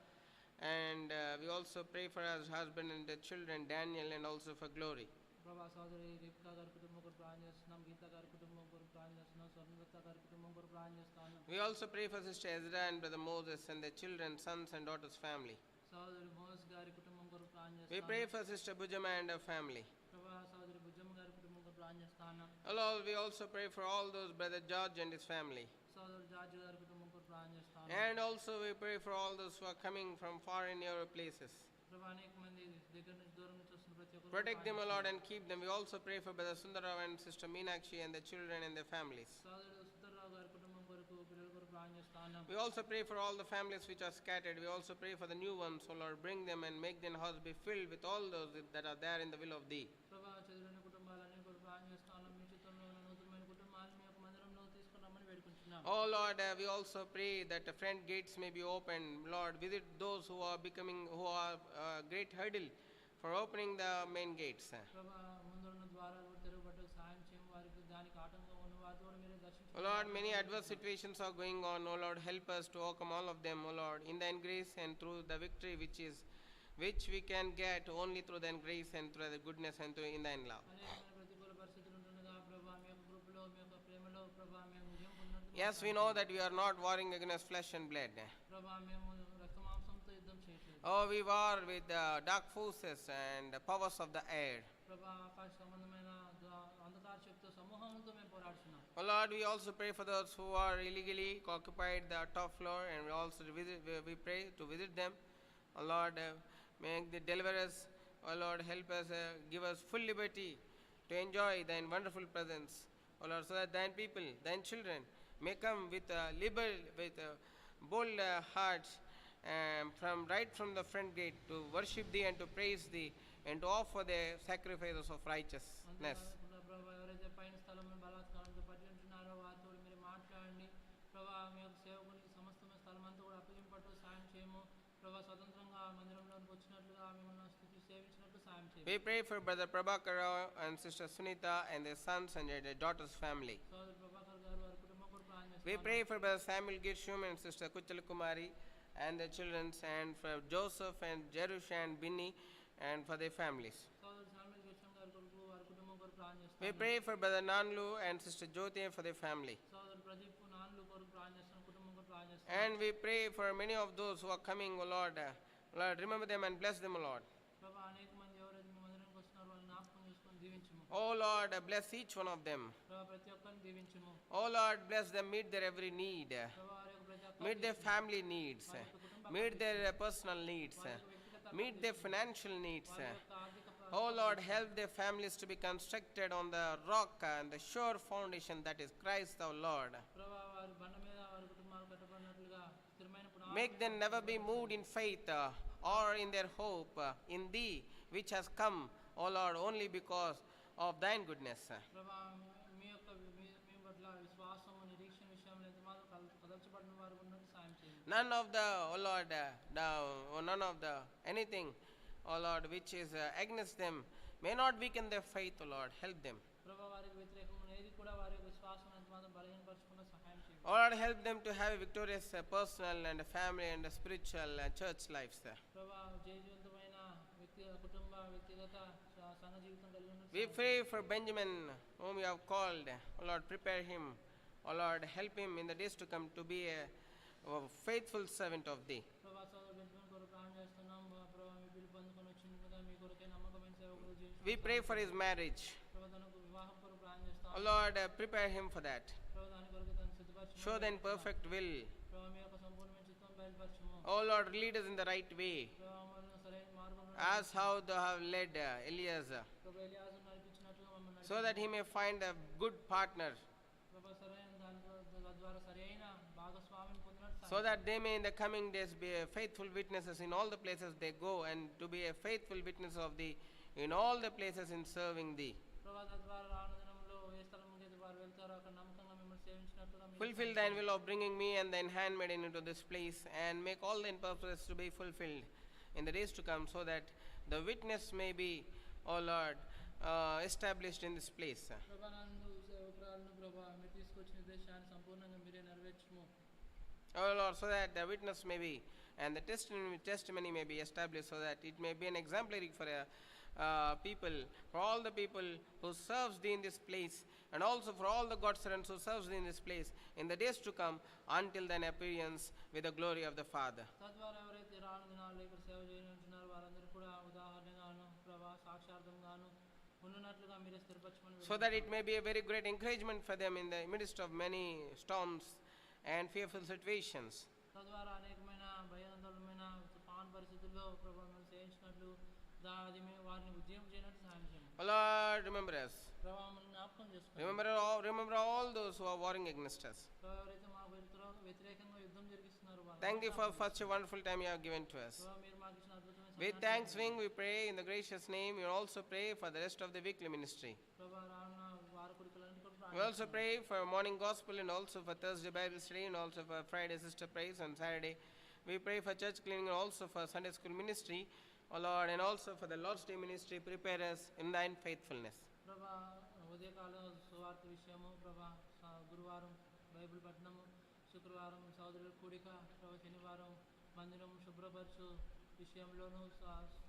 and we also pray for her husband and their children Daniel, and also for Glory. ప్రభా సోదరి రేఖా గారి కుటుంబం కొరకు ప్రార్థన చేస్తున్నాం, గీత గారి కుటుంబం కొరకు ప్రార్థన చేస్తున్నాం, స్వర్ణలత గారి కుటుంబం కొరకు ప్రార్థన చేస్తాను. We also pray for Sister Ezra and Brother Moses and their children, sons and daughters family. సోదరి మోస్ గారి కుటుంబం కొరకు ప్రార్థన We చేస్తాను. pray for Sister Bujama and her family. ప్రభా సోదరి భుజమ్మ గారి కుటుంబం కొరకు ప్రార్థన చేస్తాను. Lord, we also pray for all those Brother George and his family. సోదరు జార్జ్ గారి కుటుంబం కొరకు ప్రార్థన చేస్తాను. And also we pray for all those who are coming from far and near places. ప్రభా అనేక మంది దగ్గర నుంచి దూరం నుంచి వస్తున్న ప్రతి ఒక్కరు Protect them, O Lord, and keep them. We also pray for Brother Sundarao and Sister Meenakshi and their children and their families. సోదరుడు సుందర్రావు గారి కుటుంబం కొరకు పిల్లల కొరకు ప్రార్థన చేస్తాను. We also pray for all the families which are scattered. We also pray for the new ones, O Lord. Bring them and make their house be filled with all those that are there in the will of Thee. ప్రభా చదివిన కుటుంబాలన్నీ కొరకు ప్రార్థన చేస్తాను. మీ చిత్తంలో ఉన్న నూతనమైన కుటుంబాలను మీ యొక్క మందిరంలో తీసుకుని రమ్మని వేడుకుంటున్నాం. Oh Lord, we also pray that the front gates may be open. Lord, visit those who are great hurdle for opening the main gates. ప్రభా ముందున్న ద్వారాలు కూడా తెరవబడ్డకు సహాయం చేయం, వారికి దానికి ఆటంకంగా ఉన్న వారితో కూడా మీరే దర్శించండి. Oh Lord, many adverse situations are going on. Oh Lord, help us to overcome all of them, oh Lord, in Thine grace and through the victory which we can get only through Thine grace and through the goodness and through in Thine love. అనేకమైన ప్రతికూల పరిస్థితులు ఉంటుండగా ప్రభా మీ యొక్క కృపలో మీ యొక్క ప్రేమలో ప్రభా మేము విజయం పొందినట్టు Yes, we know that we are not warring against flesh and blood. ప్రభా మేము రక్త మాంసంతో యుద్ధం చేయట్లేదు. Oh, we war with the dark forces and the powers of the air. ప్రభా ఆకాశ సంబంధమైన అంధకార శక్తి సమూహంతో మేము పోరాడుతున్నాం. Oh Lord, we also pray for those who are illegally occupied the top floor, and we also we pray to visit them. Oh Lord, make the deliverers. Oh Lord, help us, give us full liberty to enjoy Thine wonderful presence. Oh Lord, so that Thine people, Thine children may come with bold hearts from the front gate to worship Thee and to praise Thee and to offer their sacrifices of righteousness. ప్రభా ఎవరైతే పైన స్థలంలో బలాత్కారంతో పర్యటించున్నారో వారితో మీరు మాట్లాడండి. ప్రభా మీ యొక్క సేవకునికి సమస్తమైన స్థలం అంతా కూడా అప్పగింపట్టు సాయం చేయము. ప్రభా స్వతంత్రంగా మందిరంలోకి వచ్చినట్లుగా మిమ్మల్ని స్థుతి సేవించినట్లు సాయం చేయండి. We pray for Brother Prabhakara and Sister Sunita and their sons and their daughters' family. సోదరు ప్రభాకర్ గారు వారి కుటుంబం కొరకు ప్రార్థన We చేస్తాను. pray for Brother Samuel Girshum and Sister Kuchala Kumari and their children, and for Joseph and Jerusha and Binny and for their families. సోదరు Samuel గిర్షం గారి కొరకు వారి కుటుంబం కొరకు ప్రార్థన We చేస్తాను. pray for Brother Nanlu and Sister Jyoti and for their family. సోదరు ప్రదీప్ నాన్లు కొరకు ప్రార్థన చేస్తాను, కుటుంబం కొరకు ప్రార్థన చేస్తాను. And we pray for many of those who are coming, O Lord. Lord, remember them and bless them, O Lord. ప్రభా అనేక మంది ఎవరైతే మీ మందిరానికి వస్తున్నారో వాళ్ళని జ్ఞాపకం చేసుకొని దీవించుము. Oh Lord, bless each one of them. ప్రభా ప్రతి ఒక్కరిని దీవించుము. Oh Lord, bless them, meet their every need. ప్రభా వారి యొక్క ప్రతి ఒక్కరిని Meet their family needs. Meet their personal needs. Meet their financial needs. వారి యొక్క ఆర్థిక Oh Lord, help their families to be constructed on the rock and the sure foundation that is Christ our Lord. ప్రభా వారి బండ మీద వారి కుటుంబాలు కట్టబడినట్లుగా స్థిరమైన పునాది Make them never be moved in faith or in their hope in Thee, which has come, O Lord, only because of Thine goodness. ప్రభా మీ యొక్క మీ పట్ల విశ్వాసము నిరీక్షణ విషయంలో ఎంత మాత్రం కదల్చబడిన వారు ఉన్నట్టు సాయం చేయండి. None of the, O Lord, none of the anything, O Lord, which is against them may not weaken their faith, O Lord. Help them. ప్రభా వారికి వ్యతిరేకమైన ఏది కూడా వారి యొక్క విశ్వాసం ఎంత మాత్రం బలహీనపరచకుండా సహాయం చేయండి. O Lord, help them to have a victorious personal and family and spiritual church lives. ప్రభా జయజీవంతమైన వ్యక్తిగత సంఘ జీవితం కలిగి ఉన్నట్టు We pray for Benjamin, whom you have called. O Lord, prepare him. O Lord, help him in the days to come to be a faithful servant of Thee. ప్రభా సోదరు Benjamin కొరకు ప్రార్థన చేస్తున్నాం. ప్రభా మీ పిలుపు అందుకొని వచ్చినట్టుగా మీ కొరకే నమ్మకమైన సేవకులు జీవించు. We pray for his marriage. ప్రభా తనకు వివాహం కొరకు ప్రార్థన చేస్తాం. O Lord, prepare him for that. ప్రభా దాని కొరకు తను సిద్ధపరచు. Show Thine perfect will. ప్రభా మీ యొక్క సంపూర్ణమైన చిత్తం బయలుపరచుము. O Lord, lead us in the right way, ప్రభా మనల్ని సరైన మార్గంలో as how Thou have led Eliezer, ప్రభా ఎలియాజరును నడిపించినట్లుగా మమ్మల్ని so that he may find a good partner, ప్రభా సరైన దాని ద్వారా సరైన భాగస్వామిని పొందినట్టు so that they may in the coming days be a faithful witnesses in all the places they go, and to be a faithful witness of Thee in all the places in serving Thee. ప్రభా తద్వారా రాను దినంలో ఏ స్థలంకి వారు వెళ్తారో అక్కడ నమ్మకంగా మిమ్మల్ని సేవించినట్లుగా మీరు Fulfill thine will of bringing me and thine handmaiden into this place, and make all thine purposes to be fulfilled in the days to come, so that the witness may be, O Lord, established in this place. ప్రభా నందు సేవకురాలను ప్రభా మీరు తీసుకొచ్చిన ఉద్దేశాన్ని సంపూర్ణంగా మీరే నెరవేర్చుము. O Lord, so that the witness may be, and the testimony may be established, so that it may be an exemplary for people, for all the people who serves thee in this place, and also for all the God servants who serves thee in this place in the days to come, until thine appearance with the glory of the Father. తద్వారా ఎవరైతే రాను దినాల్లో ఇక్కడ సేవ చేయనుంటున్నారో వారందరూ కూడా ఉదాహరణగాను ప్రభా సాక్షార్థంగాను ఉన్నట్లుగా మీరే స్థిరపరచమని So that it may be a very great encouragement for them in the midst of many storms and fearful situations. తద్వారా అనేకమైన భయాందోళనమైన తుఫాన్ పరిస్థితుల్లో ప్రభా మేము సేవించినట్లు అది మేము వారిని ఉద్యమం చేయనట్టు సహాయం చేయండి. O Lord, remember us. ప్రభా మమ్మల్ని జ్ఞాపకం చేసుకోండి. Remember all those who are warring against us. ప్రభా ఎవరైతే మాకు వ్యతిరేకంగా యుద్ధం జరిగిస్తున్నారో Thank thee for such a wonderful time you have given to us. ప్రభా మీరు మాకు ఇచ్చిన అద్భుతమైన With thanksgiving we pray in the gracious name. We also pray for the rest of the weekly ministry. ప్రభా రానున్న వార కుడికలన్నీ కూడా We also pray for morning gospel, and also for Thursday Bible study, and also for Friday sister praise, and Saturday we pray for church cleaning, and also for Sunday school ministry, O Lord, and also for the Lord's Day ministry. Prepare us in thine faithfulness. ప్రభా ఉదయకాలం సువార్త విషయము ప్రభా గురువారం Bible పఠనము, శుక్రవారం సహోదరుల కూడిక, ప్రభా శనివారం మందిరం శుభ్రపరచు విషయంలోనూ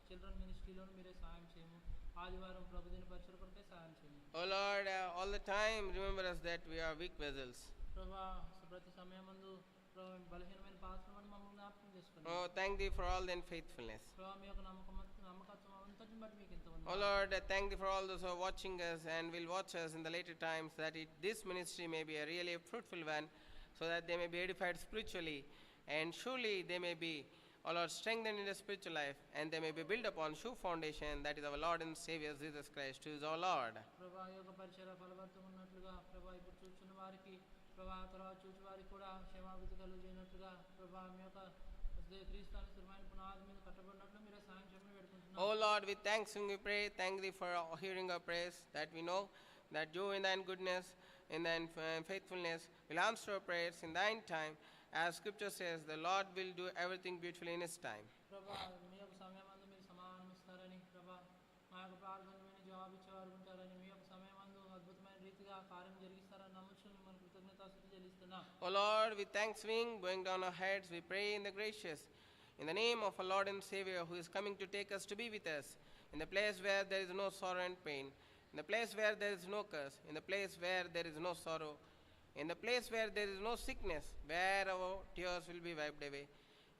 చిల్డ్రన్ మినిస్ట్రీలోనూ మీరే సహాయం చేయము. ఆదివారం ప్రభుదిన పరిచయ కొరకే సహాయం చేయము. O Lord, all the time remember us that we are weak vessels. ప్రభా ప్రతి సమయమందు ప్రభా బలహీనమైన పాత్రలను మమ్మల్ని జ్ఞాపకం చేసుకోండి. Oh, thank thee for all thine faithfulness. ప్రభా మీ యొక్క నమ్మకత్వం అంతటిని బట్టి మీకు ఎంత ఉంది. O Lord, thank thee for all those who are watching us and will watch us in the later times, that this ministry may be a really fruitful one, so that they may be edified spiritually, and surely they may be, O Lord, strengthened in the spiritual life, and they may be built upon sure foundation, that is our Lord and Savior Jesus Christ, who is our Lord. ప్రభా యొక్క పరిచయ ఫలవంతంగా ఉన్నట్లుగా ప్రభా ఇప్పుడు చూస్తున్న వారికి ప్రభా తర్వాత చూసి వారికి కూడా క్షేమాభివృద్ధి కలుగుతున్నట్లుగా ప్రభా మీ యొక్క క్రీస్తుని స్థిరమైన పునాది మీద కట్టబడినట్లు మీరే సహాయం చేయమని వేడుకుంటున్నాం. O Lord, with thanksgiving we pray, thank thee for hearing our prayers, that we know that you in thine goodness, in thine faithfulness, will answer our prayers in thine time. As scripture says, the Lord will do everything beautifully in his time. ప్రభా మీ యొక్క సమయమందు మీరు సమాధానం ఇస్తారని ప్రభా మా యొక్క ప్రార్థనలు విని జవాబు ఇచ్చేవారు ఉంటారని మీ యొక్క సమయమందు అద్భుతమైన రీతిగా కార్యం జరిగిస్తారని నమ్ముచు మిమ్మల్ని కృతజ్ఞతాస్తుతి చెల్లిస్తున్నాం. O Lord, with thanksgiving, bowing down our heads, we pray in the gracious, in the name of our Lord and Savior, who is coming to take us to be with us, in the place where there is no sorrow and pain, in the place where there is no curse, in the place where there is no sorrow, in the place where there is no sickness, where our tears will be wiped away.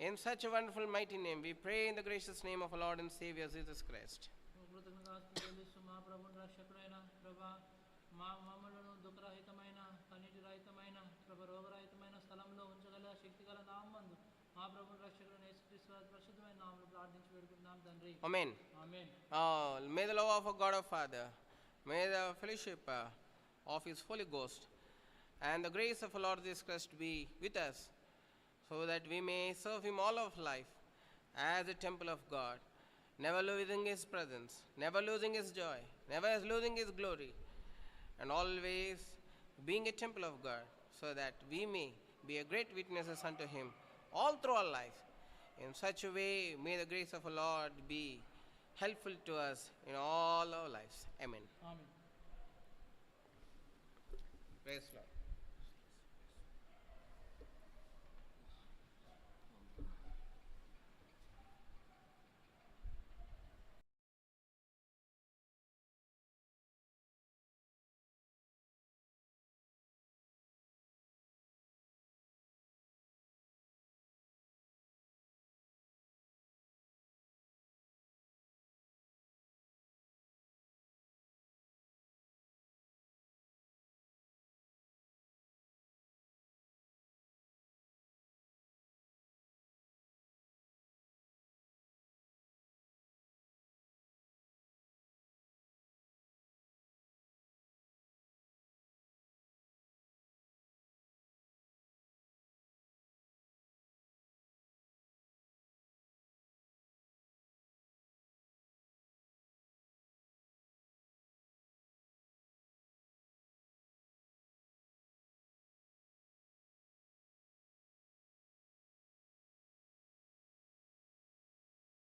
In such a wonderful mighty name, we pray in the gracious name of our Lord and Savior Jesus Christ. కృతజ్ఞతాస్తుతి చెల్లిస్తూ మా ప్రభువుని రక్షకుడైన ప్రభా మా మమ్మలను దుఃఖరహితమైన కన్నీటి రహితమైన ప్రభా రోగరహితమైన స్థలంలో ఉంచగల శక్తిగల నామందు మా ప్రభువుని రక్షకుడైన యేసుక్రీస్తు వారి పరిశుద్ధమైన నామములో ప్రార్థించి వేడుకుంటున్నాం తండ్రి. Amen. Amen. May the love of our God our Father, may the fellowship of his Holy Ghost, and the grace of our Lord Jesus Christ be with us, so that we may serve him all of life as a temple of God, never losing his presence, never losing his joy, never losing his glory, and always being a temple of God, so that we may be a great witnesses unto him all through our life. In such a way, may the grace of our Lord be helpful to us in all our lives. Amen. Amen. Praise the Lord.